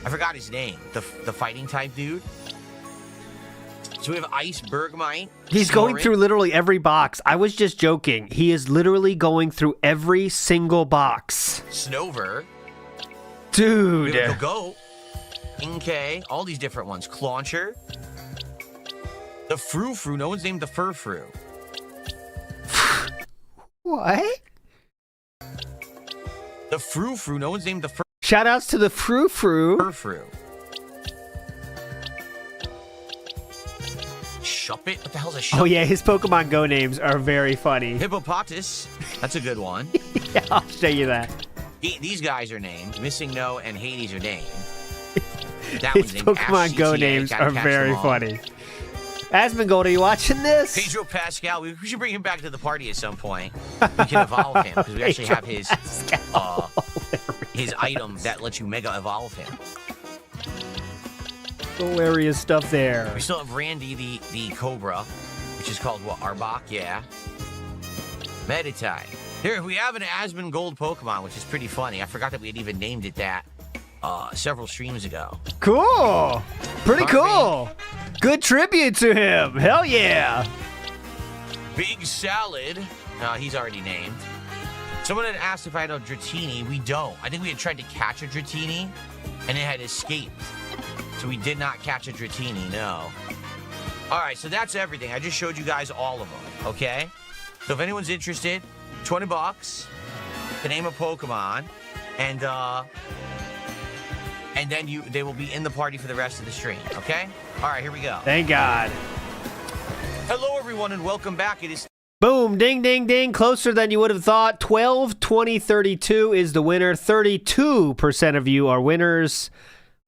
[SPEAKER 3] forgot his name, the fighting type dude. So we have Ice Bergmite.
[SPEAKER 2] He's going
[SPEAKER 3] Snorunt,
[SPEAKER 2] through literally every box. I was just joking. He is literally going through every single box.
[SPEAKER 3] Snover.
[SPEAKER 2] Dude.
[SPEAKER 3] We have Goat. Inkay. All these different ones. Clauncher. The Frou-Frou. No one's named the Furfrou.
[SPEAKER 2] What?
[SPEAKER 3] The Frou-Frou. No one's named the
[SPEAKER 2] Shoutouts to the Frou-Frou.
[SPEAKER 3] Furfrou. Shuppet? What the hell's a Shuppet?
[SPEAKER 2] Oh, yeah, his Pokemon Go names are very funny.
[SPEAKER 3] Hippopotas. That's a good one.
[SPEAKER 2] Yeah, I'll show you that.
[SPEAKER 3] These guys are named. Missing No and Hades are named. That
[SPEAKER 2] His
[SPEAKER 3] one's named
[SPEAKER 2] Pokemon Go
[SPEAKER 3] AshCTA.
[SPEAKER 2] names
[SPEAKER 3] Gotta
[SPEAKER 2] are
[SPEAKER 3] catch
[SPEAKER 2] very
[SPEAKER 3] them all.
[SPEAKER 2] funny. Asmongold, are you watching this?
[SPEAKER 3] Pedro Pascal. We should bring him back to the party at some point. We can evolve him because we actually have his item that lets you Mega Evolve him.
[SPEAKER 2] Hilarious stuff there.
[SPEAKER 3] We still have Randy, the Cobra, which is called what? Arbok? Yeah. Meditite. Here we have an Asmongold Pokemon, which is pretty funny. I forgot that we had even named it that several streams ago.
[SPEAKER 2] Cool. Pretty cool. Good tribute to him. Hell yeah.
[SPEAKER 3] Big Salad. He's already named. Someone had asked if I had a Dratini. We don't. I think we had tried to catch a Dratini, and it had escaped. So we did not catch a Dratini, no. All right, so that's everything. I just showed you guys all of them, okay? So if anyone's interested, $20 to name a Pokemon, and then they will be in the party for the rest of the stream, okay? All right, here we go.
[SPEAKER 2] Thank God.
[SPEAKER 3] Hello, everyone, and welcome back. It is
[SPEAKER 2] Boom, ding, ding, ding. Closer than you would have thought. 12, 20, 32 is the winner. 32% of you are winners.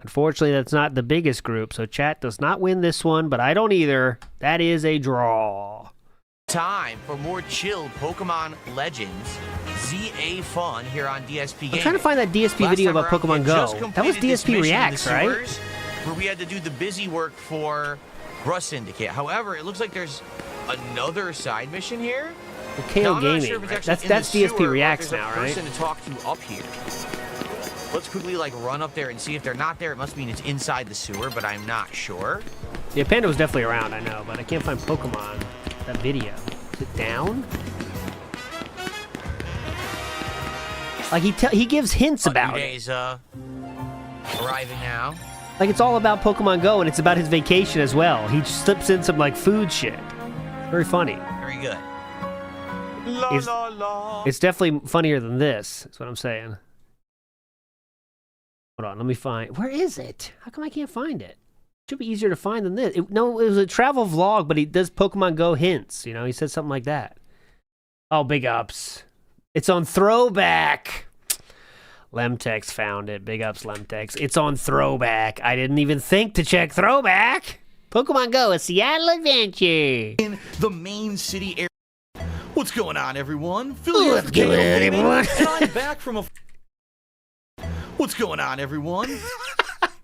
[SPEAKER 2] Unfortunately, that's not the biggest group, so chat does not win this one, but I don't either. That is a draw.
[SPEAKER 3] time for more chilled Pokemon Legends ZA fun here on DSP Gaming.
[SPEAKER 2] I'm trying to find that DSP video about Pokemon Go. That was DSP Reacts, right?
[SPEAKER 3] Where we had to do the busy work for Rust Syndicate. However, it looks like there's another side mission here.
[SPEAKER 2] Well, KO Gaming, right? That's DSP Reacts now, right?
[SPEAKER 3] Person to talk to up here. Let's quickly run up there and see if they're not there. It must mean it's inside the sewer, but I'm not sure.
[SPEAKER 2] Yeah, Panda was definitely around, I know, but I can't find Pokemon. That video. Is it down? Like he gives hints about it.
[SPEAKER 3] Day's arriving now.
[SPEAKER 2] Like it's all about Pokemon Go and it's about his vacation as well. He slips in some food shit. Very funny.
[SPEAKER 3] Very good.
[SPEAKER 2] It's definitely funnier than this. That's what I'm saying. Hold on, let me find. Where is it? How come I can't find it? Should be easier to find than this. It was a travel vlog, but he does Pokemon Go hints. You know, he said something like that. Oh, big ups. It's on Throwback. Lemtex found it. Big ups, Lemtex. It's on Throwback. I didn't even think to check Throwback. Pokemon Go, a Seattle adventure.
[SPEAKER 3] In the main city area. What's going on, everyone? Phil here
[SPEAKER 2] What's
[SPEAKER 3] for
[SPEAKER 2] going
[SPEAKER 3] KO
[SPEAKER 2] on,
[SPEAKER 3] Gaming,
[SPEAKER 2] everyone?
[SPEAKER 3] And I'm back from a... What's going on, everyone?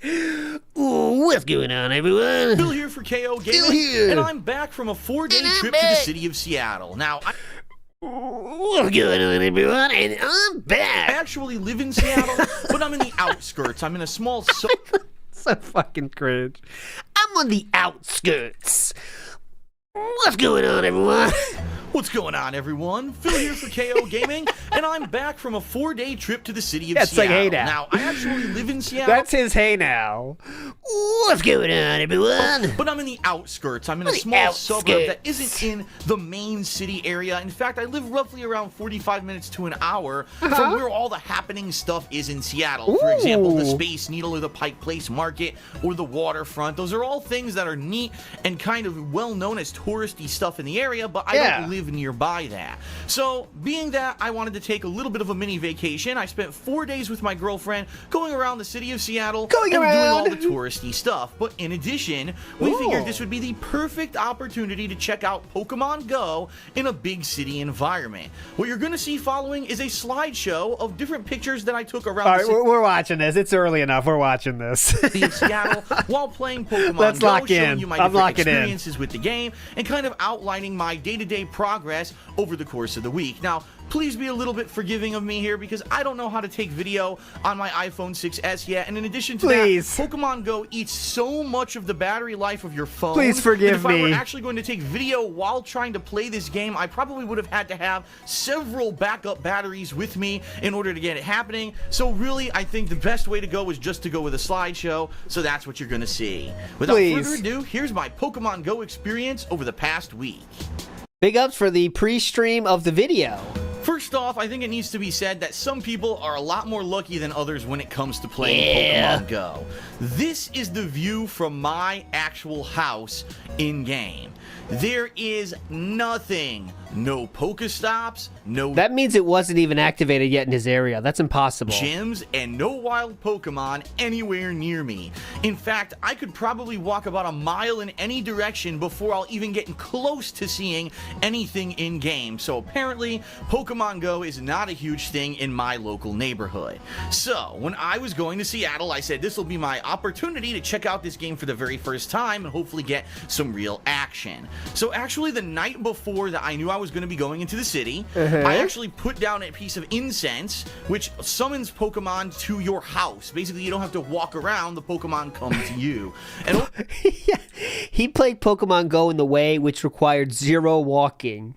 [SPEAKER 2] Ooh, what's going on, everyone?
[SPEAKER 3] Phil here for KO Gaming,
[SPEAKER 2] Phil here.
[SPEAKER 3] and I'm back from a 4-day
[SPEAKER 2] And I'm
[SPEAKER 3] trip to the
[SPEAKER 2] back.
[SPEAKER 3] city of Seattle. Now,
[SPEAKER 2] What's going on, everyone? And I'm
[SPEAKER 3] I
[SPEAKER 2] back.
[SPEAKER 3] actually live in Seattle, but I'm in the outskirts. I'm in a small...
[SPEAKER 2] So fucking cringe. I'm on the outskirts. What's going on, everyone?
[SPEAKER 3] What's going on, everyone? Phil here for KO Gaming, and I'm back from a 4-day trip to the city of
[SPEAKER 2] That's like,
[SPEAKER 3] Seattle.
[SPEAKER 2] hey, now.
[SPEAKER 3] Now, I actually live in Seattle.
[SPEAKER 2] That's his hey now. What's going on, everyone?
[SPEAKER 3] But I'm in the outskirts. I'm in a
[SPEAKER 2] The
[SPEAKER 3] small suburb that
[SPEAKER 2] outskirts.
[SPEAKER 3] isn't in the main city area. In fact, I live roughly around 45 minutes to an hour from where all the happening stuff is in Seattle. For example, the
[SPEAKER 2] Ooh.
[SPEAKER 3] Space Needle or the Pike Place Market or the waterfront. Those are all things that are neat and kind of well known as touristy stuff in the area, but I
[SPEAKER 2] Yeah.
[SPEAKER 3] don't live nearby that. So, being that I wanted to take a little bit of a mini vacation, I spent 4 days with my girlfriend going around the city of Seattle
[SPEAKER 2] Going
[SPEAKER 3] and doing all
[SPEAKER 2] around.
[SPEAKER 3] the touristy stuff. But in addition, we figured this would be the perfect opportunity to check out Pokemon Go in a big city environment. What you're going to see following is a slideshow of different pictures that I took around
[SPEAKER 2] All
[SPEAKER 3] the
[SPEAKER 2] right,
[SPEAKER 3] city
[SPEAKER 2] we're watching this. It's early enough. We're watching this.
[SPEAKER 3] of Seattle while playing Pokemon
[SPEAKER 2] Let's
[SPEAKER 3] Go,
[SPEAKER 2] lock
[SPEAKER 3] showing
[SPEAKER 2] in.
[SPEAKER 3] you my
[SPEAKER 2] I'm
[SPEAKER 3] different
[SPEAKER 2] locking in.
[SPEAKER 3] experiences with the game, and kind of outlining my day-to-day progress over the course of the week. Now, please be a little bit forgiving of me here because I don't know how to take video on my iPhone 6s yet, and in addition to
[SPEAKER 2] Please.
[SPEAKER 3] that, Pokemon Go eats so much of the battery life of your phone.
[SPEAKER 2] Please forgive
[SPEAKER 3] that if I were
[SPEAKER 2] me.
[SPEAKER 3] actually going to take video while trying to play this game, I probably would have had to have several backup batteries with me in order to get it happening. So really, I think the best way to go is just to go with a slideshow, so that's what you're going to see. Without
[SPEAKER 2] Please.
[SPEAKER 3] further ado, here's my Pokemon Go experience over the past week.
[SPEAKER 2] Big ups for the pre-stream of the video.
[SPEAKER 3] First off, I think it needs to be said that some people are a lot more lucky than others when it comes to playing
[SPEAKER 2] Yeah.
[SPEAKER 3] Pokemon Go. This is the view from my actual house in-game. There is nothing. No Pokestops, no
[SPEAKER 2] That means it wasn't even activated yet in his area. That's impossible.
[SPEAKER 3] gyms, and no wild Pokemon anywhere near me. In fact, I could probably walk about a mile in any direction before I'll even get close to seeing anything in-game. So apparently, Pokemon Go is not a huge thing in my local neighborhood. So, when I was going to Seattle, I said this will be my opportunity to check out this game for the very first time and hopefully get some real action. So actually, the night before that I knew I was going to be going into the city, I actually put down a piece of incense which summons Pokemon to your house. Basically, you don't have to walk around, the Pokemon come to you. And
[SPEAKER 2] He played Pokemon Go in the way which required 0 walking.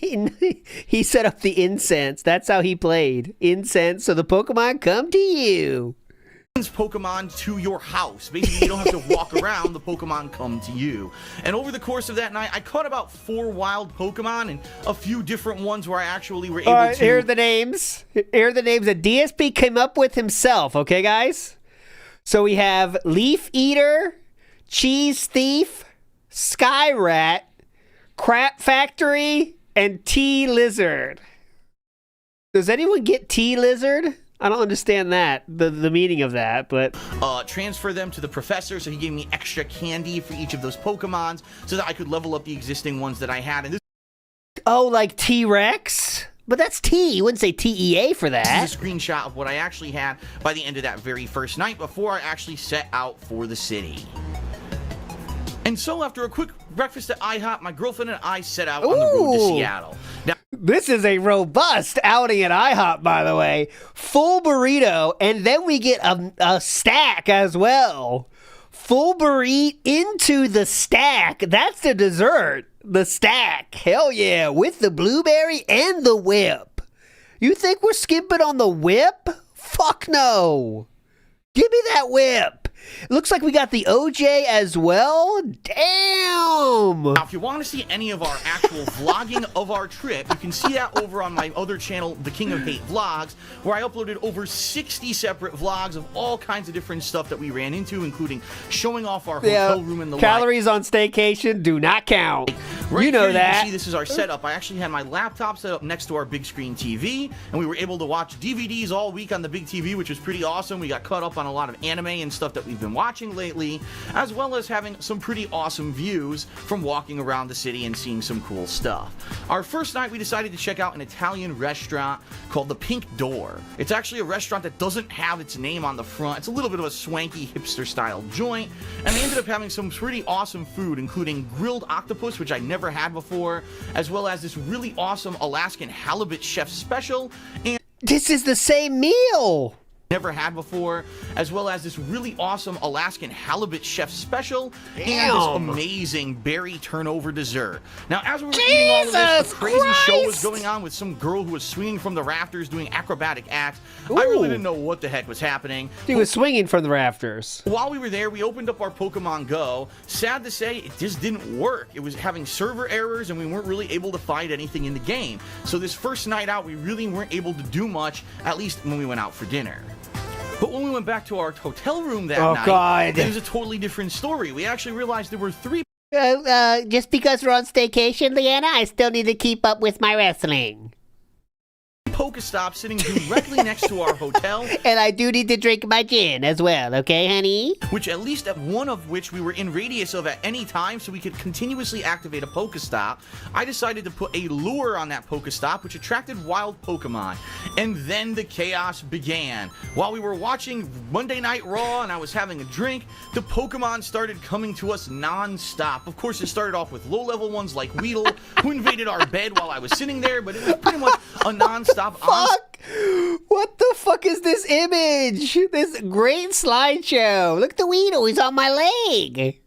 [SPEAKER 2] He set up the incense. That's how he played. Incense, so the Pokemon come to you.
[SPEAKER 3] Pokemon to your house. Basically, you don't have to walk around, the Pokemon come to you. And over the course of that night, I caught about 4 wild Pokemon and a few different ones where I actually were able
[SPEAKER 2] All right,
[SPEAKER 3] to...
[SPEAKER 2] here are the names. Here are the names that DSP came up with himself, okay, guys? So we have Leaf Eater, Cheese Thief, Sky Rat, Crap Factory, and Tea Lizard. Does anyone get Tea Lizard? I don't understand that, the meaning of that, but...
[SPEAKER 3] transfer them to the professor, so he gave me extra candy for each of those Pokemons so that I could level up the existing ones that I had. And this
[SPEAKER 2] Oh, like T-Rex? But that's T. You wouldn't say TEA for that.
[SPEAKER 3] is a screenshot of what I actually had by the end of that very first night before I actually set out for the city. And so after a quick breakfast at IHOP, my girlfriend and I set out on the road to
[SPEAKER 2] Ooh.
[SPEAKER 3] Seattle. Now,
[SPEAKER 2] This is a robust outing at IHOP, by the way. Full burrito, and then we get a stack as well. Full burrito into the stack. That's the dessert. The stack. Hell yeah. With the blueberry and the whip. You think we're skimping on the whip? Fuck no. Give me that whip. Looks like we got the OJ as well. Damn.
[SPEAKER 10] Now, if you want to see any of our actual vlogging of our trip, you can see that over on my other channel, The King of Hate Vlogs, where I uploaded over 60 separate vlogs of all kinds of different stuff that we ran into, including showing off our hotel room in the
[SPEAKER 2] calories on staycation do not count.
[SPEAKER 10] Right
[SPEAKER 2] you know
[SPEAKER 10] here,
[SPEAKER 2] that.
[SPEAKER 10] You can see this is our setup. I actually had my laptop set up next to our big screen TV, and we were able to watch DVDs all week on the big TV, which was pretty awesome. We got caught up on a lot of anime and stuff that we've been watching lately, as well as having some pretty awesome views from walking around the city and seeing some cool stuff. Our first night, we decided to check out an Italian restaurant called the Pink Door. It's actually a restaurant that doesn't have its name on the front. It's a little bit of a swanky hipster-style joint, and they ended up having some pretty awesome food, including grilled octopus, which I never had before, as well as this really awesome Alaskan halibut chef special, and
[SPEAKER 2] this is the same meal.
[SPEAKER 10] Never had before, as well as this really awesome Alaskan halibut chef special, and this
[SPEAKER 2] Damn.
[SPEAKER 10] amazing berry turnover dessert. Now, as we were eating all of this, a crazy show was going on with some girl who was swinging from the rafters doing acrobatic acts. I really didn't know what the heck was happening.
[SPEAKER 2] He was swinging from the rafters.
[SPEAKER 10] While we were there, we opened up our Pokemon Go. Sad to say, it just didn't work. It was having server errors, and we weren't really able to find anything in the game. So this first night out, we really weren't able to do much, at least when we went out for dinner. But when we went back to our hotel room that night, it was a totally different story. We actually realized there were 3
[SPEAKER 2] just because we're on staycation, Leanna, I still need to keep up with my wrestling.
[SPEAKER 10] Pokestops sitting directly next to our hotel.
[SPEAKER 2] And I do need to drink my gin as well, okay, honey?
[SPEAKER 10] Which at least at one of which we were in radius of at any time, so we could continuously activate a Pokestop. I decided to put a lure on that Pokestop, which attracted wild Pokemon. And then the chaos began. While we were watching Monday Night Raw and I was having a drink, the Pokemon started coming to us non-stop. Of course, it started off with low-level ones like Weedle, who invaded our bed while I was sitting there, but it was pretty much a non-stop
[SPEAKER 2] Fuck! What the fuck is this image? This great slideshow. Look at the Weedle. He's on my leg.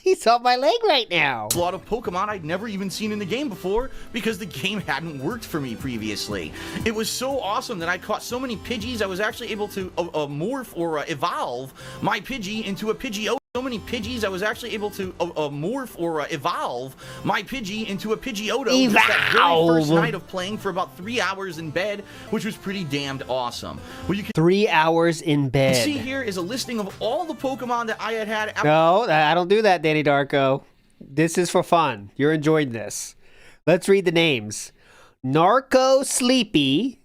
[SPEAKER 2] He's on my leg right now.
[SPEAKER 10] A lot of Pokemon I'd never even seen in the game before because the game hadn't worked for me previously. It was so awesome that I caught so many Pidgeys, I was actually able to morph or evolve my Pidgey into a Pidgeotto. So many Pidgeys, I was actually able to morph or evolve my Pidgey into a Pidgeotto just that very first night of playing for about 3 hours in bed, which was pretty damned awesome. Well, you can
[SPEAKER 2] 3 hours in bed.
[SPEAKER 10] see here is a listing of all the Pokemon that I had.
[SPEAKER 2] No, I don't do that, Danny Darko. This is for fun. You're enjoying this. Let's read the names. Narco Sleepy,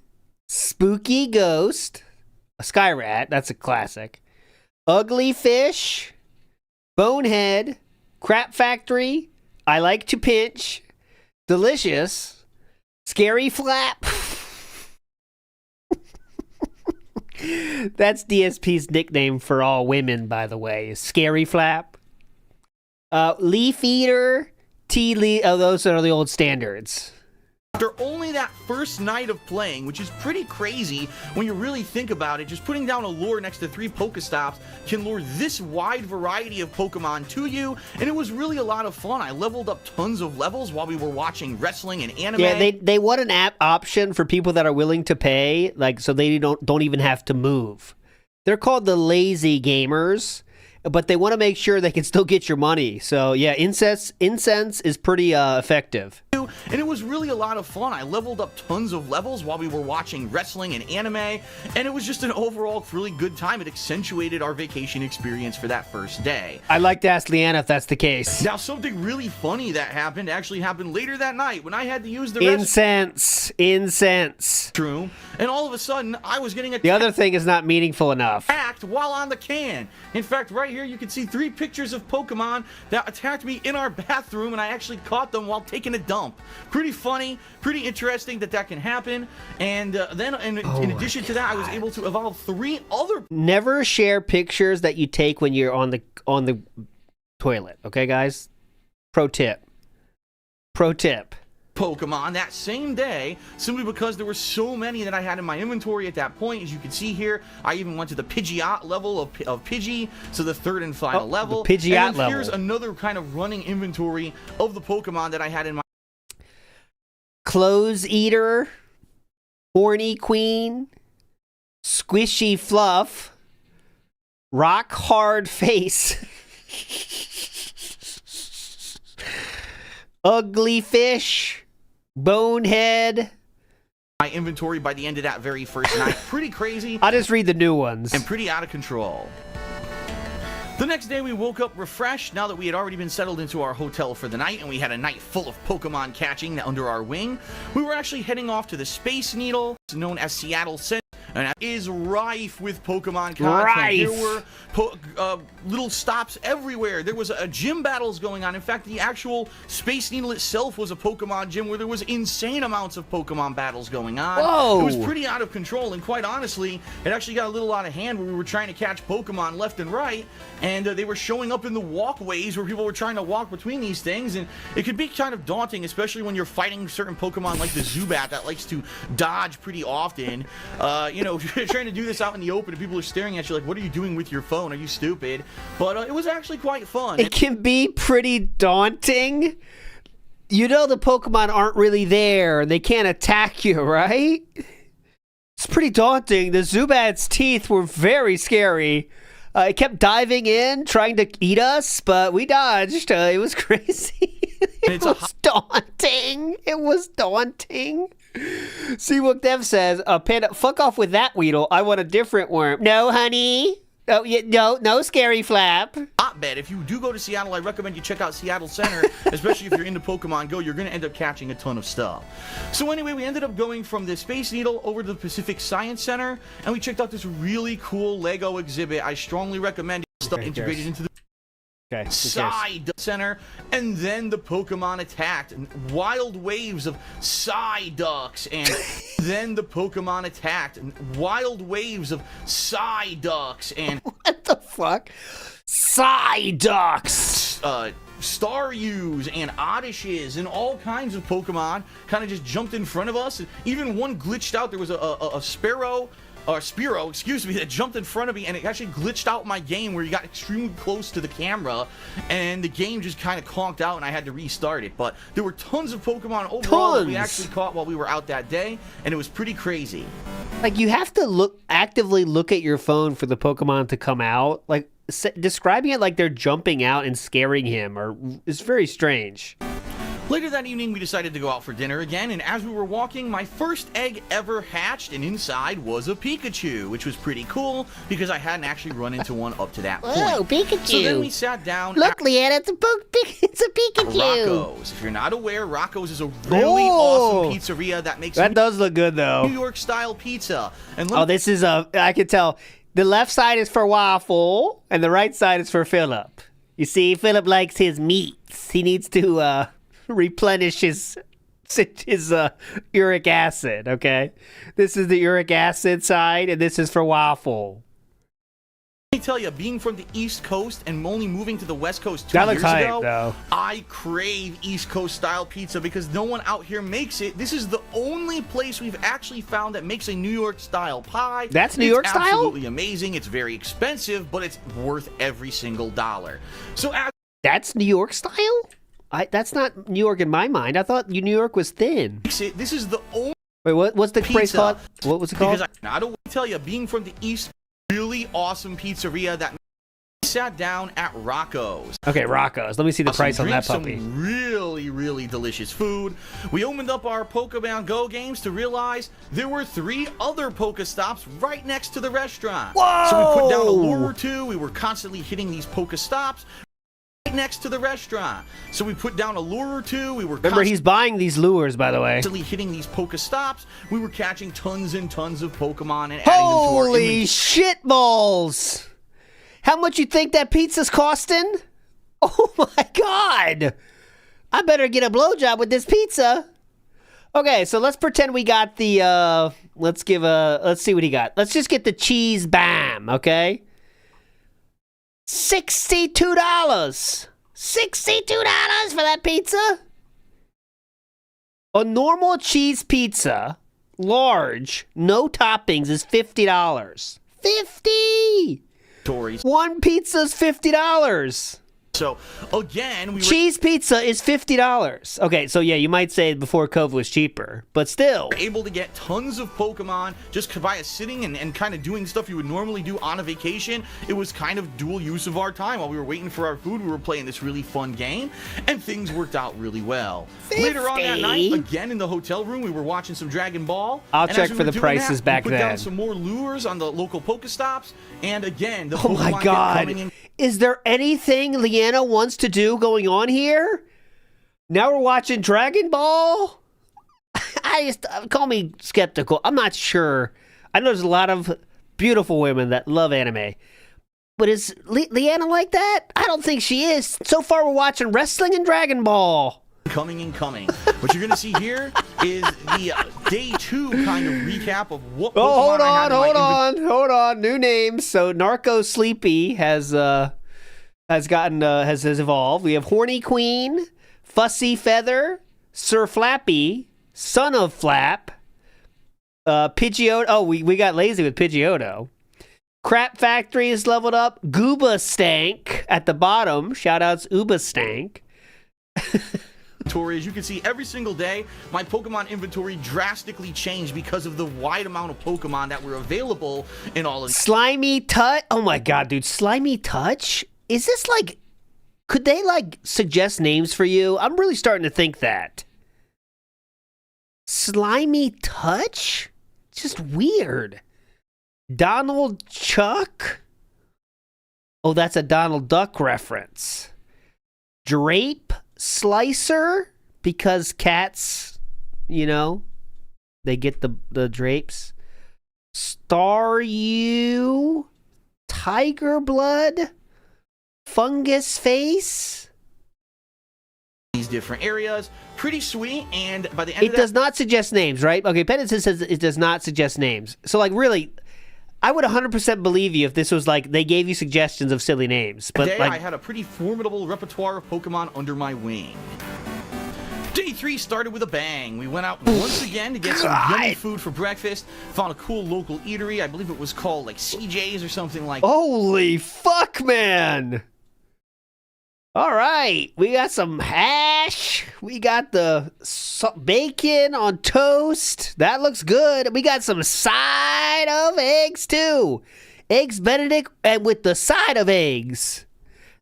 [SPEAKER 2] Spooky Ghost, a Skyrat, that's a classic. Ugly Fish, Bonehead, Crap Factory, I Like to Pinch, Delicious, Scary Flap. That's DSP's nickname for all women, by the way. Scary Flap. Leaf Eater, Tea Leaf. Oh, those are the old standards.
[SPEAKER 10] After only that first night of playing, which is pretty crazy when you really think about it, just putting down a lure next to 3 Pokestops can lure this wide variety of Pokemon to you, and it was really a lot of fun. I leveled up tons of levels while we were watching wrestling and anime.
[SPEAKER 2] Yeah, they want an app option for people that are willing to pay, like so they don't even have to move. They're called the lazy gamers, but they want to make sure they can still get your money. So yeah, Incense is pretty effective.
[SPEAKER 10] And it was really a lot of fun. I leveled up tons of levels while we were watching wrestling and anime, and it was just an overall really good time. It accentuated our vacation experience for that first day.
[SPEAKER 2] I'd like to ask Leanna if that's the case.
[SPEAKER 10] Now, something really funny that actually happened later that night when I had to use the
[SPEAKER 2] Incense.
[SPEAKER 10] restroom, and all of a sudden, I was getting
[SPEAKER 2] The other thing is not meaningful enough.
[SPEAKER 10] attacked while on the can. In fact, right here, you can see 3 pictures of Pokemon that attacked me in our bathroom, and I actually caught them while taking a dump. Pretty funny, pretty interesting that can happen. And then, in addition to that, I was able to evolve 3 other.
[SPEAKER 2] Never share pictures that you take when you're on the toilet. Okay, guys? Pro tip.
[SPEAKER 10] Pokemon that same day, simply because there were so many that I had in my inventory at that point. As you can see here, I even went to the Pidgeot level of Pidgey, so the 3rd and final level.
[SPEAKER 2] The Pidgeot
[SPEAKER 10] and
[SPEAKER 2] level.
[SPEAKER 10] Here's another kind of running inventory of the Pokemon that I had in my.
[SPEAKER 2] Clothes Eater, Horny Queen, Squishy Fluff, Rock hard face. Ugly fish. Bonehead.
[SPEAKER 10] My inventory by the end of that very first night. Pretty crazy.
[SPEAKER 2] I'll just read the new ones.
[SPEAKER 10] And pretty out of control. The next day we woke up refreshed now that we had already been settled into our hotel for the night and we had a night full of Pokemon catching under our wing. We were actually heading off to the Space Needle, known as Seattle Center, and it is rife with Pokemon content.
[SPEAKER 2] Rife.
[SPEAKER 10] There were little stops everywhere. There was gym battles going on. In fact, the actual Space Needle itself was a Pokemon gym where there was insane amounts of Pokemon battles going on.
[SPEAKER 2] Whoa.
[SPEAKER 10] It was pretty out of control, and quite honestly, it actually got a little out of hand where we were trying to catch Pokemon left and right, and they were showing up in the walkways where people were trying to walk between these things, and it could be kind of daunting, especially when you're fighting certain Pokemon like the Zubat that likes to dodge pretty often. You know, trying to do this out in the open and people are staring at you like, what are you doing with your phone? Are you stupid? But it was actually quite fun.
[SPEAKER 2] It can be pretty daunting. You know the Pokemon aren't really there and they can't attack you, right? It's pretty daunting. The Zubat's teeth were very scary. It kept diving in, trying to eat us, but we dodged. It was crazy. It was daunting. It was daunting. Seawook Dev says, Panda, fuck off with that Weedle. I want a different worm. No, honey. Oh, yeah, no scary flap.
[SPEAKER 10] Hotbed. If you do go to Seattle, I recommend you check out Seattle Center, especially if you're into Pokemon Go. You're going to end up catching a ton of stuff. So anyway, we ended up going from the Space Needle over to the Pacific Science Center, and we checked out this really cool Lego exhibit. I strongly recommend it. Stuff integrated into the Side Center, and then the Pokemon attacked, and wild waves of Psyducks, and then the Pokemon attacked, and wild waves of Psyducks, and
[SPEAKER 2] what the fuck? Psyducks!
[SPEAKER 10] Staryus and Oddishes and all kinds of Pokemon kind of just jumped in front of us. Even one glitched out. There was a Spearow, excuse me, that jumped in front of me, and it actually glitched out my game where you got extremely close to the camera, and the game just kind of conked out, and I had to restart it. But there were tons of Pokemon overall that we actually caught while we were out that day, and it was pretty crazy.
[SPEAKER 2] Like, you have to actively look at your phone for the Pokemon to come out. Like, describing it like they're jumping out and scaring him is very strange.
[SPEAKER 10] Later that evening, we decided to go out for dinner again, and as we were walking, my first egg ever hatched, and inside was a Pikachu, which was pretty cool, because I hadn't actually run into one up to that point.
[SPEAKER 2] Whoa, Pikachu!
[SPEAKER 10] So then we sat down...
[SPEAKER 2] Look, Leanna, it's a Pikachu!
[SPEAKER 10] Rocco's. If you're not aware, Rocco's is a really awesome pizzeria that makes...
[SPEAKER 2] That does look good, though.
[SPEAKER 10] New York-style pizza. And
[SPEAKER 2] this is I can tell. The left side is for Waffle, and the right side is for Philip. You see, Philip likes his meats. He needs to, replenish his uric acid, okay? This is the uric acid side, and this is for Waffle.
[SPEAKER 10] Let me tell you, being from the East Coast and only moving to the West Coast 2 years ago,
[SPEAKER 2] though.
[SPEAKER 10] I crave East Coast style pizza because no one out here makes it. This is the only place we've actually found that makes a New York style pie.
[SPEAKER 2] That's New York style?
[SPEAKER 10] It's absolutely amazing. It's very expensive, but it's worth every single dollar. So
[SPEAKER 2] that's New York style? That's not New York in my mind. I thought New York was thin.
[SPEAKER 10] This is the only...
[SPEAKER 2] Wait, what's the place called? What was it called?
[SPEAKER 10] Because I don't tell you, being from the East, really awesome pizzeria that sat down at Rocco's.
[SPEAKER 2] Okay, Rocco's. Let me see the price on that puppy.
[SPEAKER 10] Some really, really delicious food. We opened up our Pokemon Go games to realize there were 3 other Pokestops right next to the restaurant.
[SPEAKER 2] Whoa!
[SPEAKER 10] So we put down a lure or 2. We were constantly hitting these Pokestops next to the restaurant. So we put down a lure or 2. We were
[SPEAKER 2] Remember, he's buying these lures, by the way.
[SPEAKER 10] Constantly hitting these Pokestops. We were catching tons and tons of Pokemon and adding them to our inventory.
[SPEAKER 2] Holy shit balls! How much you think that pizza's costing? Oh my god! I better get a blowjob with this pizza. Okay, so let's pretend we got the let's see what he got. Let's just get the cheese bam, okay? $62. $62 for that pizza? A normal cheese pizza, large, no toppings, is $50. $50! One pizza's $50.
[SPEAKER 10] So again, we were
[SPEAKER 2] Cheese pizza is $50. Okay, so yeah, you might say before COVID was cheaper, but still.
[SPEAKER 10] able to get tons of Pokemon just by sitting and kind of doing stuff you would normally do on a vacation. It was kind of dual use of our time. While we were waiting for our food, we were playing this really fun game, and things worked out really well.
[SPEAKER 2] 50.
[SPEAKER 10] Later on that night, again in the hotel room, we were watching some Dragon Ball.
[SPEAKER 2] I'll
[SPEAKER 10] and
[SPEAKER 2] check
[SPEAKER 10] as we
[SPEAKER 2] for
[SPEAKER 10] were
[SPEAKER 2] the
[SPEAKER 10] doing
[SPEAKER 2] prices
[SPEAKER 10] that,
[SPEAKER 2] back
[SPEAKER 10] we put
[SPEAKER 2] then.
[SPEAKER 10] down some more lures on the local Pokestops, and again, the
[SPEAKER 2] Oh my
[SPEAKER 10] Pokemon kept coming
[SPEAKER 2] God.
[SPEAKER 10] in.
[SPEAKER 2] Is there anything Leanna wants to do going on here? Now we're watching Dragon Ball? Call me skeptical. I'm not sure. I know there's a lot of beautiful women that love anime. But is Leanna like that? I don't think she is. So far we're watching wrestling and Dragon Ball.
[SPEAKER 10] Coming and coming. What you're going to see here is the day 2 kind of recap of what Pokemon
[SPEAKER 2] Oh, hold
[SPEAKER 10] I had
[SPEAKER 2] on,
[SPEAKER 10] in my
[SPEAKER 2] hold on. New names. So Narco Sleepy has evolved. We have Horny Queen, Fussy Feather, Sir Flappy, Son of Flap, Pidgeotto. Oh, we got lazy with Pidgeotto. Crap Factory is leveled up. Gooba Stank at the bottom. Shoutouts Uba Stank.
[SPEAKER 10] inventory. As you can see, every single day, my Pokemon inventory drastically changed because of the wide amount of Pokemon that were available in all of
[SPEAKER 2] Slimy Touch. Oh my God, dude. Slimy Touch? Is this like, could they like suggest names for you? I'm really starting to think that. Slimy Touch? Just weird. Donald Chuck? Oh, that's a Donald Duck reference. Drape Slicer? Because cats, you know, they get the drapes. Staryu? Tiger Blood? Fungus Face?
[SPEAKER 10] these different areas. Pretty sweet, and by the end
[SPEAKER 2] It
[SPEAKER 10] of
[SPEAKER 2] does
[SPEAKER 10] that,
[SPEAKER 2] not suggest names, right? Okay, Pennington says it does not suggest names. So, like, really, I would 100% believe you if this was like they gave you suggestions of silly names. But
[SPEAKER 10] today
[SPEAKER 2] like,
[SPEAKER 10] I had a pretty formidable repertoire of Pokemon under my wing. Day 3 started with a bang. We went out once again to get some yummy food for breakfast. Found a cool local eatery. I believe it was called like CJ's or something like that.
[SPEAKER 2] holy fuck, man! All right, we got some hash. We got the bacon on toast. That looks good. We got some side of eggs too. Eggs Benedict and with the side of eggs.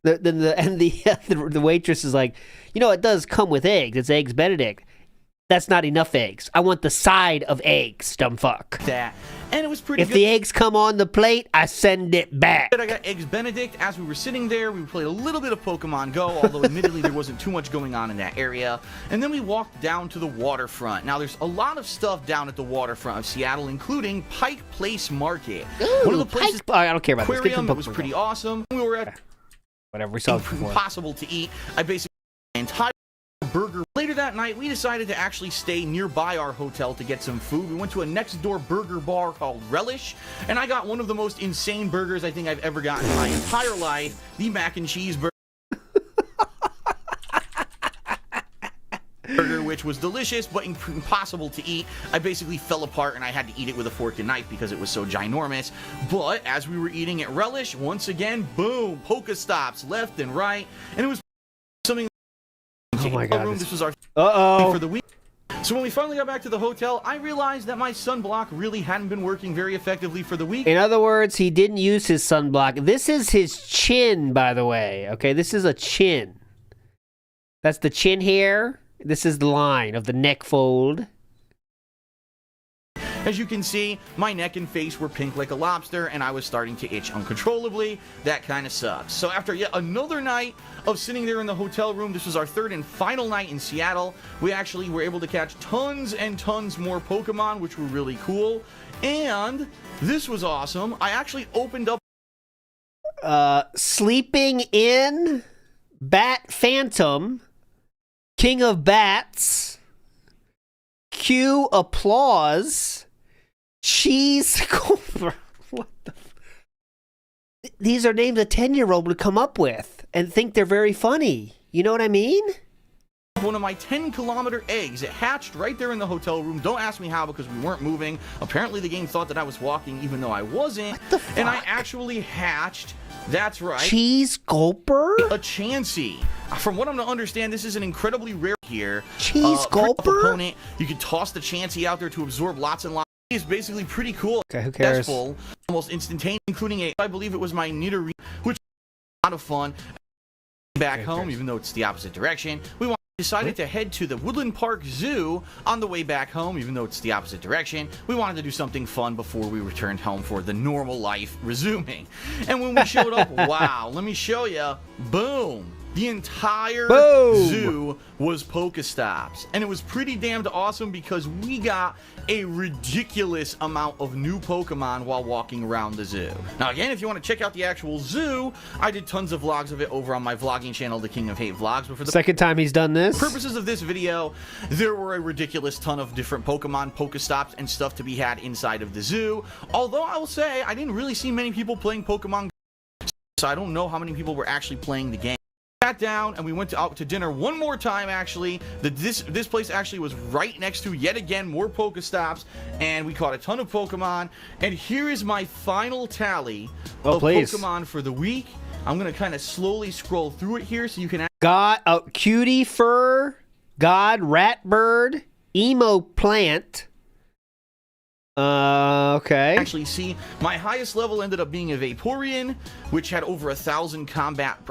[SPEAKER 2] The waitress is like, you know, it does come with eggs. It's eggs Benedict. That's not enough eggs. I want the side of eggs, dumb fuck.
[SPEAKER 10] That. And it was pretty
[SPEAKER 2] If
[SPEAKER 10] good.
[SPEAKER 2] the eggs come on the plate, I send it back.
[SPEAKER 10] I got Eggs Benedict. As we were sitting there, we played a little bit of Pokemon Go, although admittedly there wasn't too much going on in that area. And then we walked down to the waterfront. Now, there's a lot of stuff down at the waterfront of Seattle, including Pike Place Market.
[SPEAKER 2] Ooh,
[SPEAKER 10] One of the places,
[SPEAKER 2] I don't care about this. Get
[SPEAKER 10] aquarium,
[SPEAKER 2] to
[SPEAKER 10] it was pretty awesome. We were at
[SPEAKER 2] Whatever we saw it before.
[SPEAKER 10] impossible to eat. I basically ate an entire burger. Later that night, we decided to actually stay nearby our hotel to get some food. We went to a next door burger bar called Relish, and I got one of the most insane burgers I think I've ever gotten in my entire life, the mac and cheese burger. Which was delicious but impossible to eat. I basically fell apart and I had to eat it with a fork and knife because it was so ginormous. But as we were eating at Relish, once again, boom, Pokestops left and right, and it was something.
[SPEAKER 2] Oh my God!
[SPEAKER 10] This was our
[SPEAKER 2] Uh-oh.
[SPEAKER 10] for the week. So when we finally got back to the hotel, I realized that my sunblock really hadn't been working very effectively for the week.
[SPEAKER 2] In other words, he didn't use his sunblock. This is his chin, by the way. Okay, this is a chin. That's the chin hair. This is the line of the neck fold.
[SPEAKER 10] As you can see, my neck and face were pink like a lobster, and I was starting to itch uncontrollably. That kind of sucks. So after yet another night of sitting there in the hotel room, this was our third and final night in Seattle, we actually were able to catch tons and tons more Pokemon, which were really cool. And this was awesome. I actually opened up
[SPEAKER 2] Sleeping in Bat Phantom, King of Bats, Cue Applause, Cheese Cobra. What the? These are names a 10-year-old would come up with and think they're very funny. You know what I mean?
[SPEAKER 10] one of my 10-kilometer eggs. It hatched right there in the hotel room. Don't ask me how, because we weren't moving. Apparently the game thought that I was walking even though I wasn't.
[SPEAKER 2] What the fuck?
[SPEAKER 10] And I actually hatched That's right.
[SPEAKER 2] Cheese gulper?
[SPEAKER 10] A Chansey. From what I'm to understand, this is an incredibly rare here.
[SPEAKER 2] Cheese gulper?
[SPEAKER 10] Opponent. You can toss the Chansey out there to absorb lots and lots. It's basically pretty cool.
[SPEAKER 2] Okay, who cares?
[SPEAKER 10] Full, almost instantaneous, including I believe it was my Nidori, which was a lot of fun. Back home, even though it's the opposite direction, we decided to head to the Woodland Park Zoo on the way back home, even though it's the opposite direction. We wanted to do something fun before we returned home for the normal life resuming. And when we showed up, wow, let me show you, boom. The entire zoo was Pokestops. And it was pretty damned awesome because we got a ridiculous amount of new Pokemon while walking around the zoo. Now again, if you want to check out the actual zoo, I did tons of vlogs of it over on my vlogging channel, The King of Hate Vlogs. But for the
[SPEAKER 2] second time he's done this.
[SPEAKER 10] Purposes of this video, there were a ridiculous ton of different Pokemon, Pokestops, and stuff to be had inside of the zoo. Although I will say, I didn't really see many people playing Pokemon, so I don't know how many people were actually playing the game. Sat down and we went out to dinner one more time. Actually, this place actually was right next to yet again more Pokestops, and we caught a ton of Pokemon. And here is my final tally of Pokemon for the week. I'm gonna kind of slowly scroll through it here so you can.
[SPEAKER 2] Cutie Fur, God Ratbird, Emo Plant. Okay.
[SPEAKER 10] Actually, see, my highest level ended up being a Vaporeon, which had over 1,000 combat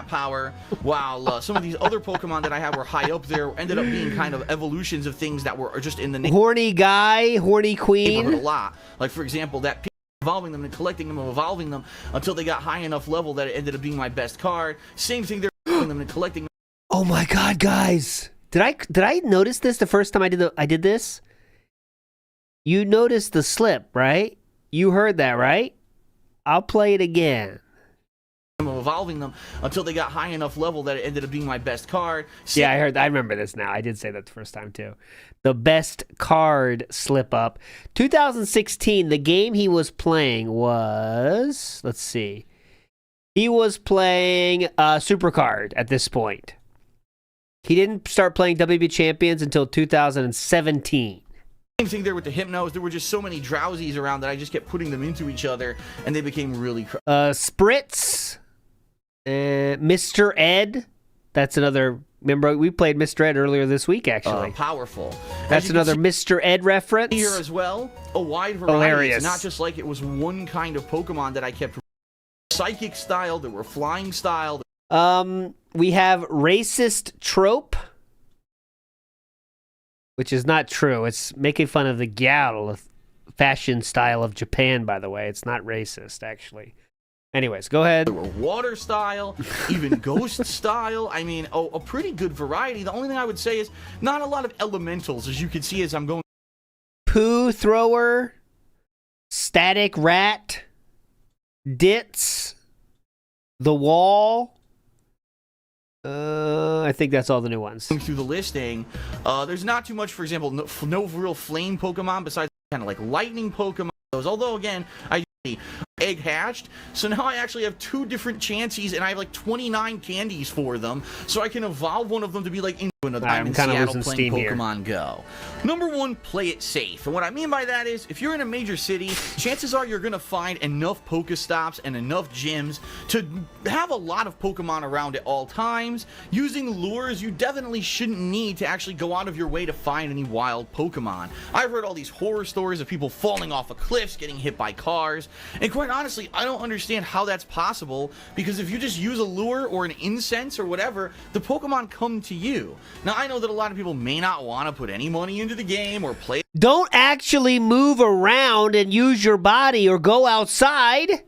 [SPEAKER 10] power, while some of these other Pokemon that I had were high up there, ended up being kind of evolutions of things that were just in the name.
[SPEAKER 2] Horny Guy, Horny Queen.
[SPEAKER 10] A lot. Like, for example, that evolving them and collecting them and evolving them until they got high enough level that it ended up being my best card. Same thing, they're evolving them and collecting them.
[SPEAKER 2] Oh my god, guys. Did I notice this the first time I did this? You noticed the slip, right? You heard that, right? I'll play it again.
[SPEAKER 10] Evolving them until they got high enough level that it ended up being my best card.
[SPEAKER 2] Yeah, I heard. I remember this now. I did say that the first time too. The best card slip up. 2016. The game he was playing was. Let's see. He was playing Supercard at this point. He didn't start playing WB Champions until 2017.
[SPEAKER 10] Same thing there with the Hypnos. There were just so many Drowsies around that I just kept putting them into each other, and they became really.
[SPEAKER 2] Spritz, Mr. Ed. That's another. Remember, we played Mr. Ed earlier this week, actually.
[SPEAKER 10] Powerful.
[SPEAKER 2] That's another Mr. Ed reference.
[SPEAKER 10] Here as well, a wide variety.
[SPEAKER 2] Hilarious.
[SPEAKER 10] It's not just like it was one kind of Pokemon that I kept. Psychic style. There were flying style.
[SPEAKER 2] We have racist trope. Which is not true. It's making fun of the gyal fashion style of Japan, by the way. It's not racist, actually. Anyways, go ahead.
[SPEAKER 10] There were water style, even ghost style. I mean, a pretty good variety. The only thing I would say is not a lot of elementals, as you can see as I'm going.
[SPEAKER 2] Poo Thrower, Static Rat, Ditz, The Wall. I think that's all the new ones.
[SPEAKER 10] Through the listing, there's not too much, for example, no real flame Pokemon besides kind of like lightning Pokemon. Although, again, I egg hatched, so now I actually have 2 different Chanseys, and I have like 29 candies for them, so I can evolve one of them to be like into another. I'm in Seattle playing Pokemon Go. Number 1, play it safe. And what I mean by that is, if you're in a major city, chances are you're gonna find enough Pokestops and enough gyms to have a lot of Pokemon around at all times. Using lures, you definitely shouldn't need to actually go out of your way to find any wild Pokemon. I've heard all these horror stories of people falling off of cliffs, getting hit by cars, and quite honestly, I don't understand how that's possible, because if you just use a lure or an incense or whatever, the Pokemon come to you. Now, I know that a lot of people may not want to put any money into the game or play.
[SPEAKER 2] Don't actually move around and use your body or go outside.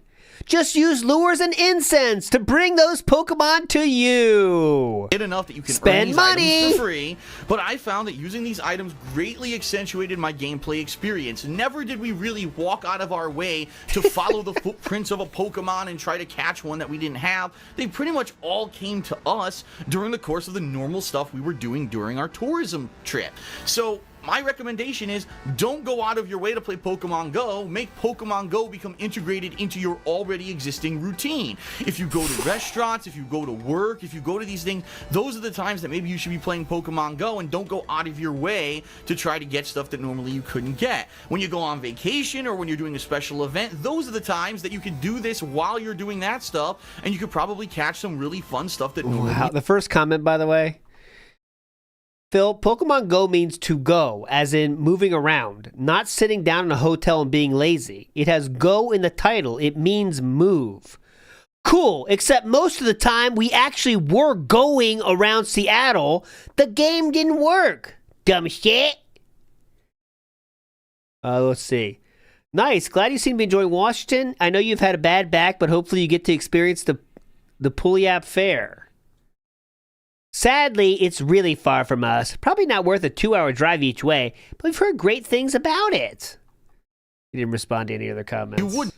[SPEAKER 2] Just use lures and incense to bring those Pokemon to you.
[SPEAKER 10] Get enough that you can
[SPEAKER 2] spend
[SPEAKER 10] earn these
[SPEAKER 2] money
[SPEAKER 10] items for free, but I found that using these items greatly accentuated my gameplay experience. Never did we really walk out of our way to follow the footprints of a Pokemon and try to catch one that we didn't have. They pretty much all came to us during the course of the normal stuff we were doing during our tourism trip. So my recommendation is don't go out of your way to play Pokemon Go. Make Pokemon Go become integrated into your already existing routine. If you go to restaurants, if you go to work, if you go to these things, those are the times that maybe you should be playing Pokemon Go, and don't go out of your way to try to get stuff that normally you couldn't get. When you go on vacation or when you're doing a special event, those are the times that you can do this while you're doing that stuff, and you could probably catch some really fun stuff that normally...
[SPEAKER 2] Wow. The first comment, by the way, Phil, Pokemon Go means to go, as in moving around, not sitting down in a hotel and being lazy. It has go in the title. It means move. Cool, except most of the time we actually were going around Seattle. The game didn't work. Dumb shit. Let's see. Nice. Glad you seem to be enjoying Washington. I know you've had a bad back, but hopefully you get to experience the Puyallup Fair. Sadly, it's really far from us. Probably not worth a 2-hour drive each way, but we've heard great things about it. He didn't respond to any other comments.
[SPEAKER 10] You would.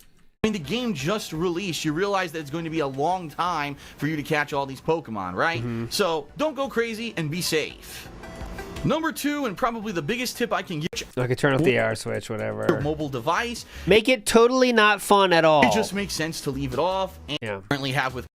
[SPEAKER 10] I mean, the game just released. You realize that it's going to be a long time for you to catch all these Pokemon, right? So don't go crazy and be safe. Number 2, and probably the biggest tip I can give you.
[SPEAKER 2] I could turn off the AR switch, whatever.
[SPEAKER 10] Your mobile device.
[SPEAKER 2] Make it totally not fun at all.
[SPEAKER 10] It just makes sense to leave it off, and currently have with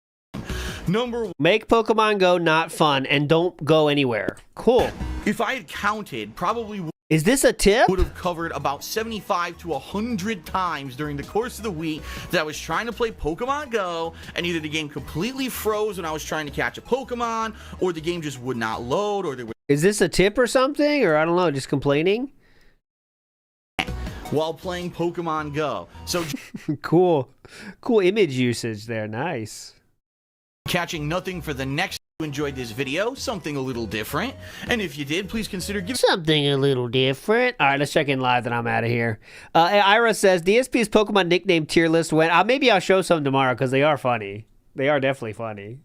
[SPEAKER 2] Make Pokemon Go not fun and don't go anywhere. Cool.
[SPEAKER 10] If I had counted, probably
[SPEAKER 2] is this a tip?
[SPEAKER 10] Would have covered about 75 to 100 times during the course of the week that I was trying to play Pokemon Go, and either the game completely froze when I was trying to catch a Pokemon, or the game just would not load, or there was...
[SPEAKER 2] Is this a tip or something, or I don't know, just complaining?
[SPEAKER 10] While playing Pokemon Go. So
[SPEAKER 2] cool image usage there. Nice.
[SPEAKER 10] Catching nothing for the next. You enjoyed this video, something a little different, and if you did, please consider giving
[SPEAKER 2] something a little different. All right, let's check in live, then I'm out of here. Ira says DSP's Pokemon nickname tier list went. Maybe I'll show some tomorrow because they are funny. They are definitely funny.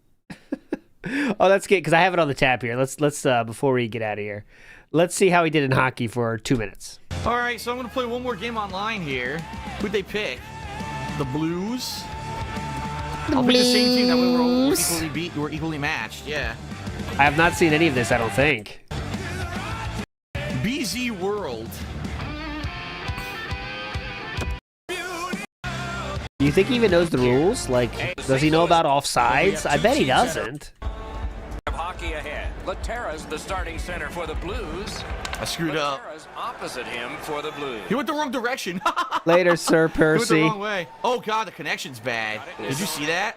[SPEAKER 2] Oh, that's good because I have it on the tab here. Let's before we get out of here, let's see how he did in hockey for 2 minutes.
[SPEAKER 10] All right, so I'm gonna play one more game online here. Who'd they pick? The Blues. I'll pick the same team that we were equally matched, yeah.
[SPEAKER 2] I have not seen any of this, I don't think.
[SPEAKER 10] BZ World.
[SPEAKER 2] Do you think he even knows the rules? Like, does he know about offsides? I bet he doesn't.
[SPEAKER 11] Hockey ahead. Laterra's the starting center for the Blues.
[SPEAKER 10] I screwed up.
[SPEAKER 11] Laterra's opposite him for the Blues.
[SPEAKER 10] He went the wrong direction.
[SPEAKER 2] Later, Sir Percy.
[SPEAKER 10] He went the wrong way. Oh God, the connection's bad. Did you see that?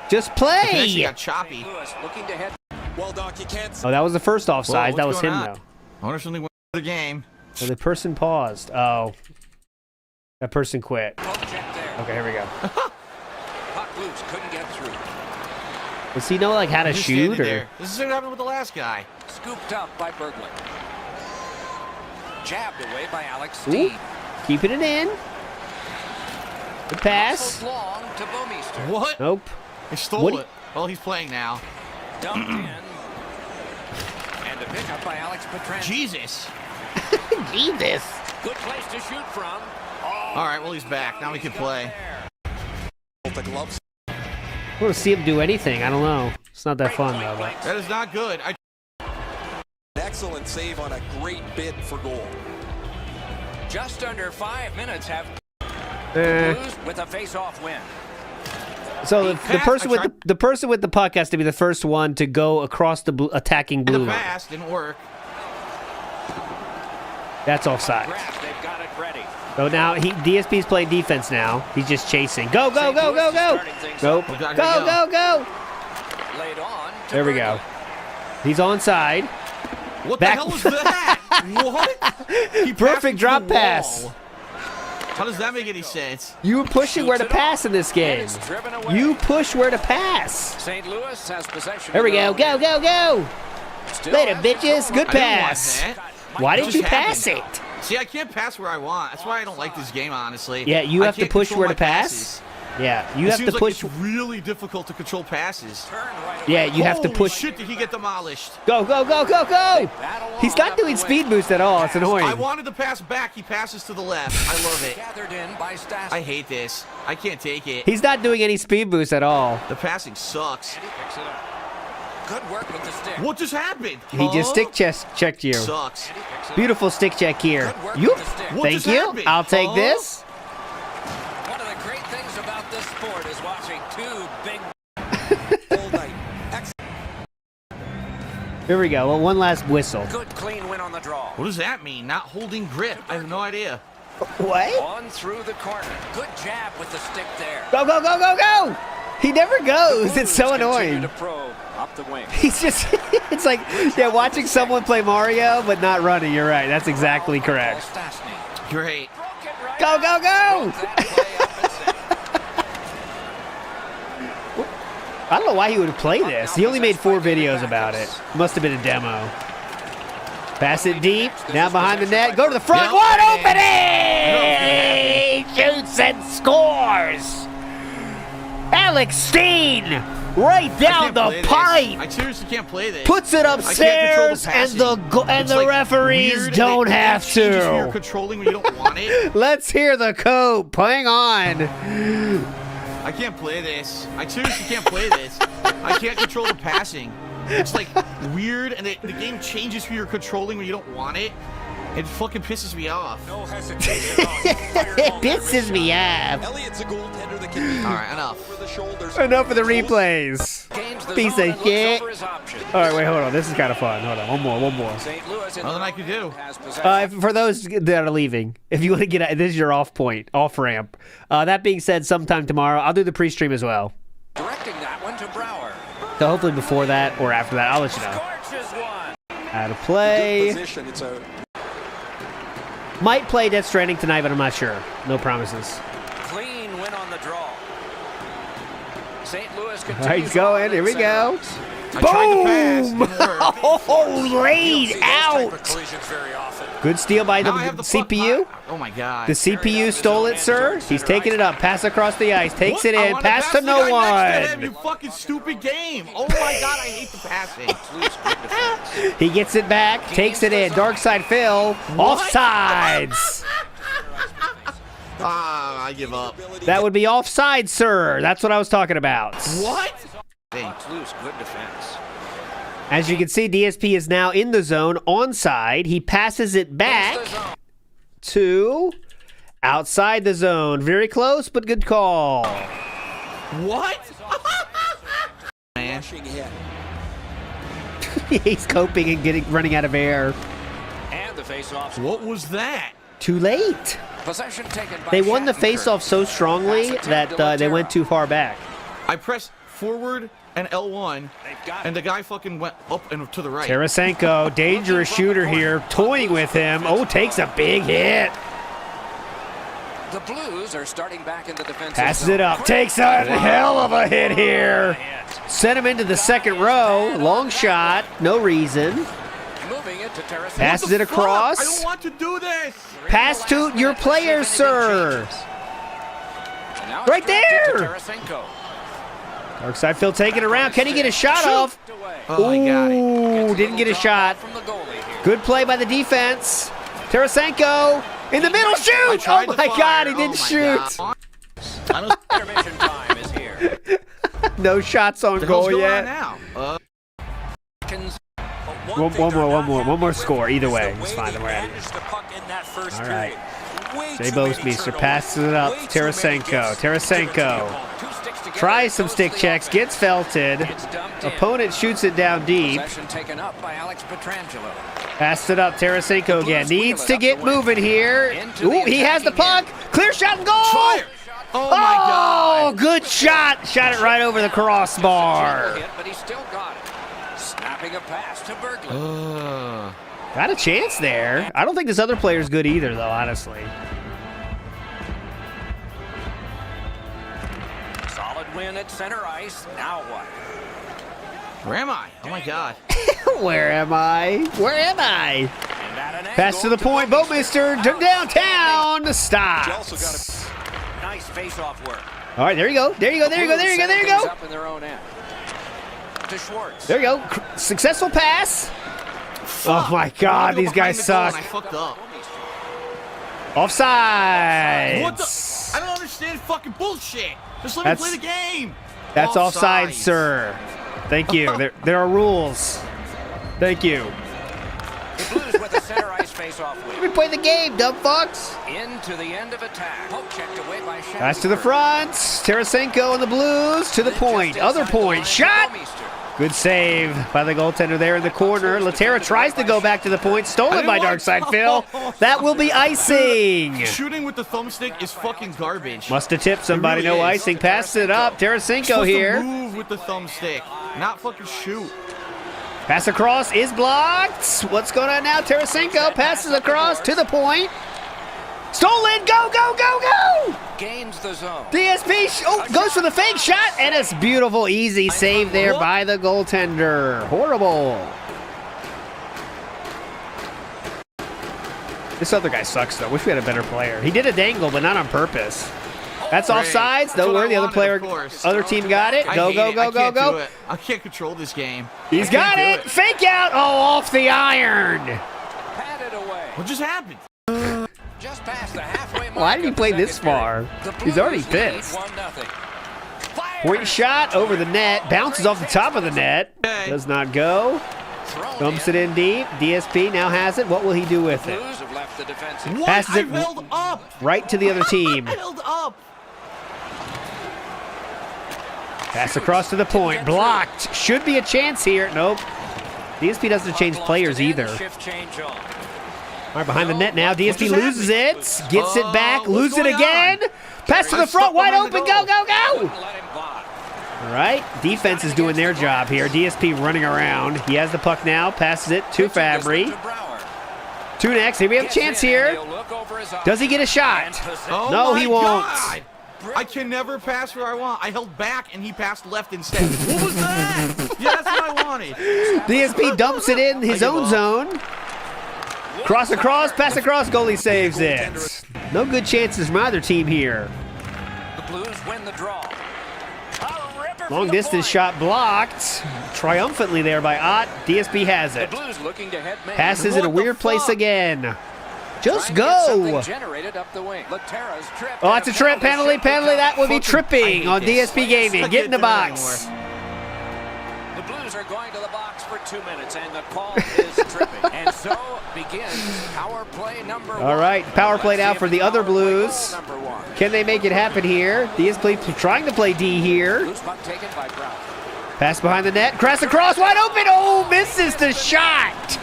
[SPEAKER 2] Just play.
[SPEAKER 10] The connection got choppy.
[SPEAKER 11] Looking to head. Well, Doc, you can't.
[SPEAKER 2] Oh, that was the first offside. That was him though.
[SPEAKER 10] I wonder if something went the game.
[SPEAKER 2] So the person paused. Oh, that person quit. Okay, here we go.
[SPEAKER 11] Puck loose, couldn't get through.
[SPEAKER 2] Does he know like how to shoot or?
[SPEAKER 10] There. This is what happened with the last guy.
[SPEAKER 11] Scooped up by Berglund. Jabbed away by Alex Steed.
[SPEAKER 2] Keeping it in. The pass.
[SPEAKER 11] Long to Bomeister.
[SPEAKER 10] What?
[SPEAKER 2] Nope.
[SPEAKER 10] He stole it. Well, he's playing now.
[SPEAKER 11] Dumped in. And a pickup by Alex Pietrangelo.
[SPEAKER 10] Jesus.
[SPEAKER 2] Jesus.
[SPEAKER 11] Good place to shoot from.
[SPEAKER 10] All right, well, he's back. Now we can play.
[SPEAKER 11] The gloves.
[SPEAKER 2] I want to see him do anything. I don't know. It's not that fun, though. But.
[SPEAKER 10] That is not good.
[SPEAKER 11] Excellent save on a great bid for goal. Just under 5 minutes have Blues with a face-off win.
[SPEAKER 2] So the person with the puck has to be the first one to go across the attacking blue line.
[SPEAKER 10] The pass didn't work.
[SPEAKER 2] That's offside.
[SPEAKER 11] They've got it ready.
[SPEAKER 2] So now DSP's playing defense now. He's just chasing. Go, go, go, go, go. Nope. Go, go, go.
[SPEAKER 11] Laid on.
[SPEAKER 2] There we go. He's onside.
[SPEAKER 10] What the hell was that? What?
[SPEAKER 2] Perfect drop pass.
[SPEAKER 10] How does that make any sense?
[SPEAKER 2] You were pushing where to pass in this game. You push where to pass.
[SPEAKER 11] St. Louis has possession.
[SPEAKER 2] There we go. Go, go, go. Later, bitches. Good pass. Why did you pass it?
[SPEAKER 10] See, I can't pass where I want. That's why I don't like this game, honestly.
[SPEAKER 2] Yeah, you have to push where to pass. Yeah, you have to push.
[SPEAKER 10] It's really difficult to control passes.
[SPEAKER 2] Yeah, you have to push.
[SPEAKER 10] Shit, did he get demolished?
[SPEAKER 2] Go, go, go, go, go! He's not doing speed boost at all. It's annoying.
[SPEAKER 10] I wanted to pass back. He passes to the left. I love it.
[SPEAKER 11] Gathered in by Stas.
[SPEAKER 10] I hate this. I can't take it.
[SPEAKER 2] He's not doing any speed boost at all.
[SPEAKER 10] The passing sucks.
[SPEAKER 11] Good work with the stick.
[SPEAKER 10] What just happened?
[SPEAKER 2] He just stick checked you.
[SPEAKER 10] Sucks.
[SPEAKER 2] Beautiful stick check here. You. Thank you.
[SPEAKER 10] happened?
[SPEAKER 2] I'll take this.
[SPEAKER 11] One of the great things about this sport is watching two big all night.
[SPEAKER 2] Here we go. Well, one last whistle.
[SPEAKER 11] Good clean win on the draw.
[SPEAKER 10] What does that mean? Not holding grip. I have no idea.
[SPEAKER 2] What?
[SPEAKER 11] On through the corner. Good jab with the stick there.
[SPEAKER 2] Go, go, go, go, go! He never goes. It's so
[SPEAKER 11] Continue
[SPEAKER 2] annoying.
[SPEAKER 11] to probe up the wing.
[SPEAKER 2] He's just, it's like, yeah, watching someone play Mario, but not running. You're right. That's exactly correct.
[SPEAKER 10] Great.
[SPEAKER 2] Go, go, go! I don't know why he would play this. He only made 4 videos about it. Must have been a demo. Pass it deep. Now behind the net. Go to the front. Wide opening! Shoots and scores! Alex Steen! Right down the pipe!
[SPEAKER 10] I seriously can't play this.
[SPEAKER 2] Puts it upstairs, and the
[SPEAKER 10] like
[SPEAKER 2] referees don't have
[SPEAKER 10] You're
[SPEAKER 2] to.
[SPEAKER 10] controlling when you don't want it.
[SPEAKER 2] Let's hear the Cope. Hang on.
[SPEAKER 10] I can't play this. I seriously can't play this. I can't control the passing. It's like weird, and the game changes who you're controlling when you don't want it. It fucking pisses me off.
[SPEAKER 11] No hesitation.
[SPEAKER 2] It pisses me off.
[SPEAKER 9] Elliot's a goaltender that can be
[SPEAKER 10] All right, enough.
[SPEAKER 9] over the shoulders.
[SPEAKER 2] Enough of the replays. Piece of shit. All right, wait, hold on. This is kind of fun. Hold on, one more.
[SPEAKER 11] St. Louis in
[SPEAKER 10] Nothing I can do.
[SPEAKER 2] For those that are leaving, if you want to get out, this is your off ramp. That being said, sometime tomorrow, I'll do the pre-stream as well.
[SPEAKER 11] directing that one to Brower.
[SPEAKER 2] So hopefully before that or after that, I'll let you know.
[SPEAKER 11] Scorches one.
[SPEAKER 2] How to play.
[SPEAKER 9] Position. It's a
[SPEAKER 2] Might play Death Stranding tonight, but I'm not sure. No promises.
[SPEAKER 11] Clean win on the draw. St. Louis continues.
[SPEAKER 2] All right, he's going. Here we go.
[SPEAKER 10] I tried to pass.
[SPEAKER 2] Boom! Oh, laid out.
[SPEAKER 11] Collisions very often.
[SPEAKER 2] Good steal by the
[SPEAKER 10] Now I have the fuck
[SPEAKER 2] CPU.
[SPEAKER 10] Oh my god.
[SPEAKER 2] The CPU stole it, sir. He's taking it up. Pass across the ice. Takes
[SPEAKER 10] What?
[SPEAKER 2] it
[SPEAKER 10] I
[SPEAKER 2] in.
[SPEAKER 10] wanna
[SPEAKER 2] Pass to
[SPEAKER 10] the
[SPEAKER 2] no
[SPEAKER 10] guy next to him,
[SPEAKER 2] one.
[SPEAKER 10] you fucking stupid game. Oh my god, I hate the passing.
[SPEAKER 2] He gets it back. Takes it in. Dark side Phil. Offsides.
[SPEAKER 10] I give up.
[SPEAKER 2] That would be offside, sir. That's what I was talking about.
[SPEAKER 10] What?
[SPEAKER 11] Loose, good defense.
[SPEAKER 2] As you can see, DSP is now in the zone, onside. He passes it back to outside the zone. Very close, but good call.
[SPEAKER 10] What? Man.
[SPEAKER 2] He's coping and running out of air.
[SPEAKER 11] And the face-off.
[SPEAKER 10] What was that?
[SPEAKER 2] Too late.
[SPEAKER 11] Possession taken by
[SPEAKER 2] They won the
[SPEAKER 11] Shattenkirk.
[SPEAKER 2] face-off so strongly that they went too far back.
[SPEAKER 10] I pressed forward and L1, and the guy fucking went up and to the right.
[SPEAKER 2] Tarasenko, dangerous shooter here, toying with him. Oh, takes a big hit.
[SPEAKER 11] The Blues are starting back in the defensive
[SPEAKER 2] Passes
[SPEAKER 11] zone.
[SPEAKER 2] it up, takes a hell of a hit here. Sent him into the second row. Long shot, no reason.
[SPEAKER 11] Moving it to Tarasenko.
[SPEAKER 2] Passes it across.
[SPEAKER 10] I don't want to do this.
[SPEAKER 2] Pass to your player, sir.
[SPEAKER 11] Now it's
[SPEAKER 2] Right
[SPEAKER 11] directed to
[SPEAKER 2] there.
[SPEAKER 11] Tarasenko.
[SPEAKER 2] Darkside Phil taking it around. Can he get a shot off?
[SPEAKER 10] Oh, I got it.
[SPEAKER 2] Ooh, didn't get a shot.
[SPEAKER 11] From the goalie here.
[SPEAKER 2] Good play by the defense. Tarasenko in the middle, shoot!
[SPEAKER 10] I
[SPEAKER 2] Oh
[SPEAKER 10] tried to
[SPEAKER 2] my
[SPEAKER 10] fire.
[SPEAKER 2] God, he
[SPEAKER 10] Oh
[SPEAKER 2] didn't
[SPEAKER 10] my
[SPEAKER 2] shoot.
[SPEAKER 10] God. I don't
[SPEAKER 11] Intermission time is here.
[SPEAKER 2] No shots on
[SPEAKER 10] What the hell's
[SPEAKER 2] goal
[SPEAKER 10] going on
[SPEAKER 2] yet.
[SPEAKER 10] now?
[SPEAKER 2] One more score. Either way, it's fine. We're at it. All right. Jay Bosmeister passes it up. Tarasenko. Tarasenko tries some stick checks, gets felted. Opponent shoots it down deep.
[SPEAKER 11] Possession taken up by Alex Petrangelo.
[SPEAKER 2] Passed it up. Tarasenko again. Needs to get moving here. Ooh, he has the puck. Clear shot and goal.
[SPEAKER 10] Fire. Oh my God.
[SPEAKER 2] Good shot. Shot it right over the crossbar.
[SPEAKER 11] Hit, but he still got it. Snapping a pass to Berglund.
[SPEAKER 2] Got a chance there. I don't think this other player's good either, though, honestly.
[SPEAKER 11] Solid win at center ice. Now what?
[SPEAKER 10] Where am I? Oh my God.
[SPEAKER 2] Where am I? Where am I?
[SPEAKER 11] And at an
[SPEAKER 2] Pass to
[SPEAKER 11] angle
[SPEAKER 2] the point. Boatmister took downtown. Stop.
[SPEAKER 11] Nice face-off work.
[SPEAKER 2] All right, there you go. There you go. There you go. There you go. There you
[SPEAKER 11] Things
[SPEAKER 2] go.
[SPEAKER 11] up in their own end. To Schwartz.
[SPEAKER 2] There you go. Successful pass. Oh my God, these guys suck.
[SPEAKER 10] I fucked up.
[SPEAKER 2] Offside.
[SPEAKER 10] What the? I don't understand fucking bullshit. Just let me play the game.
[SPEAKER 2] That's offside, sir. Thank you. There are rules. Thank you.
[SPEAKER 11] The Blues with a center ice face-off win.
[SPEAKER 2] Let me play the game, dumb fucks.
[SPEAKER 11] Into the end of attack. Poke checked away by Shattuck.
[SPEAKER 2] Pass to the front. Tarasenko and the Blues to the point. Other point. Shot. Good save by the goaltender there in the corner. Laterra tries to go back to the point. Stolen by Darkside Phil. That will be icing.
[SPEAKER 10] Shooting with the thumbstick is fucking garbage.
[SPEAKER 2] Must have tipped somebody. No icing. Passes it up. Tarasenko here.
[SPEAKER 10] Move with the thumbstick, not fucking shoot.
[SPEAKER 2] Pass across is blocked. What's going on now? Tarasenko passes across to the point. Stolen. Go, go, go, go.
[SPEAKER 11] Gains the zone.
[SPEAKER 2] DSP goes for the fake shot, and it's beautiful, easy save there by the goaltender. Horrible. This other guy sucks, though. Wish we had a better player. He did a dangle, but not on purpose. That's offsides. Don't worry, the other player, other team got it. Go, go, go, go, go.
[SPEAKER 10] I can't control this game.
[SPEAKER 2] He's got it. Fake out. Oh, off the iron.
[SPEAKER 11] Patted away.
[SPEAKER 10] What just happened?
[SPEAKER 11] Just past the halfway mark.
[SPEAKER 2] Why did he play this far? He's already pissed. Point shot over the net. Bounces off the top of the net. Does not go. Dumps it in deep. DSP now has it. What will he do with it? Passes it right to the other team. Pass across to the point. Blocked. Should be a chance here. Nope. DSP doesn't change players either. All right, behind the net now. DSP loses it. Gets it back. Loses it again. Pass to the front. Wide open. Go, go, go. All right. Defense is doing their job here. DSP running around. He has the puck now. Passes it to Fabry. Two next. Here we have a chance here. Does he get a shot? No, he won't.
[SPEAKER 10] I can never pass where I want. I held back and he passed left instead. What was that? Yeah, that's what I wanted.
[SPEAKER 2] DSP dumps it in his own zone. Cross across, pass across, goalie saves it. No good chances from either team here.
[SPEAKER 11] The Blues win the draw.
[SPEAKER 2] Long distance shot blocked. Triumphantly there by Ott. DSP has it. Passes in a weird place again. Just go. Oh, it's a trip. Penalty. That would be tripping on DSP Gaming. Get in the box.
[SPEAKER 11] The Blues are going to the box for 2 minutes, and the call is tripping. And so begins power play number 1.
[SPEAKER 2] All right, power play now for the other Blues. Can they make it happen here? DSP trying to play D here. Pass behind the net. Cross across, wide open. Oh, misses the shot.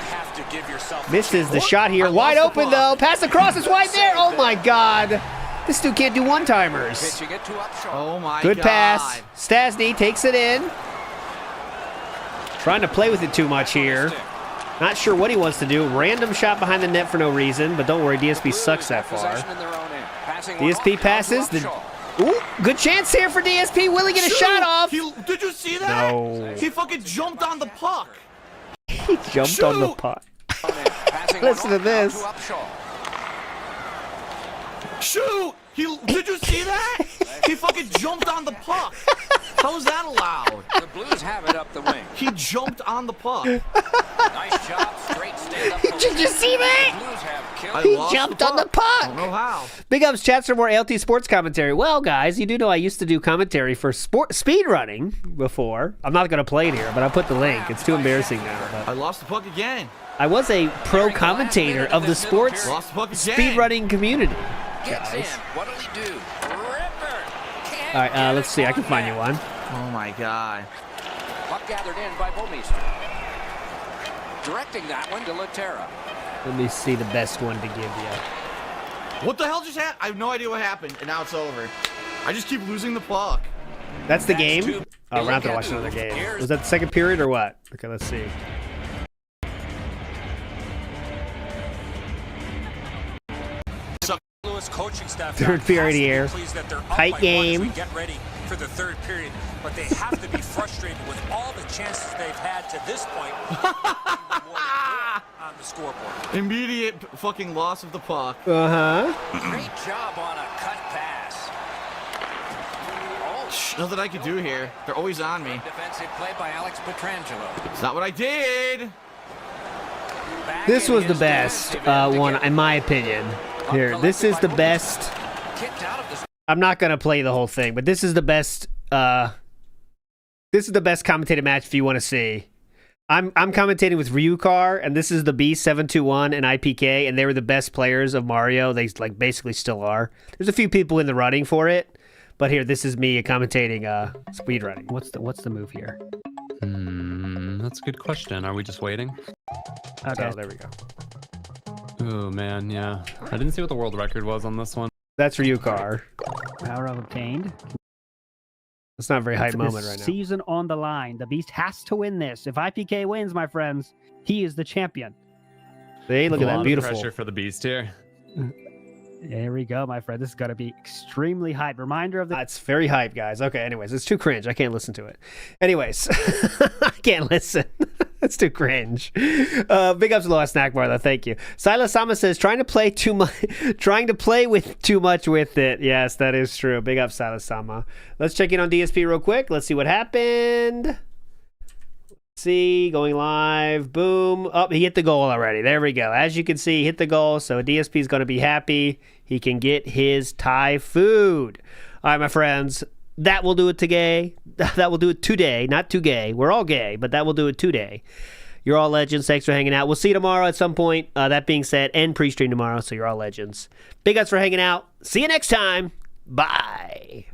[SPEAKER 2] Misses the shot here. Wide open, though. Pass across. It's wide there. Oh, my God. This dude can't do one-timers.
[SPEAKER 10] Oh, my God.
[SPEAKER 2] Good pass. Stasny takes it in. Trying to play with it too much here. Not sure what he wants to do. Random shot behind the net for no reason, but don't worry, DSP sucks that far. DSP passes. Ooh, good chance here for DSP. Will he get a shot off?
[SPEAKER 10] Did you see that?
[SPEAKER 2] No.
[SPEAKER 10] He fucking jumped on the puck.
[SPEAKER 2] He jumped on the puck. Listen to this.
[SPEAKER 10] Shoot! Did you see that? He fucking jumped on the puck. How is that allowed?
[SPEAKER 11] The Blues have it up the wing.
[SPEAKER 10] He jumped on the puck.
[SPEAKER 11] Nice job, straight stand up.
[SPEAKER 2] Did you see that? He jumped on the puck.
[SPEAKER 10] I don't know how.
[SPEAKER 2] Big ups, chats for more ALT sports commentary. Well, guys, you do know I used to do commentary for speed running before. I'm not going to play it here, but I'll put the link. It's too embarrassing now. But
[SPEAKER 10] I lost the puck again.
[SPEAKER 2] I was a pro commentator of the sports speed running community. Guys.
[SPEAKER 11] What'll he do?
[SPEAKER 2] All right, let's see. I can find you one.
[SPEAKER 10] Oh my God.
[SPEAKER 11] Puck gathered in by Bomeister. Directing that one to Laterra.
[SPEAKER 2] Let me see the best one to give you.
[SPEAKER 10] What the hell just happened? I have no idea what happened, and now it's over. I just keep losing the puck.
[SPEAKER 2] That's the game? Oh, we're not going to watch another game. Was that the second period or what? Okay, let's see.
[SPEAKER 12] Coaching staff
[SPEAKER 2] third period here. Tight game.
[SPEAKER 12] Get ready for the third period, but they have to be frustrated with all the chances they've had to this point on the scoreboard.
[SPEAKER 10] Immediate fucking loss of the puck.
[SPEAKER 2] Uh-huh.
[SPEAKER 11] Great job on a cut pass.
[SPEAKER 10] Nothing I could do here. They're always on me.
[SPEAKER 11] Defensive play by Alex Petrangelo.
[SPEAKER 10] It's not what I did.
[SPEAKER 2] This was the best one, in my opinion. Here, this is the best. I'm not going to play the whole thing, but this is the best This is the best commentated match if you want to see. I'm commentating with Ryukar, and this is the B721 and IPK, and they were the best players of Mario. They like basically still are. There's a few people in the running for it, but here, this is me commentating speedrunning.
[SPEAKER 13] What's the move here?
[SPEAKER 14] That's a good question. Are we just waiting?
[SPEAKER 13] Okay.
[SPEAKER 2] Oh, there we go.
[SPEAKER 14] Oh man, yeah. I didn't see what the world record was on this one.
[SPEAKER 2] That's Ryukar.
[SPEAKER 13] Power up obtained.
[SPEAKER 2] It's not a very hype
[SPEAKER 13] It's
[SPEAKER 2] moment right now.
[SPEAKER 13] Season on the line. The Beast has to win this. If IPK wins, my friends, he is the champion.
[SPEAKER 2] See, look at that, beautiful.
[SPEAKER 14] Pressure for the Beast here.
[SPEAKER 13] There we go, my friend. This is going to be extremely hype. Reminder of the...
[SPEAKER 2] It's very hype, guys. Okay, anyways, it's too cringe. I can't listen to it. Anyways, I can't listen. It's too cringe. Big ups to Lost Snack Bar, though. Thank you. Silas Sama says, trying to play with too much with it. Yes, that is true. Big up, Silas Sama. Let's check in on DSP real quick. Let's see what happened. See, going live. Boom. Oh, he hit the goal already. There we go. As you can see, he hit the goal. So DSP is going to be happy. He can get his Thai food. All right, my friends. That will do it today. That will do it today. Not too gay. We're all gay, but that will do it today. You're all legends. Thanks for hanging out. We'll see you tomorrow at some point. That being said, and Preestream tomorrow, so you're all legends. Big ups for hanging out. See you next time. Bye.